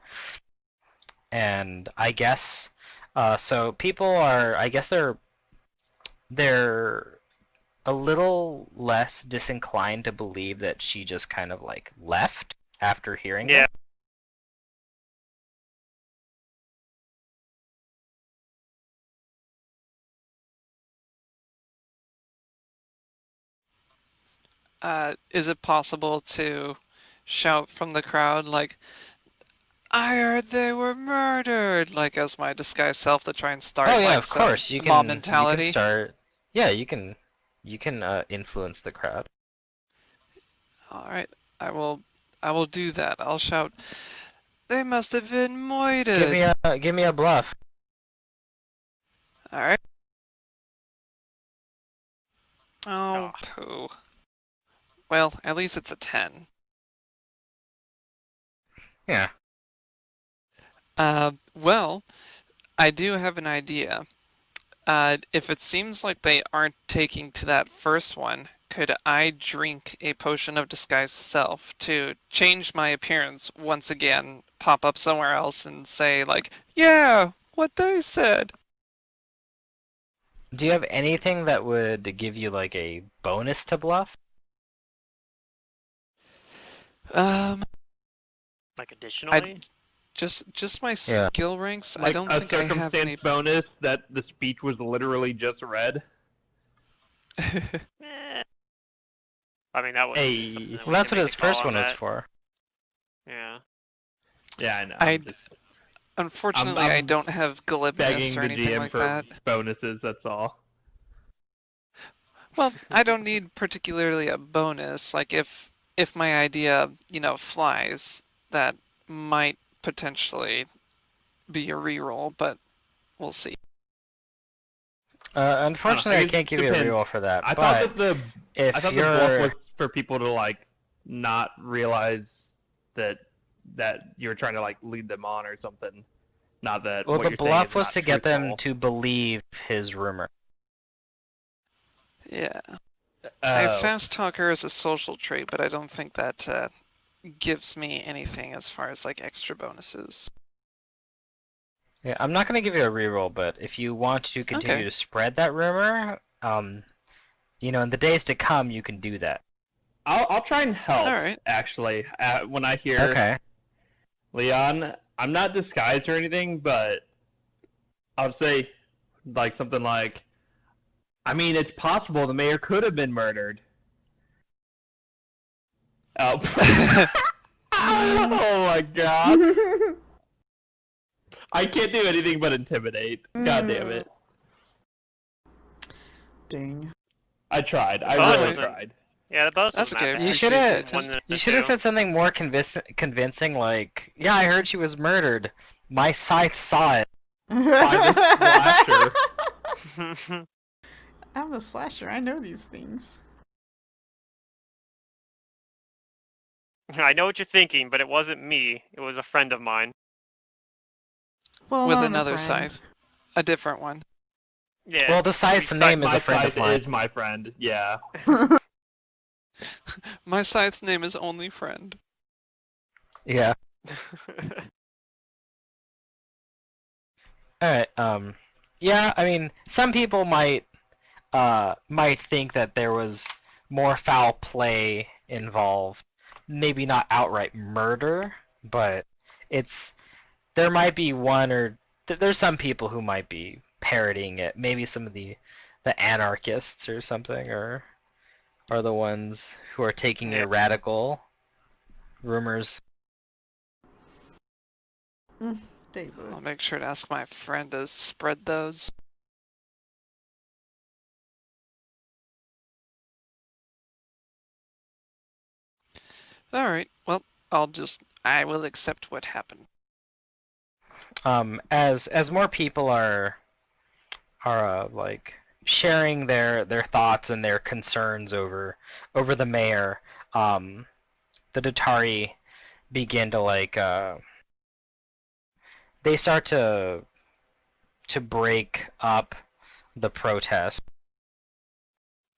And I guess, so people are, I guess they're a little less disinclined to believe that she just kind of like left after hearing Yeah. it. Is it possible to shout from the crowd like, "I heard they were murdered," like as my disguised self to try and start Oh yeah, like of some course. You mob can mentality? start. Yeah, you can influence the crowd. All right, I will do that. I'll shout, "They must have been moited." Give me a bluff. All right. Oh, Ah. poo. Well, at least it's a 10. Yeah. Well, I do have an idea. If it seems like they aren't taking to that first one, could I drink a potion of disguise self to change my appearance once again, pop up somewhere else and say like, "Yeah, what they said." Do you have anything that would give you like a bonus to bluff? Like additionally, Just my Yeah. skill ranks. I Like don't a think I have circumstance any. bonus that the speech was literally just read. eh. I mean that was. Hey. something that we Well, that's can what make his a call first on one is that. for. Yeah. Yeah, I know. I'd- Unfortunately, I I'm don't have glibness begging or the anything GM like for that. bonuses. That's all. Well, I don't need particularly a bonus. Like if my idea, flies, that might potentially be a reroll, but we'll see. Unfortunately, I guess can't give you a depends. reroll for that. I but thought that if the you're bluff was for people to like not realize that you were trying to like lead them on or something. Not that Well, what the you're saying bluff is was not to get them truthful. to believe his rumor. Yeah. I Oh, fast talker as a social trait, but I don't think that gives me anything as far as like extra bonuses. Yeah, I'm not going to give you a reroll, but if you want to continue Okay. to spread that rumor, in the days to come, you can do that. I'll try and help. All right. Actually, when I hear Okay. Leon, I'm not disguised or anything, but I would say like something like, I mean, it's possible the mayor could have been murdered. Oh, oh my god! I can't do anything but intimidate. God damn it! Dang. I tried. I bonus really wasn't- tried. Yeah, the bonus That's wasn't okay. that You bad. should have. One and You a should have two. said something more convincing, like, "Yeah, I heard she was murdered. My scythe saw it." By the slasher. I'm the slasher. I know these things. I know what you're thinking, but it wasn't me. It was a friend of mine. Well, With not a another friend. scythe. A different one. Yeah. Well, the scythe's we name is My a friend of scythe mine. is my friend. Yeah. My scythe's name is Only Friend. Yeah. All right. Yeah. I mean, some people might think that there was more foul play involved. Maybe not outright murder, but there might be one or there's some people who might be parroting it. Maybe some of the anarchists or something, or are the ones who are taking Yeah. your radical rumors. David. I'll make sure to ask my friend to spread those. Alright, well, I will accept what happened. As more people are like sharing their thoughts and their concerns over the mayor, the Datari begin to they start to break up the protest.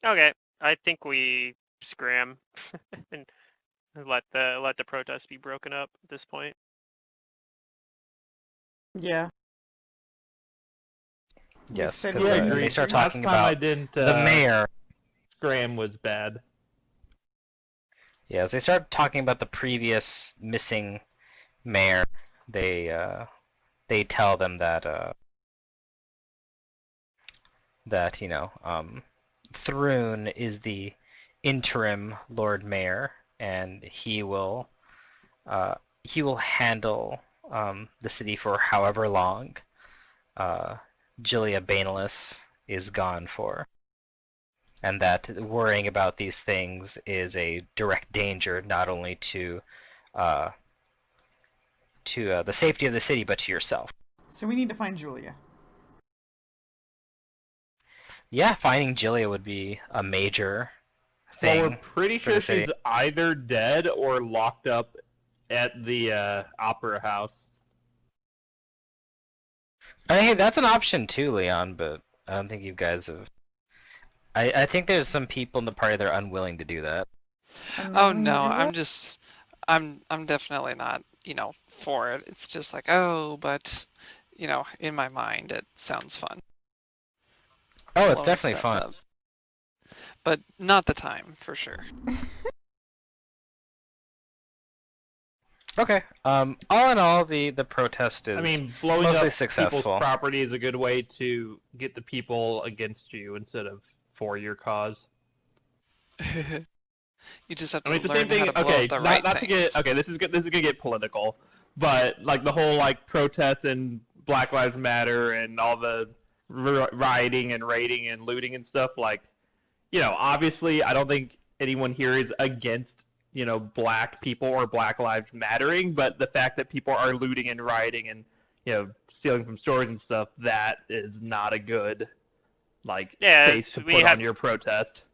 Okay, I think we scram and let the protest be broken up at this point. Yeah. We Yes, said because we Yeah, were they agreed. start neutral. talking Last time I about didn't. the mayor. Scram was bad. Yeah, as they start talking about the previous missing mayor, they tell them that Thrun is the interim Lord Mayor, and he will handle the city for however long Gilia Banelis is gone for, and that worrying about these things is a direct danger not only to the safety of the city, but to yourself. So we need to find Julia. Yeah, finding Gilia would be a major thing. Well, we're pretty for the sure city. she's either dead or locked up at the opera house. Hey, that's an option too, Leon, but I don't think you guys have. I think there's some people in the party that are unwilling to do that. Oh no, I'm definitely not, for it. It's just like, oh, but, in my mind it sounds fun. Oh, it's Blowing definitely stuff fun. up. But not the time, for sure. Okay. All in all, the protest is I mean, blowing mostly up successful. people's property is a good way to get the people against you instead of for your cause. You just have I to mean, it's the learn same how thing. to blow Okay, up the not right to things. get okay. This is gonna get political, but like the whole like protests and Black Lives Matter and all the rioting and raiding and looting and stuff. Like, obviously, I don't think anyone here is against black people or Black Lives Mattering, but the fact that people are looting and rioting and stealing from stores and stuff, that is not a good face to we put have on your protest.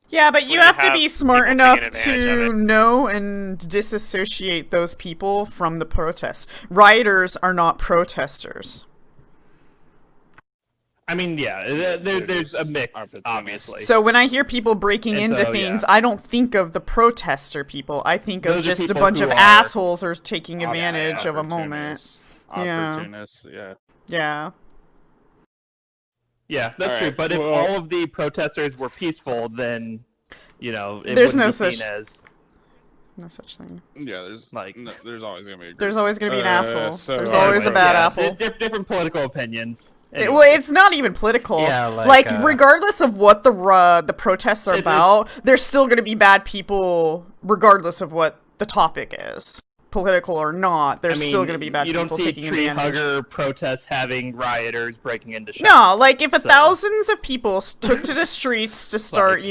Yeah, but when you you have to have be smart people enough taking advantage of to it. know and disassociate those people from the protest. Rioters are not protesters. I mean, yeah, there's a mix, obviously. So when I hear people breaking And into so, things, yeah. I don't think of the protester people. I think of Those are just a people bunch who of are- assholes who are taking advantage of a moment. Opportunists, yeah. Yeah. Yeah, that's All true. right, But if well- all of the protesters were peaceful, then, it There's wouldn't no be such- seen as No such thing. Yeah, there's like. there's always gonna be. There's always going to be an asshole. so There's always a anyway, bad yeah, apple. Different political opinions. Well, Anyway. it's not even political. Yeah, like regardless of what the protests are about, there's still going to be bad people, regardless of what the topic is, political or not. There's still going to be bad people taking advantage. You don't see tree hugger protests having rioters breaking into shops. No, like if thousands of people took to the streets to start,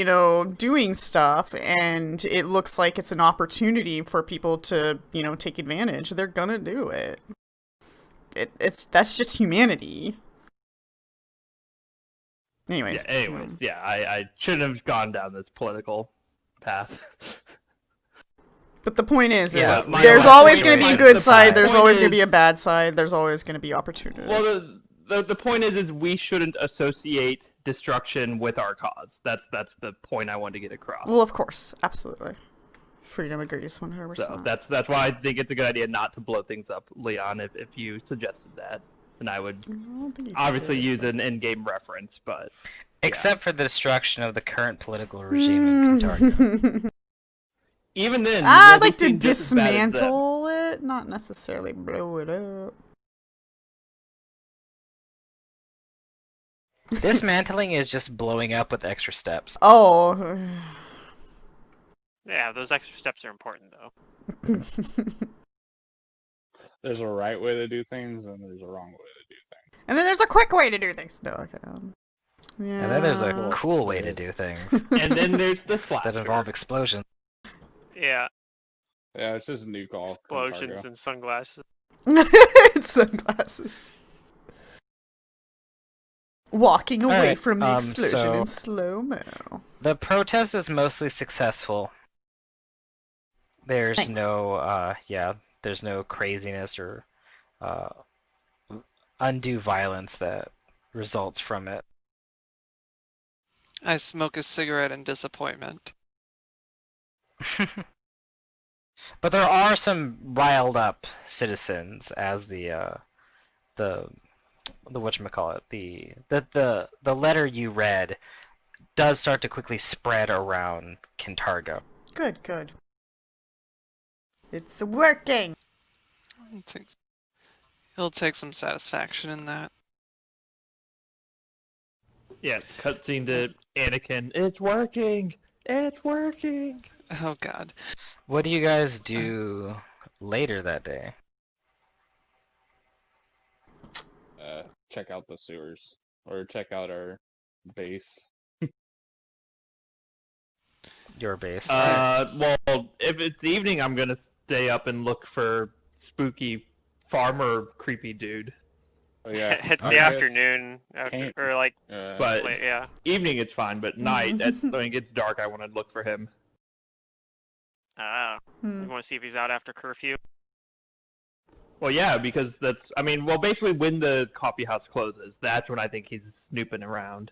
doing stuff, and it looks like it's an opportunity for people to, take advantage, they're gonna do it. That's just humanity. Anyways. I shouldn't have gone down this political path. But the point is my there's last always point going to be a is- good the side, there's point always going to is- be a bad side, there's always going to be opportunity. Well, the point is we shouldn't associate destruction with our cause. That's the point I wanted to get across. Well, of course, absolutely. Freedom agrees 100%. So that's why I think it's a good idea not to blow things up, Leon. If you suggested that, then I would obviously use an in-game reference, but Except for the destruction of the current political regime in Kentucky. even then, I'd we'll like be to seen just as bad as them. dismantle it, not necessarily blow it up. Dismantling is just blowing up with extra steps. Oh. Yeah, those extra steps are important though. There's a right way to do things, and there's a wrong way to do things. And then there's a quick way to do things. No, okay. Yeah. And then there's a cool way to do things And then there's the slasher. that involve explosions. Yeah, Yeah, it's just a new call. explosions and sunglasses. Sunglasses. Walking away Alright, from the explosion so- in slow-mo. The protest is mostly successful. There's Nice. there's no craziness or undue violence that results from it. I smoke a cigarette in disappointment. But there are some riled up citizens, as the whatchamacallit, the letter you read does start to quickly spread around Kintargo. Good, good. It's working! He'll take some satisfaction in that. Yeah, cutscene to Anakin. It's working. It's working. Oh god. What do you guys do later that day? Check out the sewers, or check out our base. Your base. Well, if it's evening, I'm gonna stay up and look for spooky farmer creepy dude. Oh, yeah, It's I the guess afternoon, can't- or like, But late, yeah. evening it's fine, but night, when it gets dark, I want to look for him. You want to see if he's out after curfew? Well, yeah, because basically when the coffee house closes, that's when I think he's snooping around.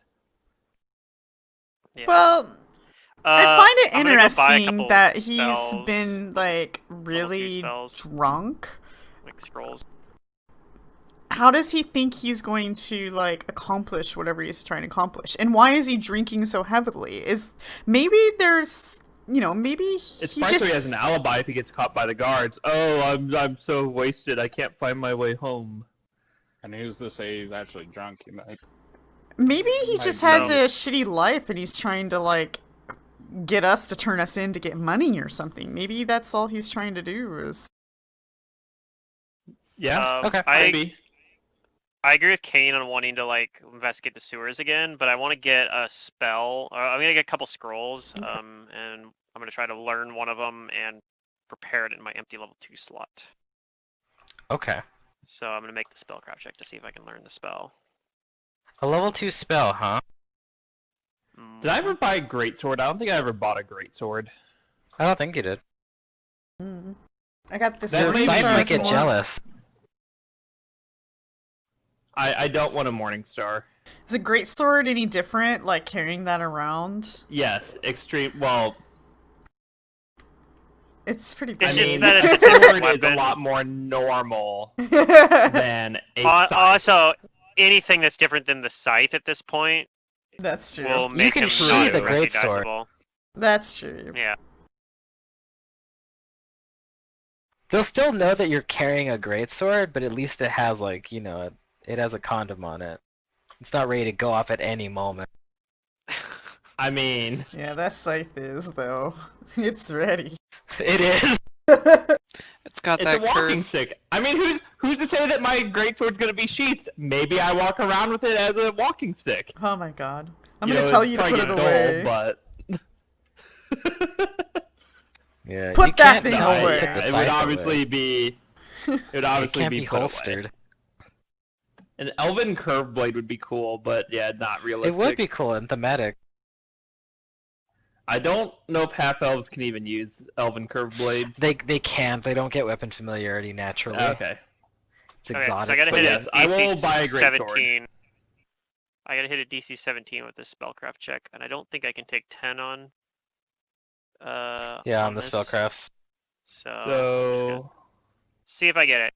Yeah. Well, I find it I'm gonna go buy a interesting couple that he's spells, been, like, level 2 really spells, drunk. like scrolls. How does he think he's going to, like, accomplish whatever he's trying to accomplish? And why is he drinking so heavily? Maybe there's, maybe It's he probably so just... he has an alibi if he gets caught by the guards. Oh, I'm so wasted, I can't find my way home. And who's to say he's actually drunk? Maybe he Might just has know. a shitty life and he's trying to, like, get us to turn us in to get money or something. Maybe that's all he's trying to do is... Yeah, Okay. maybe. I agree with Kane on wanting to like investigate the sewers again, but I want to get a spell. I'm gonna get a couple scrolls, Okay. and I'm gonna try to learn one of them and prepare it in my empty level 2 slot. Okay. So I'm gonna make the spellcraft check to see if I can learn the spell. A level 2 spell, huh? Did I ever buy a greatsword? I don't think I ever bought a greatsword. I don't think you did. Mm. I got this That Your may be side Morningstar might if you get want. jealous. I don't want a Morningstar. Is a great sword any different, like carrying that around? Yes, extreme. Well, It's pretty It's I just mean, that a it's a different sword is a weapon. lot more normal big. than a scythe. Also, anything that's different than the scythe at this point That's true. will You make can him see not the as greatsword. recognizable. That's true. Yeah. They'll still know that you're carrying a greatsword, but at least it has like, you know, it has a condom on it. It's not ready to go off at any moment. I mean, Yeah, that scythe is though. It's ready. It is. It's got it's a that walking curve. stick. I mean, who's to say that my greatsword's gonna be sheathed? Maybe I walk around with it as a walking stick. Oh my god. I'm You gonna know, tell it'd you to probably put it get away. dull, but Yeah. Put you that can't thing tell me to away. put the it would scythe obviously away. be. It would It obviously can't be be put holstered. away. An elven curve blade would be cool, but yeah, not realistic. It would be cool and thematic. I don't know if half elves can even use elven curve blades. They can't. They don't get weapon familiarity naturally. Okay. It's Okay, so I exotic. gotta But hit yes, a I DC will buy a greatsword. 17. I gotta hit a DC 17 with this spellcraft check, and I don't think I can take 10 on. Yeah, on the this. spellcrafts. So I'm just gonna So see if I get it.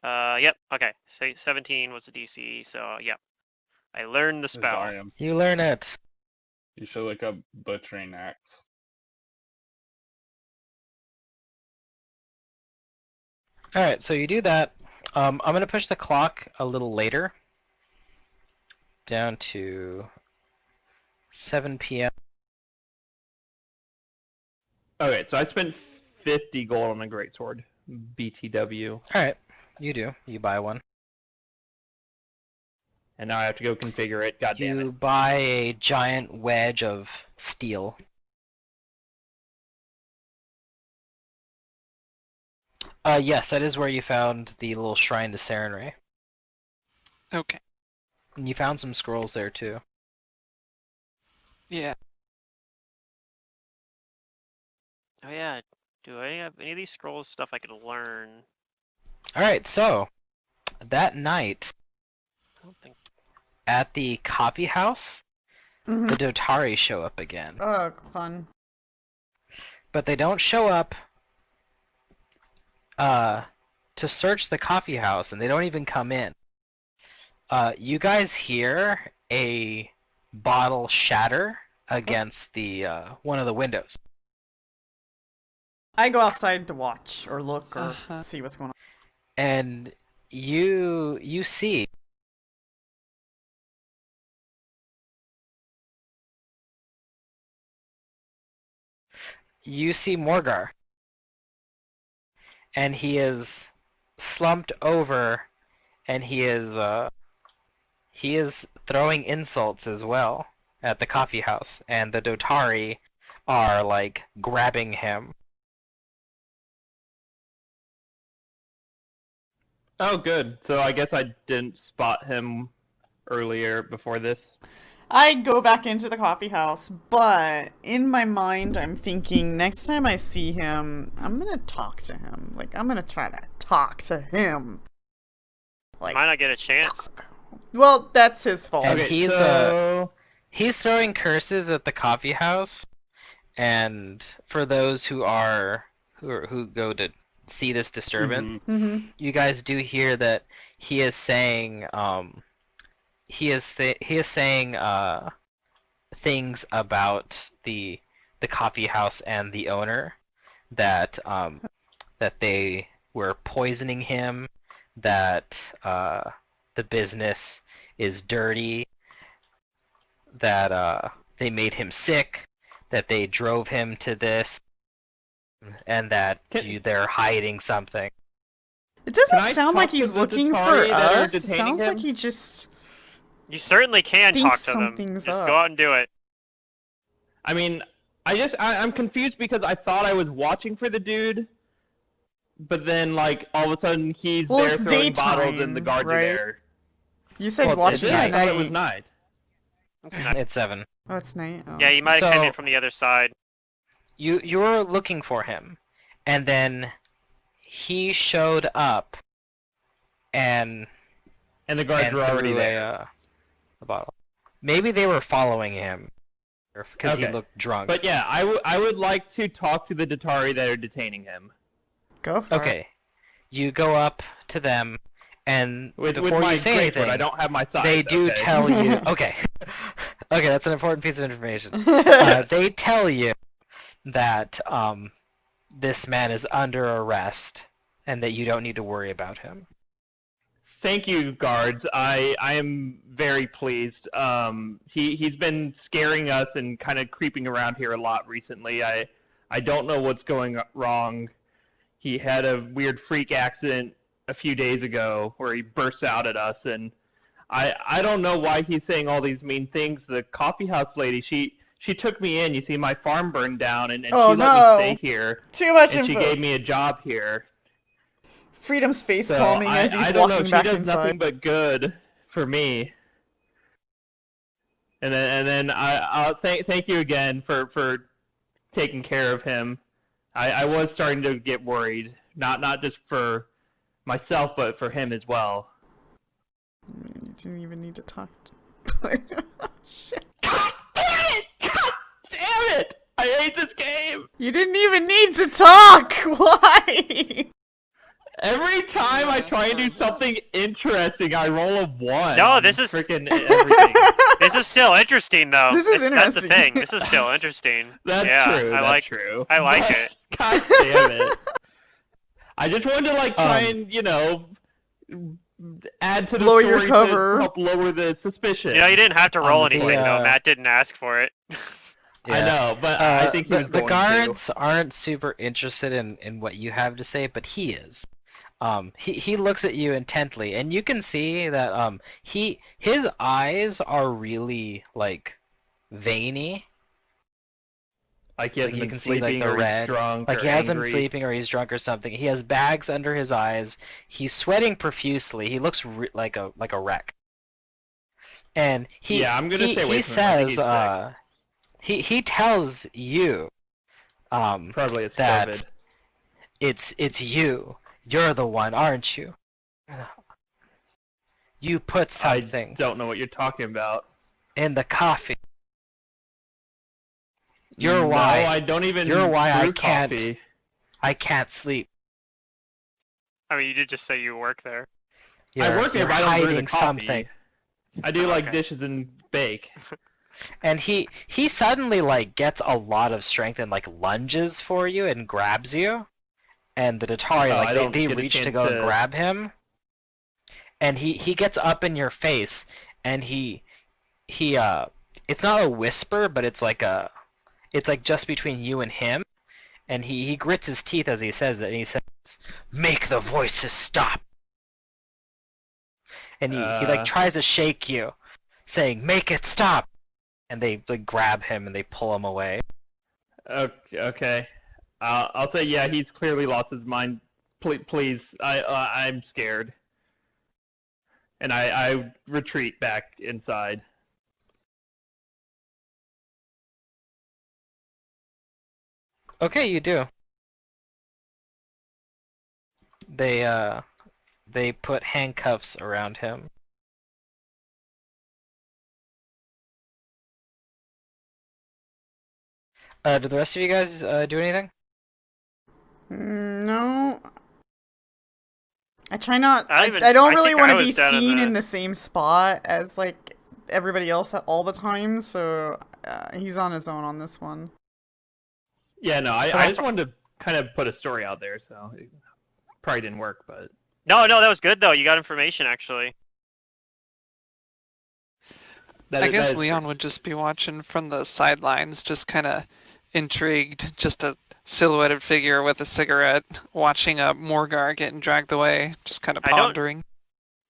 Yep. Okay. So 17 was the DC. So yep. I learned the spell. Darium, You learn it. you should look up butchering axe. Alright, so you do that. I'm going to push the clock a little later. Down to 7 p.m. okay, so I spent 50 gold on a greatsword. BTW. Alright, you do. You buy one. And now I have to go configure it. God damn You it. buy a giant wedge of steel. Yes, that is where you found the little shrine to Sarenrae. Okay. And you found some scrolls there too. Yeah. Oh yeah. Do I have any of these scrolls stuff I could learn? Alright, so that night I don't think. at the coffee house, Mhm. the Dotari show up again. Oh, fun. But they don't show up to search the coffee house, and they don't even come in. You guys hear a bottle shatter against the one of the windows. I go outside to watch or look or Uh-huh. see what's going on. And you see Morgar, and he is slumped over, and he is throwing insults as well at the coffee house, and the Dotari are like grabbing him. Oh, good. So I guess I didn't spot him earlier before this. I go back into the coffee house, but in my mind, I'm thinking next time I see him, I'm gonna talk to him. Like, I'm gonna try to talk to him. Like, Might not get a chance. well, that's his fault. And Okay, he's so he's throwing curses at the coffee house, and for those who go to see this disturbance, Mhm. Mm-hmm. you guys do hear that he is saying things about the coffee house and the owner, that that they were poisoning him, that the business is dirty, that they made him sick, that they drove him to this, and that they're hiding something. It Can doesn't I sound like talk to he's the looking for Dotari that are us. It detaining sounds like him? he just. You certainly can talk Thinks to them. something's Just up. go out and do it. I mean, I'm confused because I thought I was watching for the dude, but then like all of a sudden he's Well, there it's throwing bottles and the daytime, guards right? are there. You said Well, it's watch Is in it? the I thought night. it was night. It's night. It's 7. Oh, it's night. Oh. Yeah, you might have come in So- from the other side. You're looking for him, and then he showed up, and And the guards were already threw there. a bottle. Maybe they were following him because he Okay. looked drunk. But yeah, I would like to talk to the Datari that are detaining him. Go for it. Okay, you go up to them, and With before my you say great anything, sword, I don't have my size. they do okay? tell you. Okay, okay, that's an important piece of information. They tell you that this man is under arrest, and that you don't need to worry about him. Thank you, guards. I am very pleased. He's been scaring us and kind of creeping around here a lot recently. I don't know what's going wrong. He had a weird freak accident a few days ago where he bursts out at us, and I don't know why he's saying all these mean things. The coffee house lady, she took me in. You see, my farm burned down, and Oh, she let no. me stay here, Too much and she info. gave me a job here. Freedom's face So palming as he's I don't know. walking She back does inside. nothing but good for me. And then I'll thank you again for taking care of him. I was starting to get worried, not just for myself, but for him as well. You didn't even need to talk. Shit. God damn it! God damn it! I hate this game. You didn't even need to talk. Why? Every time I try and do something interesting, I roll a 1. No, this is- freaking everything. This is still interesting, though. This is That's the interesting. thing. This is still interesting. That's Yeah, true. I That's like- true. I like But- it. God damn it! I just wanted to try and add to the Blow story your cover. to help lower the suspicion. You know, you didn't have to roll Honestly, anything, though. uh, Matt didn't ask for it. I know, but I think he was the going guards aren't super interested in what you have to say, but he is. He looks at you intently, and you can see that his eyes are really veiny. Like he hasn't you been can see, sleeping the or red, he's drunk Like or he hasn't angry. been sleeping or he's drunk or something. He has bags under his eyes. He's sweating profusely. He looks like a wreck. And I'm gonna stay away he from him. I think says he's he tells you Probably it's that COVID. it's you. You're the one, aren't you? You put something I don't know what you're talking about. in the coffee. You're No, why I don't even you're why I brew can't- coffee. I can't sleep. I mean, you did just say you work there. I work there, you're but I don't brew the hiding coffee. something. I do Okay. dishes and bake. And he suddenly gets a lot of strength and lunges for you and grabs you. And the Datari I don't they get a reach to chance go and to- grab him. And he gets up in your face and he it's not a whisper, but it's just between you and him. And he grits his teeth as he says it, and he says, "Make the voices stop." And he tries to shake you, saying, "Make it stop." And they grab him and they pull him away. Okay. I'll say yeah. He's clearly lost his mind. Please, I'm scared. And I retreat back inside. Okay, you do. They put handcuffs around him. Do the rest of you guys do anything? No. I try not. I I, don't even- I don't I really think want I to be was down in seen the- in the same spot as everybody else all the time. So he's on his own on this one. Yeah, no, I just wanted to kind of put a story out there, so it probably didn't work, but No, that was good, though. You got information, actually. I guess that is Leon true. would just be watching from the sidelines, just kind of intrigued, just a silhouetted figure with a cigarette, watching a Morgar getting dragged away, just kind of I don't- pondering.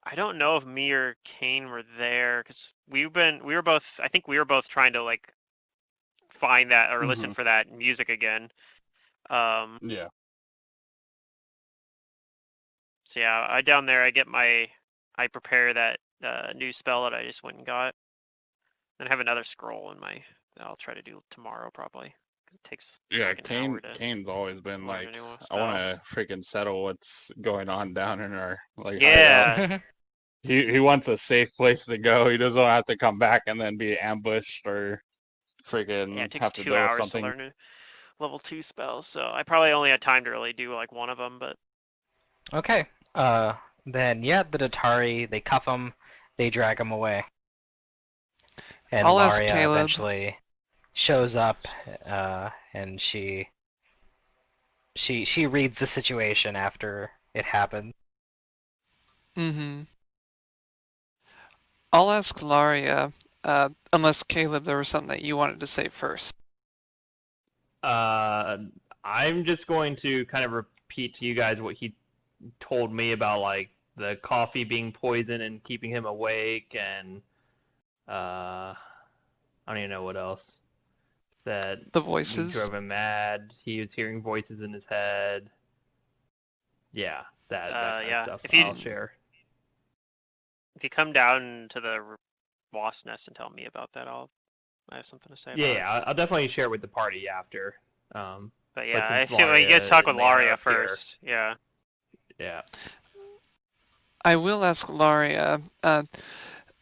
I don't know if me or Kane were there, because we were both, I think we were both trying to, find that, or listen for that music again. Yeah. So yeah, I down there, I prepare that new spell that I just went and got. Then I have another scroll in my that I'll try to do tomorrow probably because it takes Yeah, like an hour to Kane's always been learn like, a new I spell. want to freaking settle what's going on down in our like hideout. Yeah, He wants a safe place to go. He doesn't have to come back and then be ambushed or yeah. freaking It takes have to 2 deal with hours to something. learn a level 2 spell, so I probably only had time to really do like one of them. But Okay. Then yeah, the Datari, they cuff him, they drag him away. And I'll ask Laria Caleb. eventually shows up, and she reads the situation after it happened. Mm-hmm. I'll ask Laria, unless Caleb, there was something that you wanted to say first. I'm just going to kind of repeat to you guys what he told me about like the coffee being poisoned and keeping him awake, and I don't even know what else. That The we voices. drove him mad. He was hearing voices in his head. Yeah, that kind of yeah, stuff if you I'll share. come down to the wasp nest and tell me about that, I have something to say about it. Yeah, I'll definitely share with the party after. But yeah, I since feel like you guys Laria talk with and Leanna are Laria up here- first. Yeah. Yeah. I will ask Laria,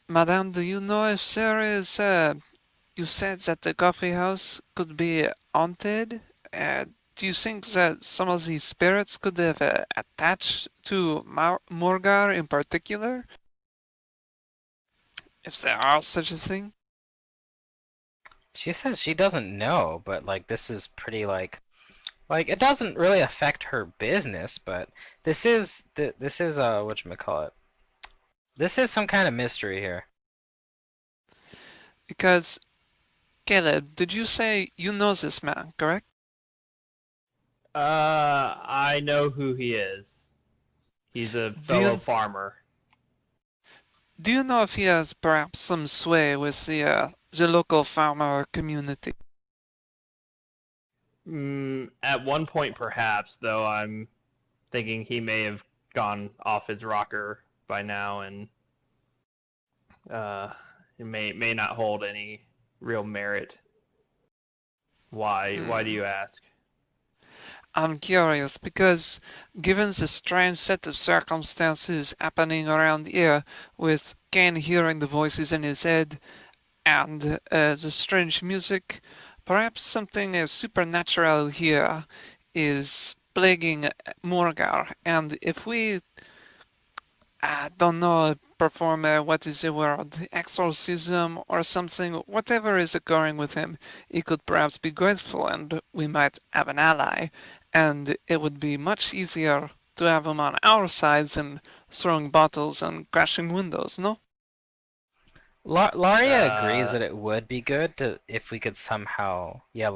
Madame, do you know if there is, you said that the coffee house could be haunted? Do you think that some of these spirits could have attached to Morgar in particular? If there are such a thing? She says she doesn't know, but like this is pretty like it doesn't really affect her business, but this is whatchamacallit. This is some kind of mystery here. Because, Caleb, did you say you know this man, correct? I know who he is. He's a Do you- fellow farmer. Do you know if he has perhaps some sway with the local farmer community? At one point, perhaps, though I'm thinking he may have gone off his rocker by now, and it may not hold any real merit. Why? Why do you ask? I'm curious because, given the strange set of circumstances happening around here, with Ken hearing the voices in his head and the strange music, perhaps something supernatural here is plaguing Morgar. And if we, I don't know, perform what is the word, exorcism or something, whatever is occurring with him, he could perhaps be grateful and we might have an ally. And it would be much easier to have him on our side than throwing bottles and crashing windows, no? Laria agrees that it would be good if we could somehow, yeah,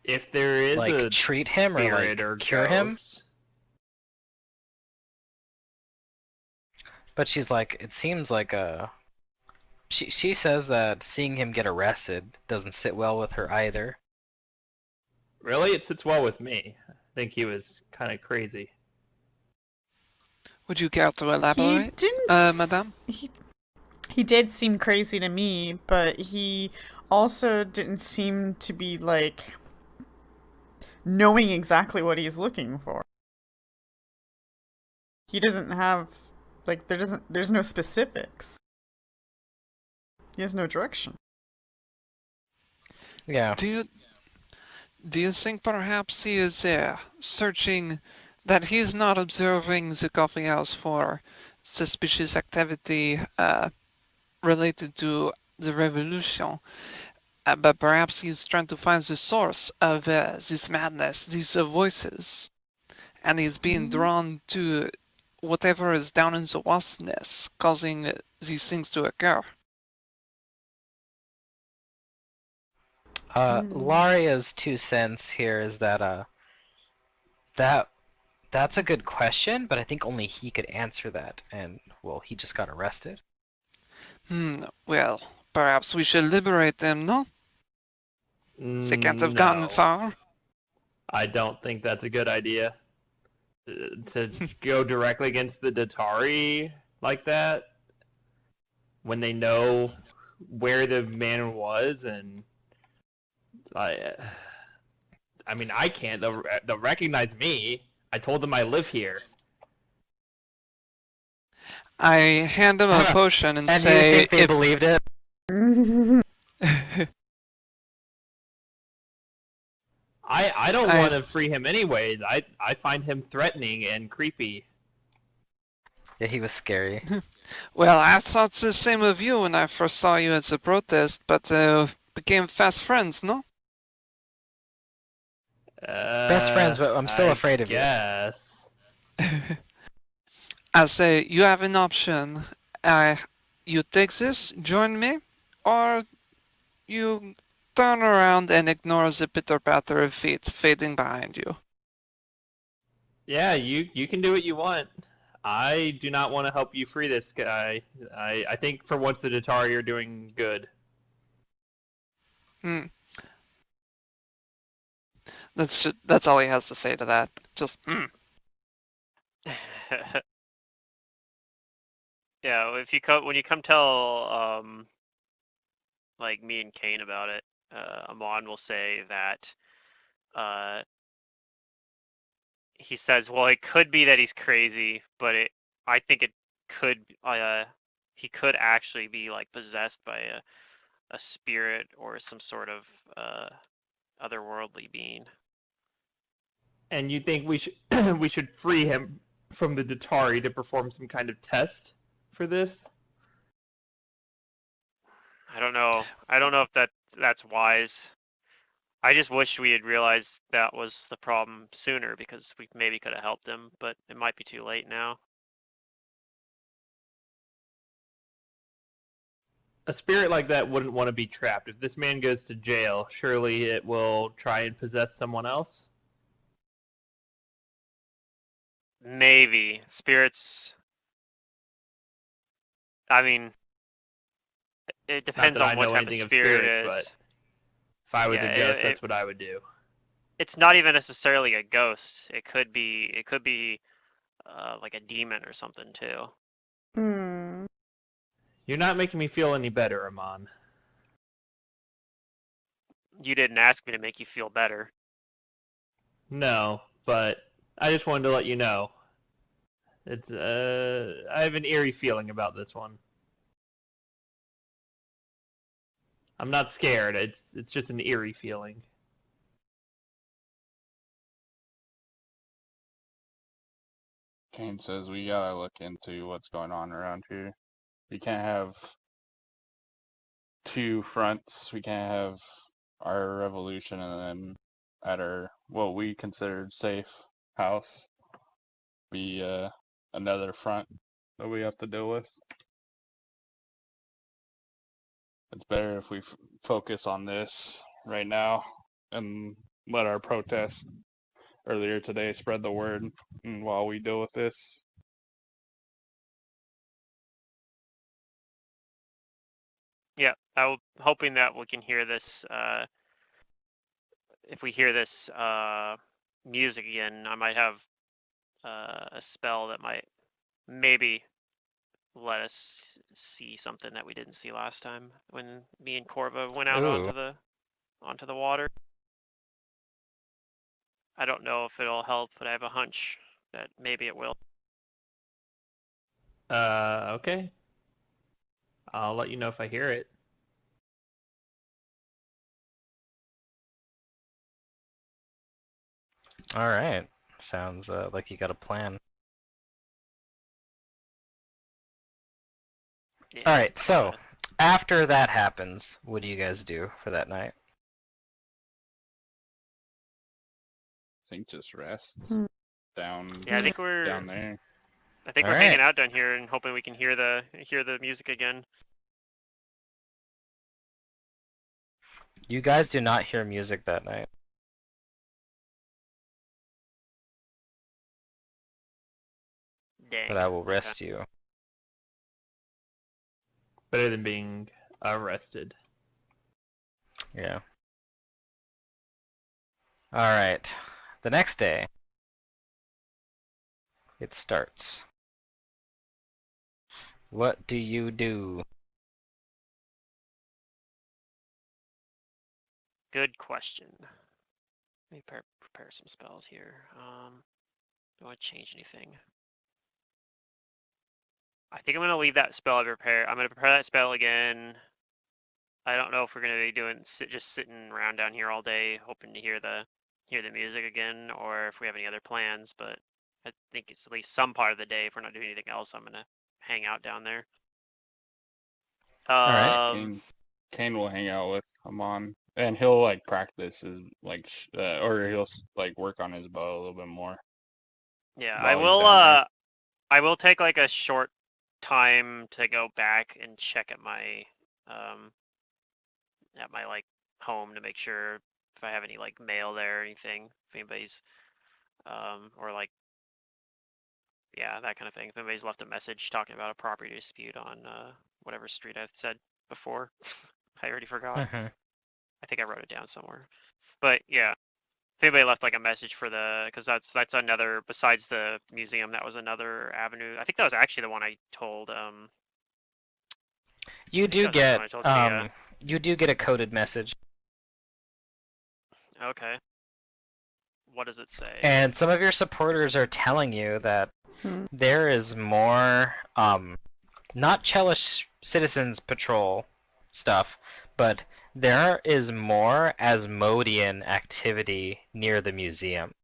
If there is a treat him or spirit or cure him. ghost, But she's like, it seems like she says that seeing him get arrested doesn't sit well with her either. really, it sits well with me. I think he was kind of crazy. Would you care to He elaborate, didn't. Madame? He did seem crazy to me, but he also didn't seem to be like knowing exactly what he's looking for. He doesn't have there's no specifics. He has no direction. Yeah. Do you think perhaps he is searching, that he's not observing the coffee house for suspicious activity related to the revolution, but perhaps he's trying to find the source of this madness, these voices, and he's being drawn to whatever is down in the wasp nest, causing these things to occur. Laria's 2 cents here is that that's a good question, but I think only he could answer that, and well, he just got arrested. Well, perhaps we should liberate them, no? They can't have gotten No, far. I don't think that's a good idea. To go directly against the Datari like that, when they know where the man was, and I mean, I can't. They'll recognize me. I told them I live here. I hand him a potion and And you say, think they believed it? I don't I want to s- free him anyways. I find him threatening and creepy. Yeah, he was scary. Well, I thought the same of you when I first saw you at the protest, but became fast friends, no? Best friends, but I'm still I afraid of you. guess. I say, you have an option. You take this, join me, or you turn around and ignore the pitter-patter of feet fading behind you. Yeah, you can do what you want. I do not want to help you free this guy. I think for once the Datari you're doing good. Hmm. That's all he has to say to that. Just Yeah, if you come when you come tell like me and Kane about it, Amon will say that uh he says, well, it could be that he's crazy, but I think it could he could actually be like possessed by a spirit or some sort of otherworldly being. And you think we should we should free him from the Datari to perform some kind of test for this? I don't know. I don't know if that's wise. I just wish we had realized that was the problem sooner because we maybe could have helped him, but it might be too late now. A spirit like that wouldn't want to be trapped. If this man goes to jail, surely it will try and possess someone else. Maybe spirits. I mean, it Not depends that I on what know type of anything of spirit spirits, it but is. if I was Yeah, a ghost, that's what I would do. it's not even necessarily a ghost. It could be like a demon or something too. Hmm. You're not making me feel any better, Amon. You didn't ask me to make you feel better. No, but I just wanted to let you know. It's I have an eerie feeling about this one. I'm not scared. It's just an eerie feeling. Kane says we gotta look into what's going on around here. We can't have two fronts. We can't have our revolution and then at our what we considered safe house be another front that we have to deal with. It's better if we focus on this right now and let our protest earlier today spread the word and while we deal with this. Yeah, I'm hoping that we can hear this. If we hear this music again, I might have a spell that might maybe let us see something that we didn't see last time when me and Corva went out Ooh. onto the water. I don't know if it'll help, but I have a hunch that maybe it will. Okay. I'll let you know if I hear it. All right. Sounds like you got a plan. Yeah, All right. So kinda. after that happens, what do you guys do for that night? I think just rest Hmm. down Yeah, I think we're down there. I think All we're right. hanging out down here and hoping we can hear the music again. You guys do not hear music that night, Dang. but I will Okay. rest you. Better than being arrested. Yeah. All right. The next day, it starts. What do you do? Good question. Let me prepare some spells here. Do I want to change anything? I think I'm gonna leave that spell I prepare. I'm gonna prepare that spell again. I don't know if we're gonna be doing just sitting around down here all day, hoping to hear the music again, or if we have any other plans. But I think it's at least some part of the day. If we're not doing anything else, I'm gonna hang out down there. right. Kane will hang out with Amon, and he'll like practice his like, or he'll like work on his bow a little bit more. Yeah, While he's down there. I will take like a short time to go back and check at my like home to make sure if I have any like mail there or anything, if anybody's or like that kind of thing. If anybody's left a message talking about a property dispute on whatever street I said before. I already forgot. Mhm. I think I wrote it down somewhere. But yeah, if anybody left like a message for because that's another, besides the museum, that was another avenue. I think that was actually the one I told You I think do that was actually the get one I told Tia. you do get a coded message, Okay. What does it say? and some of your supporters are telling you that Hmm. there is more not Chelish Citizens Patrol stuff, but there is more Asmodean activity near the museum.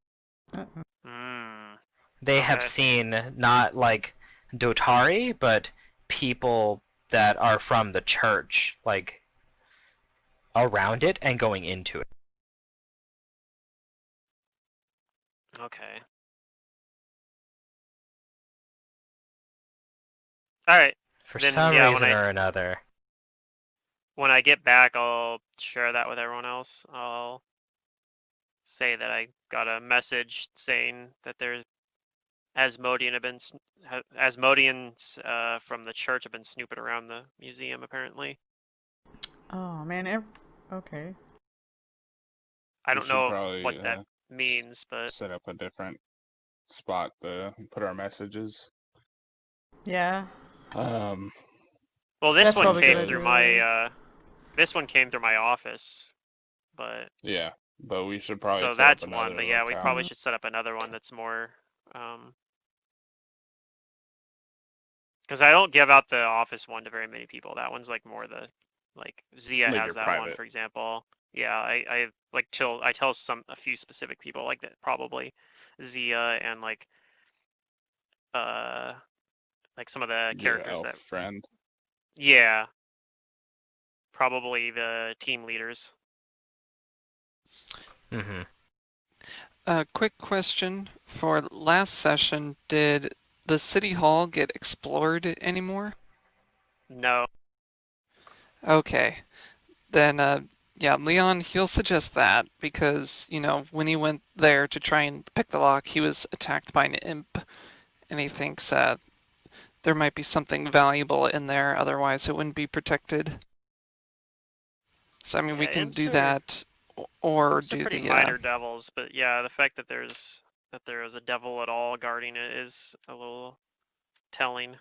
Uh-oh. Hmm. They have Okay. seen not like Dotari, but people that are from the church, like around it and going into it. Okay. All right. For Then, some yeah, reason or another. when I get back, I'll share that with everyone else. I'll say that I got a message saying that there's Asmodeans from the church have been snooping around the museum apparently. Oh man. Okay. I We don't should know probably what that means, but set up a different spot to put our messages. Yeah. well, this That's one probably a came good through idea. my this one came through my office, but Yeah, but we should probably so set up that's another one. But yeah, we locale. probably should set up another one that's more because I don't give out the office one to very many people. That one's like more the like Zia Like has your that one, private. for example. Yeah, I like I tell a few specific people like that, probably Zia and like some of the Your characters elf that friend. yeah, probably the team leaders. Mm-hmm. Quick question. For last session, did the city hall get explored anymore? No. Okay. Then, yeah, Leon, he'll suggest that because, you know, when he went there to try and pick the lock, he was attacked by an imp, and he thinks there might be something valuable in there, otherwise it wouldn't be protected. So, I mean, we Yeah, can imps do are that, or imps are do pretty the, minor devils, but yeah, the fact that there is a devil at all guarding it is a little telling.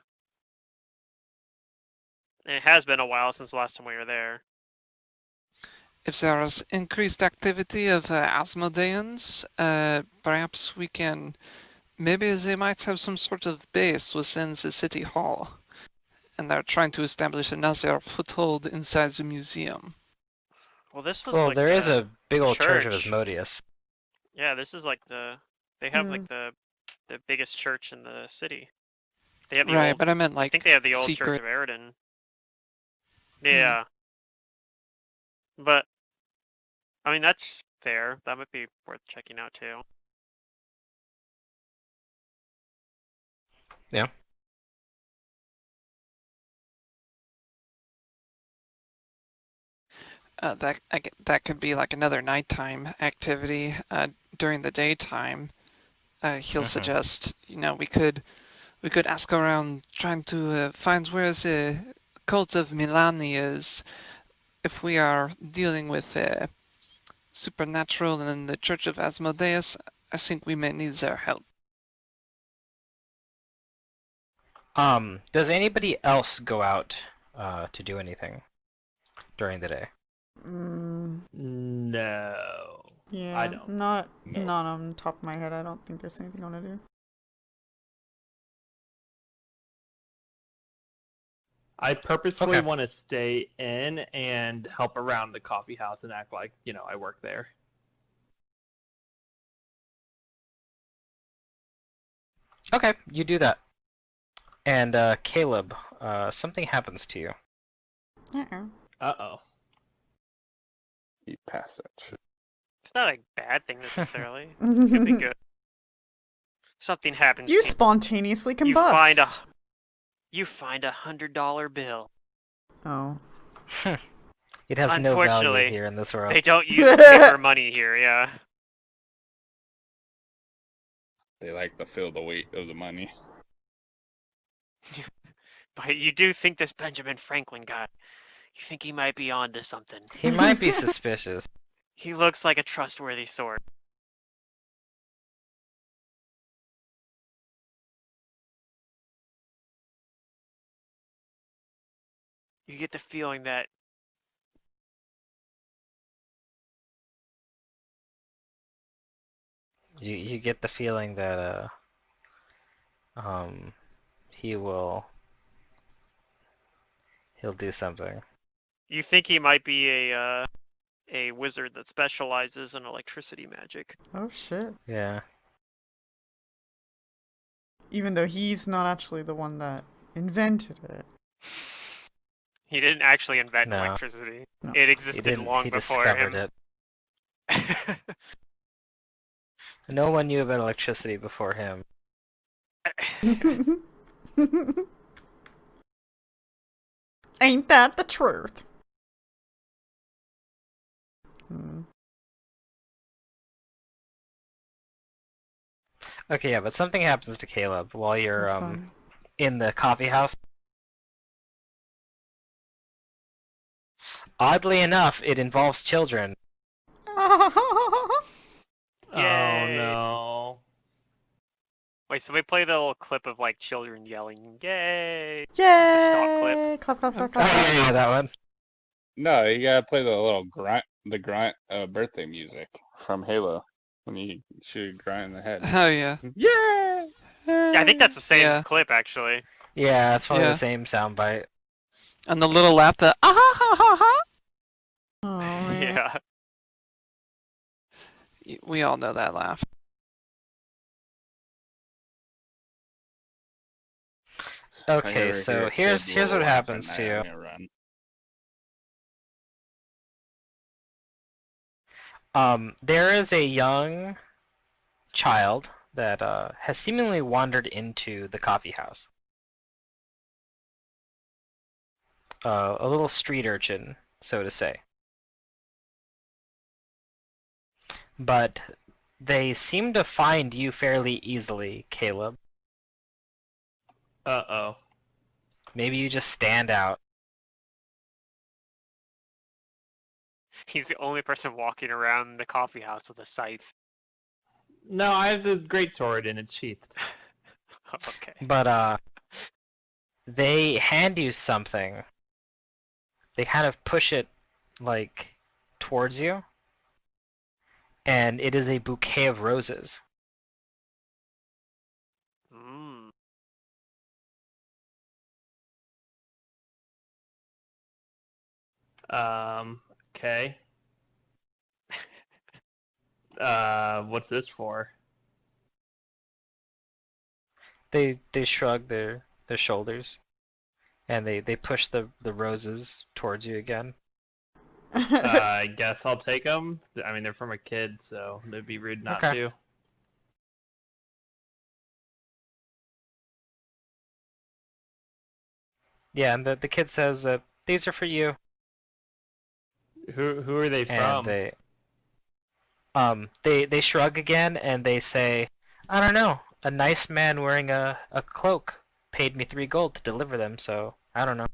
And it has been a while since the last time we were there. if there is increased activity of Asmodeans, perhaps we can, maybe they might have some sort of base within the city hall, and they're trying to establish another foothold inside the museum. Well, this was Well, like there is the a big old church of church. Asmodeus. Yeah, this is like they have like the biggest church in the city. They have the Right, old but I meant I like think they have the old Church secret. of Eridan. Yeah. But I mean that's fair. That might be worth checking out too. Yeah. That could be like another nighttime activity. During the daytime, he'll Mhm. suggest, you know, we could ask around trying to find where the cult of Milani is. If we are dealing with supernatural and the Church of Asmodeus, I think we may need their help. Does anybody else go out to do anything during the day? No. Yeah, I don't. not No. not on top of my head. I don't think there's anything I want to do. I purposefully Okay. want to stay in and help around the coffee house and act like, I work there. Okay, you do that. And Caleb, something happens to you. Uh-oh. Uh-oh. You pass that shit. It's not a bad thing necessarily. Could be good. Something happens You to spontaneously you. Find combust. you find $100 bill. Oh. It has no value Unfortunately, here in this world. They don't use paper money here, yeah. They like to feel the weight of the money. But you do think this Benjamin Franklin guy, you think he might be onto something. He might be suspicious. He looks like a trustworthy sort. You get the feeling that You get the feeling that he'll do something. you think he might be a wizard that specializes in electricity magic. Oh shit. Yeah. Even though he's not actually the one that invented it. He didn't actually invent No. electricity. No. It He existed didn't. long He before discovered him. it. No one knew about electricity before him. Ain't that the truth? Hmm. Okay, yeah, but something happens to Caleb while you're Fun. in the coffee house. Oddly enough, it involves children. Oh, Yay. no. Wait, so we play the little clip of like children yelling, "Yay!" Yay! The stock clip. Clap, clap, clap, Oh, clap. yeah, that one. No, you gotta play the little grunt, birthday music from Halo when you shoot a grunt in the head. Oh yeah. Yeah. Yeah, I think that's the same Yeah. clip actually. Yeah, it's probably Yeah. the same soundbite. And the little laugh that ah ha ha ha ha. Oh, man. Yeah. We all know that laugh. Okay, so here's what happens to you. There is a young child that has seemingly wandered into the coffee house. A little street urchin, so to say. But they seem to find you fairly easily, Caleb. Uh-oh. Maybe you just stand out. He's the only person walking around the coffee house with a scythe. No, I have the great sword and it's sheathed. Okay. But they hand you something. They kind of push it like towards you. And it is a bouquet of roses. Mm. Okay. What's this for? They shrug their shoulders. And they push the roses towards you again. I guess I'll take them. I mean, they're from a kid, so it'd be rude not Okay. to. Yeah, and the kid says that these are for you. Who are they And from? they shrug again and they say, I don't know, a nice man wearing a cloak paid me 3 gold to deliver them, so I don't know.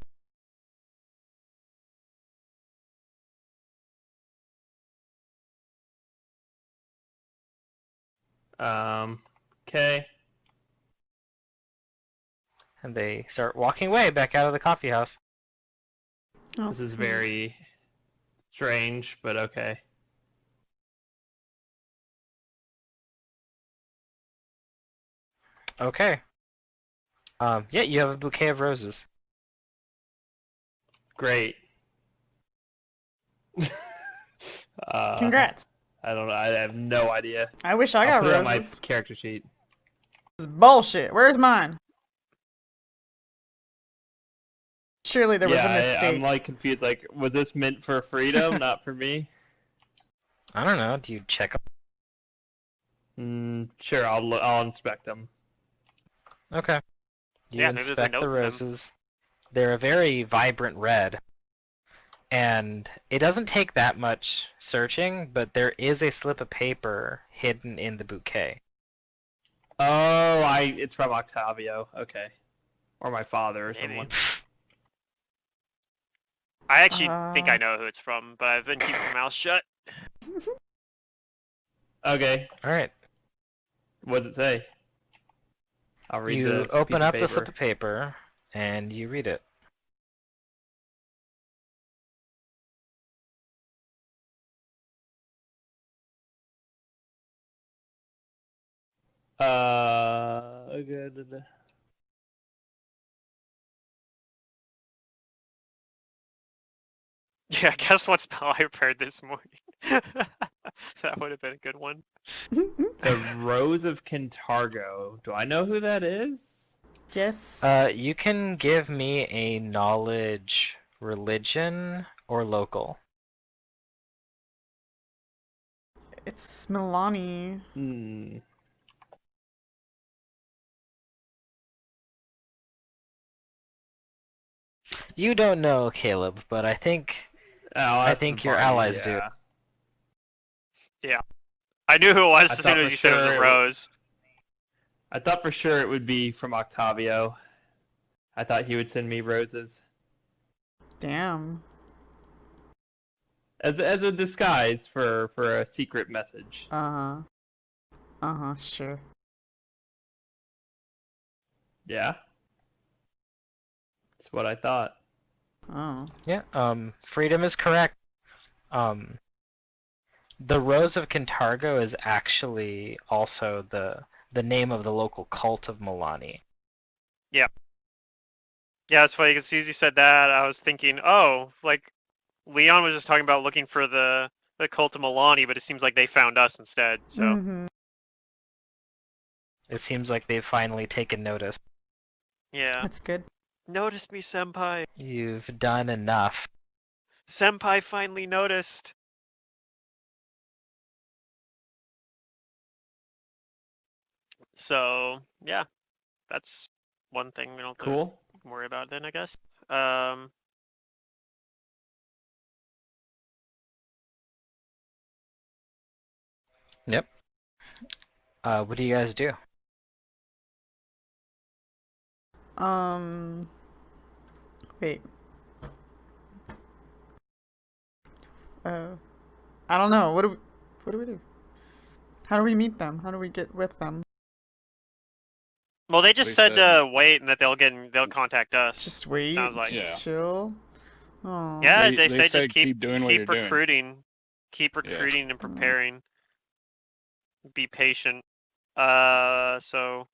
Okay. And they start walking away back out of the coffee house. Oh, This is sweet. very Strange, but okay. Okay. Yeah, you have a bouquet of roses. Great. Congrats. I don't know. I have no idea. I wish I I'll got put it on my roses. character sheet. This is bullshit. Where's mine? Surely there was a I'm mistake. like confused. Like, was this meant for freedom, not for me? I don't know. Do you check 'em? Sure. I'll inspect them. Okay. You Yeah, maybe there's a inspect note the in them. roses. They're a very vibrant red. And it doesn't take that much searching, but there is a slip of paper hidden in the bouquet. Oh, it's from Octavio. Okay. Or my father or Maybe. someone. I actually think I know who it's from, but I've been keeping my mouth shut. Okay. Alright. What does it say? I'll read You the open piece up of the slip paper. of paper, and you read it. Good. Yeah, guess what spell I prepared this morning? That would have been a good one. The Rose of Cantargo. Do I know who that is? Yes. You can give me a knowledge, religion, or local. It's Milani. Hmm. You don't know, Caleb, but I think Oh, your allies do. Yeah. I knew who it was I as soon thought as for you said it was sure a it rose. I thought for sure it would be from Octavio. I thought he would send me roses Damn. as a disguise for a secret message. Uh-huh. Uh-huh, sure. Yeah. That's what I thought. Oh. Yeah, freedom is correct. The Rose of Cantargo is actually also the name of the local cult of Milani. Yeah, it's funny because as soon as you said that, I was thinking, oh, like Leon was just talking about looking for the cult of Milani, but it seems like they found us instead. So Mm-hmm. It seems like they've finally taken notice. yeah, That's good. notice me, senpai. You've done enough. Senpai finally noticed. So yeah, that's one thing we don't have Cool. to worry about then, I guess. Um, Yep. What do you guys do? Wait. I don't know. What do we do? How do we meet them? How do we get with them? well, they just They said said- wait and that they'll contact us. Just wait? Sounds like. Just Yeah. chill? Oh. Yeah, They they said said just keep doing what you're doing. recruiting, keep Yeah. recruiting and preparing. Be patient. So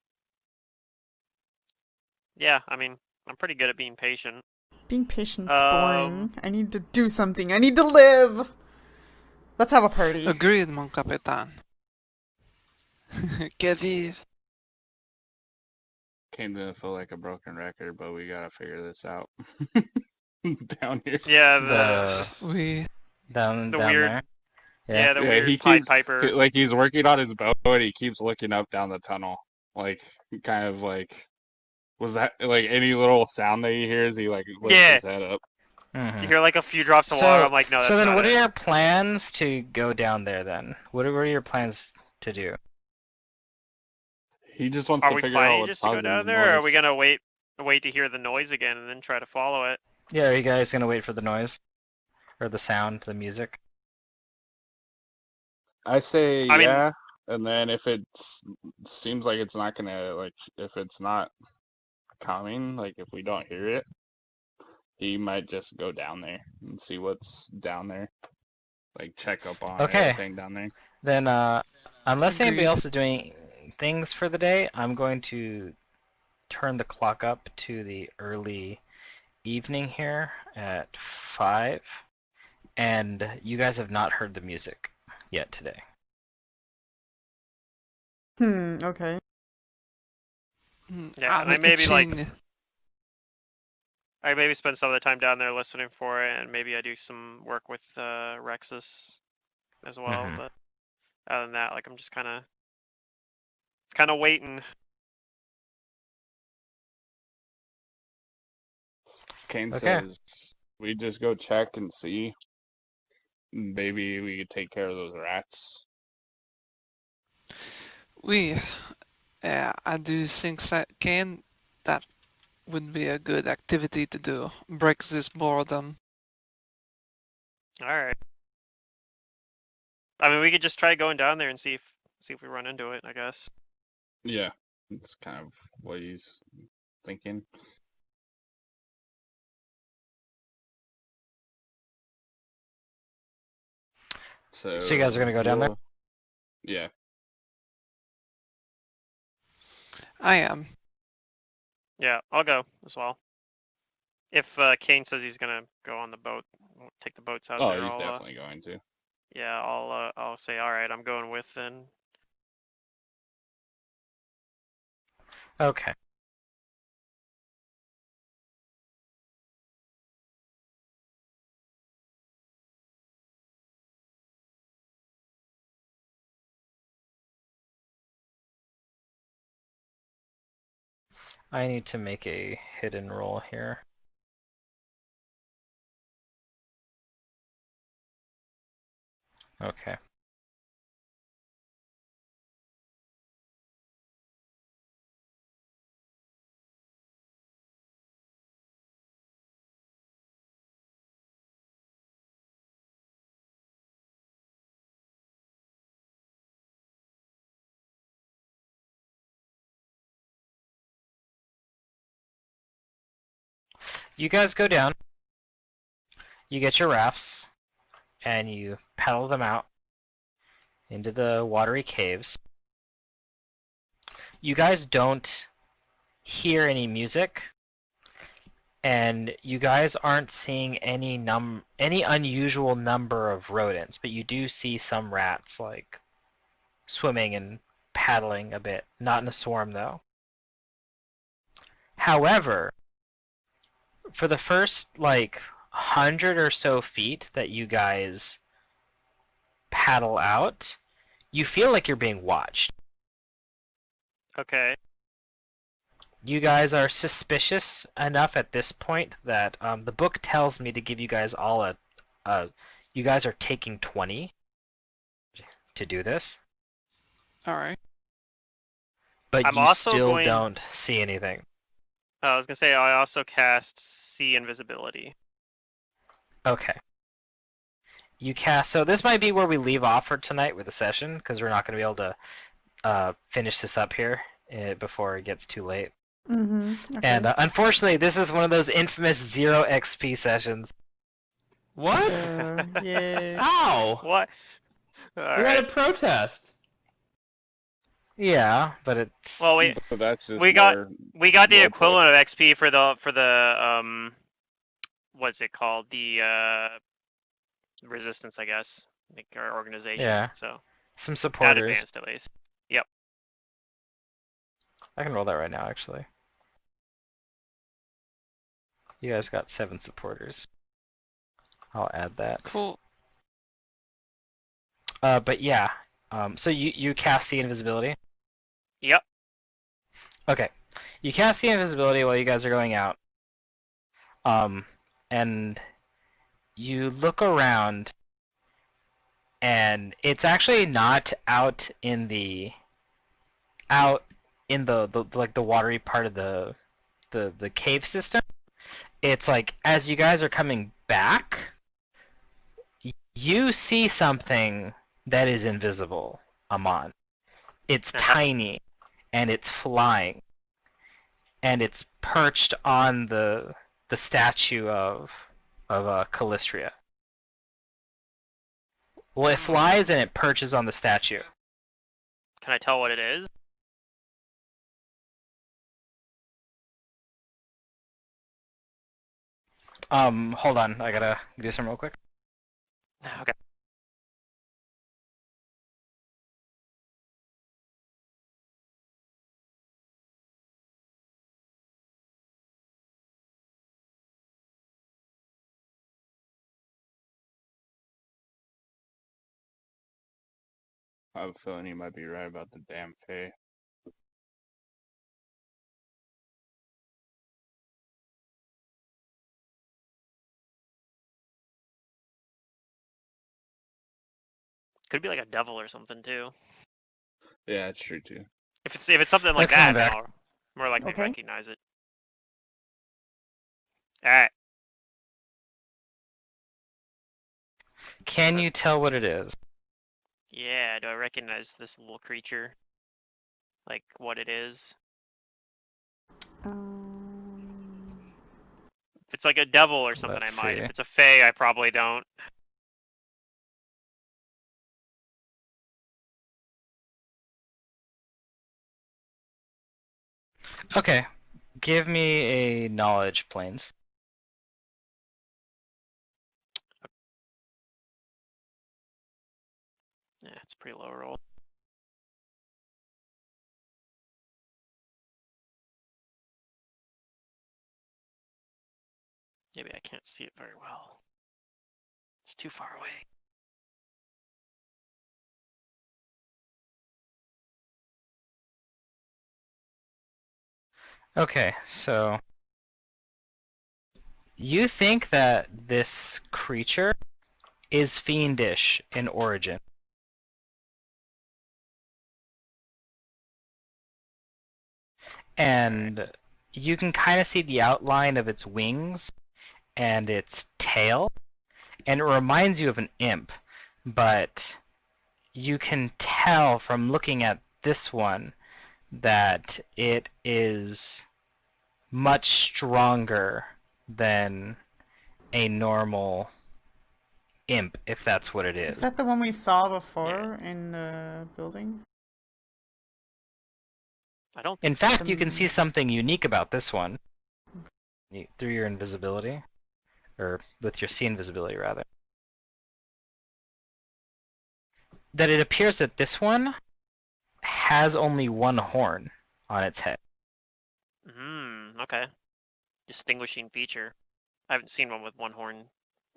yeah, I mean, I'm pretty good at being patient. Being patient's boring. I need to do something. I need to live! Let's have a party. Agreed, mon capitan. Que vive. Came to feel like a broken record, but we gotta figure this out. Down here. Yeah, The- We Down the down weird- there? yeah, the Yeah, weird he Pied keeps Piper. like he's working on his boat and he keeps looking up down the tunnel. Like kind of like was that like any little sound that he hears, he like lifts Yeah. his head up. Mhm. You hear like a few drops of water. I'm like, no, that's so then not what it. are your plans to go down there then? What are your plans to do? He just wants Are to we figure out planning what's just to go causing down the there, or are noise. we gonna wait to hear the noise again and then try to follow it? Yeah, are you guys gonna wait for the noise? Or the sound, the music? I say I mean- yeah, and then if it seems like it's not gonna like if it's not coming, like if we don't hear it, he might just go down there and see what's down there. Like check up on Okay. everything down there. Then, unless anybody Agreed. else is doing things for the day, I'm going to turn the clock up to the early evening here at 5. And you guys have not heard the music yet today. Okay. Yeah, I'll and I make a maybe like chain. I maybe spend some of the time down there listening for it, and maybe I do some work with Rexus as well. Mhm. But other than that, like I'm just kind of waiting. Kane Okay. says we just go check and see. Maybe we could take care of those rats. I do think that that would be a good activity to do. Break this boredom. All right. I mean, we could just try going down there and see if we run into it. I guess. Yeah, it's kind of what he's thinking. So you guys are gonna go down there? Yeah. I am. Yeah, I'll go as well. If Kane says he's gonna go on the boat, take the boats out Oh, there, he's I'll definitely going to. yeah, I'll say all right. I'm going with then. Okay. I need to make a hidden roll here. Okay. You guys go down. You get your rafts, and you paddle them out into the watery caves. You guys don't hear any music, and you guys aren't seeing any unusual number of rodents, but you do see some rats like swimming and paddling a bit, not in a swarm though. However, for the first like 100 or so feet that you guys paddle out, you feel like you're being watched. Okay. You guys are suspicious enough at this point that the book tells me to give you guys all you guys are taking 20 to do this, All right. but I'm you also still going- don't see anything. I was gonna say I also cast see invisibility. Okay. You cast. So this might be where we leave off for tonight with the session, because we're not going to be able to finish this up here before it gets too late. Okay. And unfortunately, this is one of those infamous 0 XP sessions. What? Yeah. Ow! What? All We right. had a protest. Yeah, but it's. Well, But that's just we got- more we got the Roleplay. equivalent of XP for the what's it called? The resistance, I guess. Like our organization. Yeah. So Some at supporters. advanced at least. I can roll that right now, actually. You guys got 7 supporters. I'll add that. Cool. But yeah. So you cast the invisibility. Yep. Okay. You cast the invisibility while you guys are going out. And you look around, and it's actually not out in the like the watery part of the cave system. It's like as you guys are coming back, you see something that is invisible, Amon. It's tiny, and it's flying, and it's perched on the the statue of Callistria. Well, it flies and it perches on the statue. Can I tell what it is? Hold on, I gotta do some real quick. Okay. I have a feeling you might be right about the damn Fae. Could be like a devil or something too. Yeah, that's true too. If it's something like They're coming that, then back. I'll more likely Okay. recognize it. All right. Can you tell what it is? Yeah. Do I recognize this little creature? Like what it is? If it's like a devil or something, Let's I might. see. If it's a fae, I probably don't. Okay, give me a knowledge, Planes. Yeah, it's a pretty low roll. Maybe I can't see it very well. It's too far away. Okay, so you think that this creature is fiendish in origin. And you can kind of see the outline of its wings and its tail, and it reminds you of an imp, but you can tell from looking at this one that it is much stronger than a normal imp, if that's what it Is is. that the one we saw before in the building? I don't In think so. fact, you can see something unique about this one through your invisibility, or with your sea invisibility, rather. That it appears that this one has only one horn on its head. Okay. Distinguishing feature. I haven't seen one with one horn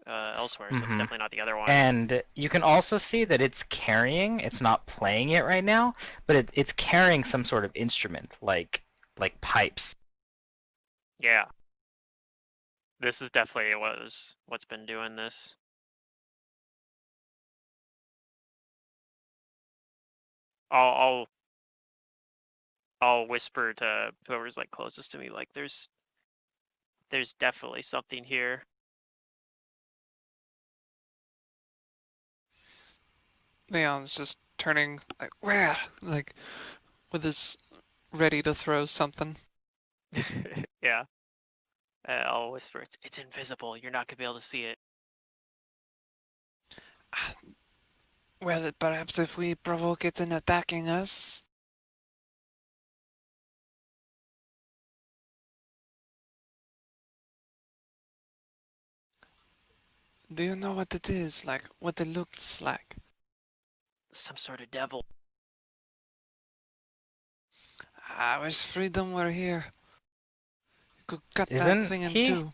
elsewhere, so it's Mhm. definitely not the other one. And you can also see that it's not playing it right now, but it's carrying some sort of instrument, like pipes. Yeah. This is definitely what's been doing this. I'll whisper to whoever's like closest to me, like there's definitely something here. Leon's just turning like where, like with his ready to throw something. Yeah. I'll whisper, it's invisible. You're not gonna be able to see it. Well, perhaps if we provoke it in attacking us. Do you know what it is? Like, what it looks like? Some sort of devil. I wish freedom were here. Could cut that Isn't thing in he? two.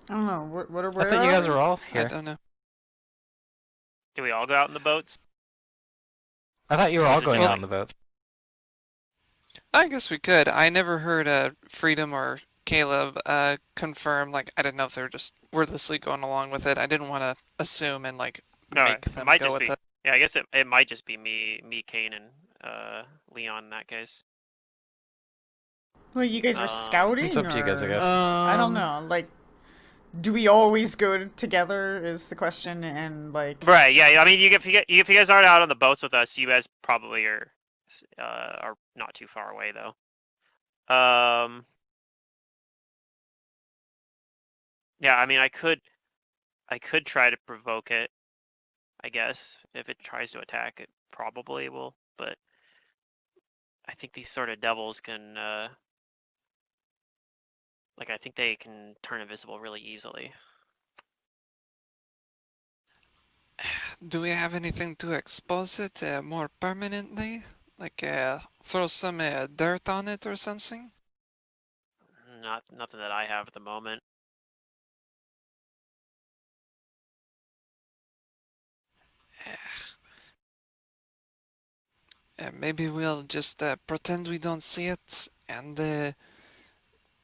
I don't know. Where I thought you guys are were all I here. don't know. Do we all go out in the boats? I thought you were Or all is it going just out like- on the boat. I guess we could. I never heard Freedom or Caleb confirm. Like, I didn't know if they were just wordlessly going along with it. I didn't want to assume and like No, make it them might go just with be. it. Yeah, I guess it might just be me, Kane, and Leon in that case. Well, you guys were scouting, It's up to you guys, I or- guess. I don't know. Like, do we always go together? Is the question, and like. Right. Yeah. I mean, if you guys aren't out on the boats with us, you guys probably are not too far away though. Yeah, I mean, I could try to provoke it. I guess if it tries to attack, it probably will. But I think these sort of devils can, like, I think they can turn invisible really easily. Do we have anything to expose it more permanently? Like throw some dirt on it or something? Nothing that I have at the moment. Maybe we'll just pretend we don't see it, and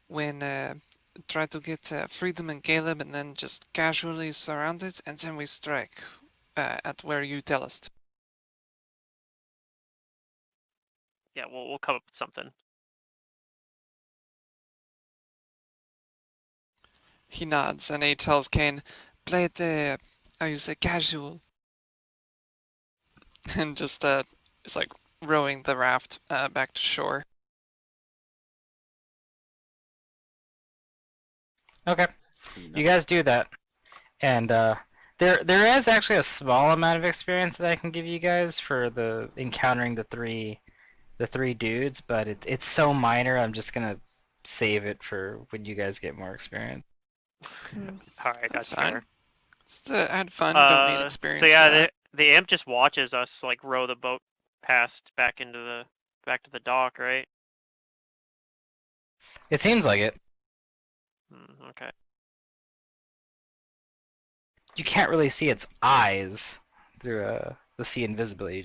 when try to get Freedom and Caleb, and then just casually surround it, and then we strike at where you tell us to. Yeah, we'll come up with something. He nods, and he tells Kane, "Play it, how you say, casual," and just it's like rowing the raft back to shore. Okay, you guys do that, and there is actually a small amount of experience that I can give you guys for the encountering the three dudes, but it's so minor. I'm just gonna save it for when you guys get more experience. All right, That's that's fine. fair. Just had fun. Don't need experience. So yeah, for that. the imp just watches us like row the boat past back to the dock, right? It seems like it. Okay. You can't really see its eyes through the sea invisibility.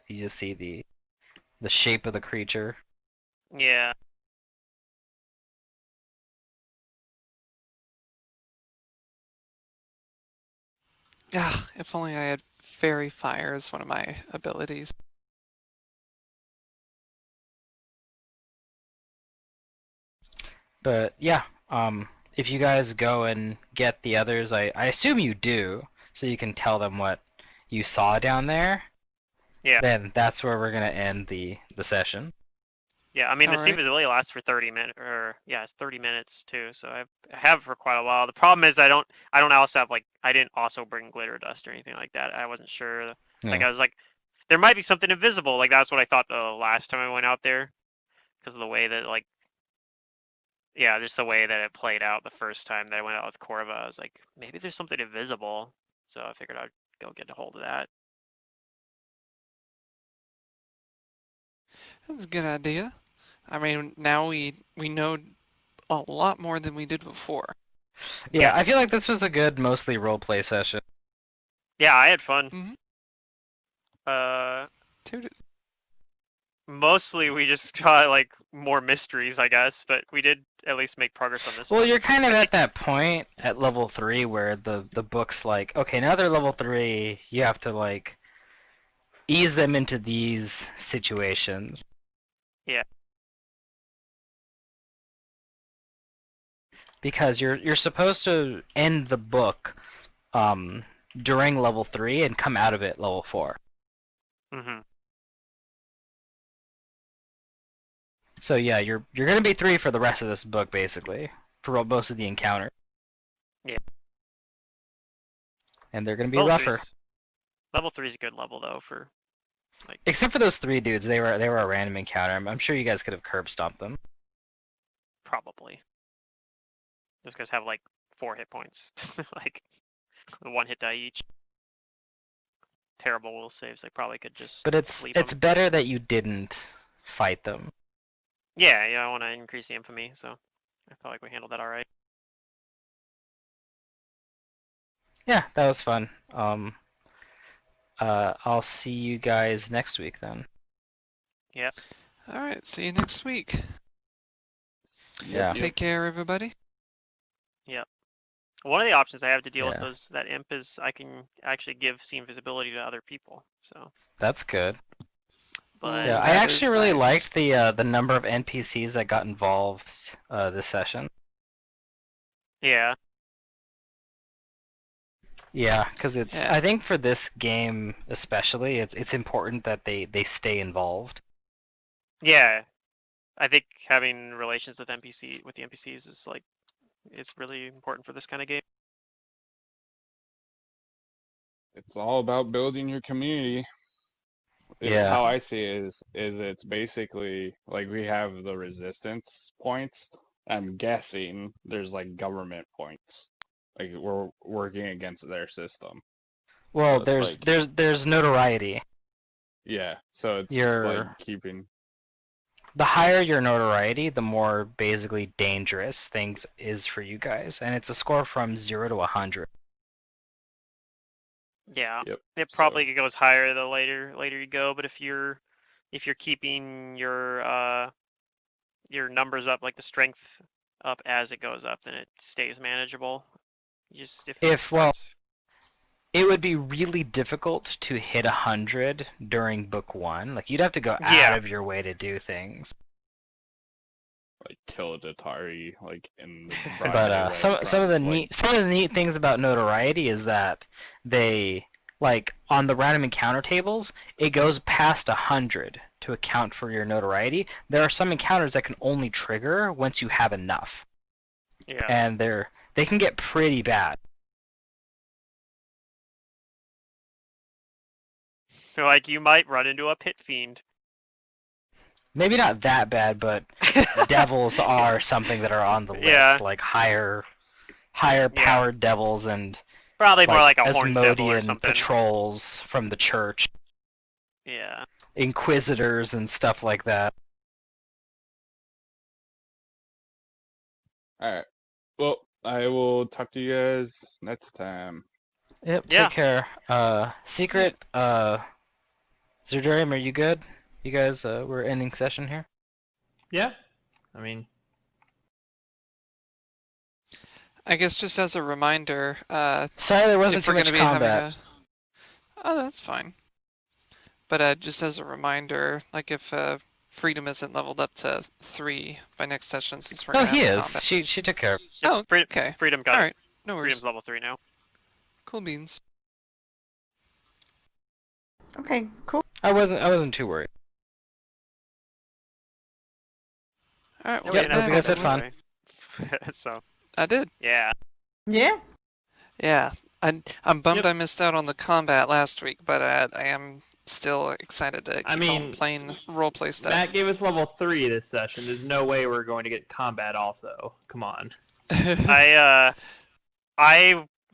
You just see the shape of the creature. Yeah. Ah, if only I had Fairy Fire as one of my abilities. But yeah, if you guys go and get the others, I assume you do, so you can tell them what you saw down there. Yeah. Then that's where we're gonna end the session. Yeah, I mean, the sea Alright. visibility lasts for 30 minutes, or yeah, it's 30 minutes too. So I have for quite a while. The problem is I don't also have like I didn't also bring glitter dust or anything like that. I wasn't sure. Like Yeah. I was like, there might be something invisible. Like that's what I thought the last time I went out there, because of the way that like, yeah, just the way that it played out the first time that I went out with Corva. I was like, maybe there's something invisible. So I figured I'd go get a hold of that. That's a good idea. I mean, now we know a lot more than we did before. Yeah, I Yes. feel like this was a good mostly roleplay session. Yeah, I had fun. Mhm. Uh, Dude, Mostly we just got like more mysteries, I guess, but we did at least make progress on this Well, one. you're kind of I at think, that point at level 3 where the book's like, okay, now they're level 3, you have to like ease them into these situations. yeah, Because you're supposed to end the book during level 3 and come out of it level 4. hmm So yeah, you're gonna be 3 for the rest of this book basically, for most of the encounter. Yeah. And they're gonna be rougher. Level 3 is a good level though for like Except for those 3 dudes, they were a random encounter. I'm sure you guys could have curb stomped them. probably. Those guys have like 4 hit points, like 1 hit die each. Terrible will saves. They probably could just But it's sleep them. better that you didn't fight them. Yeah, I want to increase the infamy, so I felt like we handled that all right. Yeah, that was fun. I'll see you guys next week then. Yeah. alright, see you next week. Yeah. Take care, everybody. One of the options I have to deal with Yeah. that imp is I can actually give see invisibility to other people. So, That's good. but Yeah, I that actually is really nice. liked the number of NPCs that got involved this session. yeah, Yeah, because it's Yeah. I think for this game especially, it's important that they stay involved. yeah, I think having relations with the NPCs is like is really important for this kind of game. It's all about building your community. Yeah. How I see it is it's basically like we have the resistance points. I'm guessing there's like government points. Like we're working against their system. Well, So it's like there's notoriety. yeah, so it's like Your keeping the higher your notoriety, the more basically dangerous things is for you guys, and it's a score from 0 to 100. Yeah, yep. it So probably goes higher the later you go. But if you're keeping your numbers up, like the strength up as it goes up, then it stays manageable. You just if it Well, starts, it would be really difficult to hit 100 during book 1. Like you'd have to go out Yeah. of your way to do things. like kill a Datari like in the broad But daylight some in front of the like, neat things about notoriety is that they like on the random encounter tables it goes past 100 to account for your notoriety. There are some encounters that can only trigger once you have enough, yeah. and they can get pretty bad. So like you might run into a pit fiend. Maybe not that bad, but devils are something that are on the list, Yeah. like higher powered devils and Probably more like a horned devil or Asmodean something. patrols from the church, Yeah. inquisitors and stuff like that. alright. Well, I will talk to you guys next time. Yep, Yeah. take care. Secret, Zerdurium, are you good? You guys, we're ending session here. Yeah. I mean, I guess just as a reminder, Sorry there wasn't if too we're going much to be combat. having a... Oh, that's fine. But just as a reminder, like if Freedom isn't leveled up to 3 by next session, since we're Oh, going to he have is. combat. She took care of it. Oh, Freedom, okay. Freedom got All it. right, no worries. Freedom's level 3 now. Cool beans. Okay, cool. I wasn't too worried. All right, Yeah, well, Yep, we good hope you night, guys had everyone. fun. So I did. yeah. Yeah. Yeah, I'm bummed Yep. I missed out on the combat last week, but I am still excited to keep I mean, on playing roleplay stuff. Matt gave us level 3 this session. There's no way we're going to get combat also. Come on. I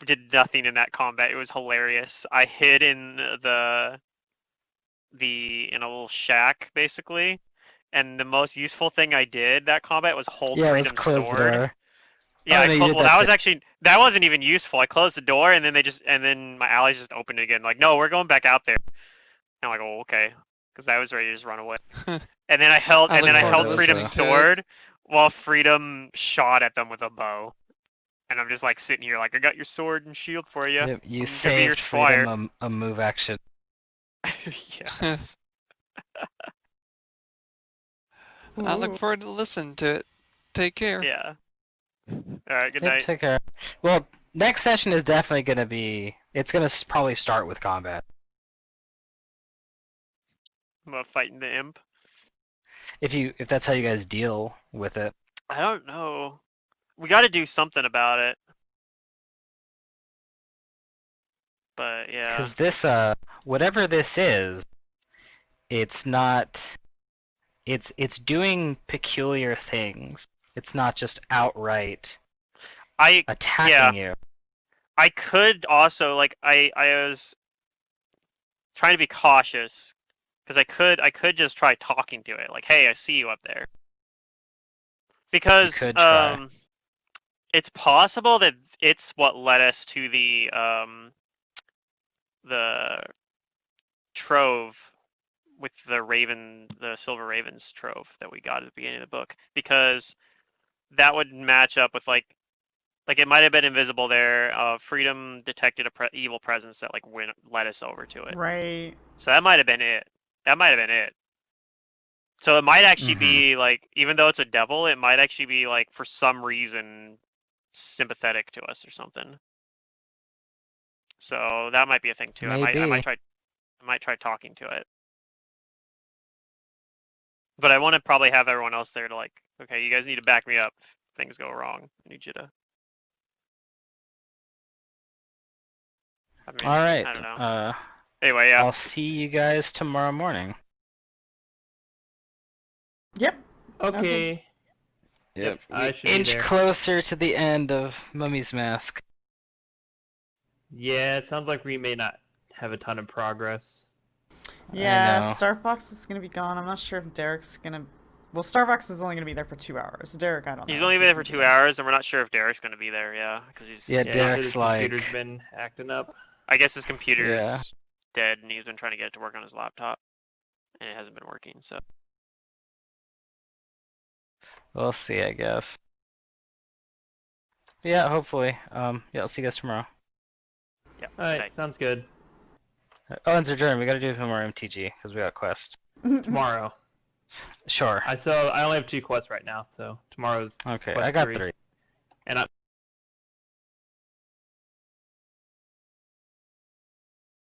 did nothing in that combat. It was hilarious. I hid in in a little shack basically, and the most useful thing I did that combat was hold Yeah, let's Freedom's close the sword. door. Yeah, Oh, no, you did well, that that was too. actually that wasn't even useful. I closed the door, and then then my allies just opened it again. Like, no, we're going back out there. And I'm like, oh, okay, because I was ready to just run away. And then I held I look forward to to Freedom's listening to it. sword while Freedom shot at them with a bow. And I'm just like sitting here, like, I got your sword and shield for you. Yep, you I'm gonna be your saved squire. Freedom a move action. Yes. I look forward to listening to it. Take care. Yeah. All right. Good Yep, night. take care. Well, next session is definitely gonna be. It's gonna probably start with combat. I'm fighting the imp. If that's how you guys deal with it. I don't know. We got to do something about it. But yeah. Because this, whatever this is, it's not. It's doing peculiar things. It's not just outright attacking you. I could also like I was trying to be cautious because I could just try talking to it like, hey, I see you up there. Because could try. it's possible that it's what led us to the trove with the silver ravens trove that we got at the beginning of the book, because that would match up with like it might have been invisible there. Freedom detected a evil presence that like led us over to it. Right. So that might have been it. So it might actually be like, even though it's a devil, it might actually be like for some reason sympathetic to us or something. So that might be a thing too. I might try talking to it. But I want to probably have everyone else there to like, okay, you guys need to back me up if things go wrong. I need you to I mean, All right. I don't know. Anyway, yeah. I'll see you guys tomorrow morning. Yep. Okay. Yep, I we should be inch there. closer to the end of Mummy's Mask. Yeah, it sounds like we may not have a ton of progress. Yeah, know. Star Fox is gonna be gone. I'm not sure if Derek's gonna. Well, Star Fox is only gonna be there for 2 hours. Derek, I don't know. He's only if been there for gonna 2 hours, and we're not sure if Derek's going to be there. Yeah, because he's. Yeah, Yeah, he said Derek's his like- computer's been acting up. I guess his computer's Yeah. dead, and he's been trying to get it to work on his laptop, and it hasn't been working. So. We'll see, I guess. Yeah, hopefully. Yeah, I'll see you guys tomorrow. Yeah. Alright, night. sounds good. Oh, and Zerdurin, we gotta do some more MTG, because we got quest. Tomorrow. Sure. I only have 2 quests right now, so tomorrow's Okay, quest I got 3. 3. And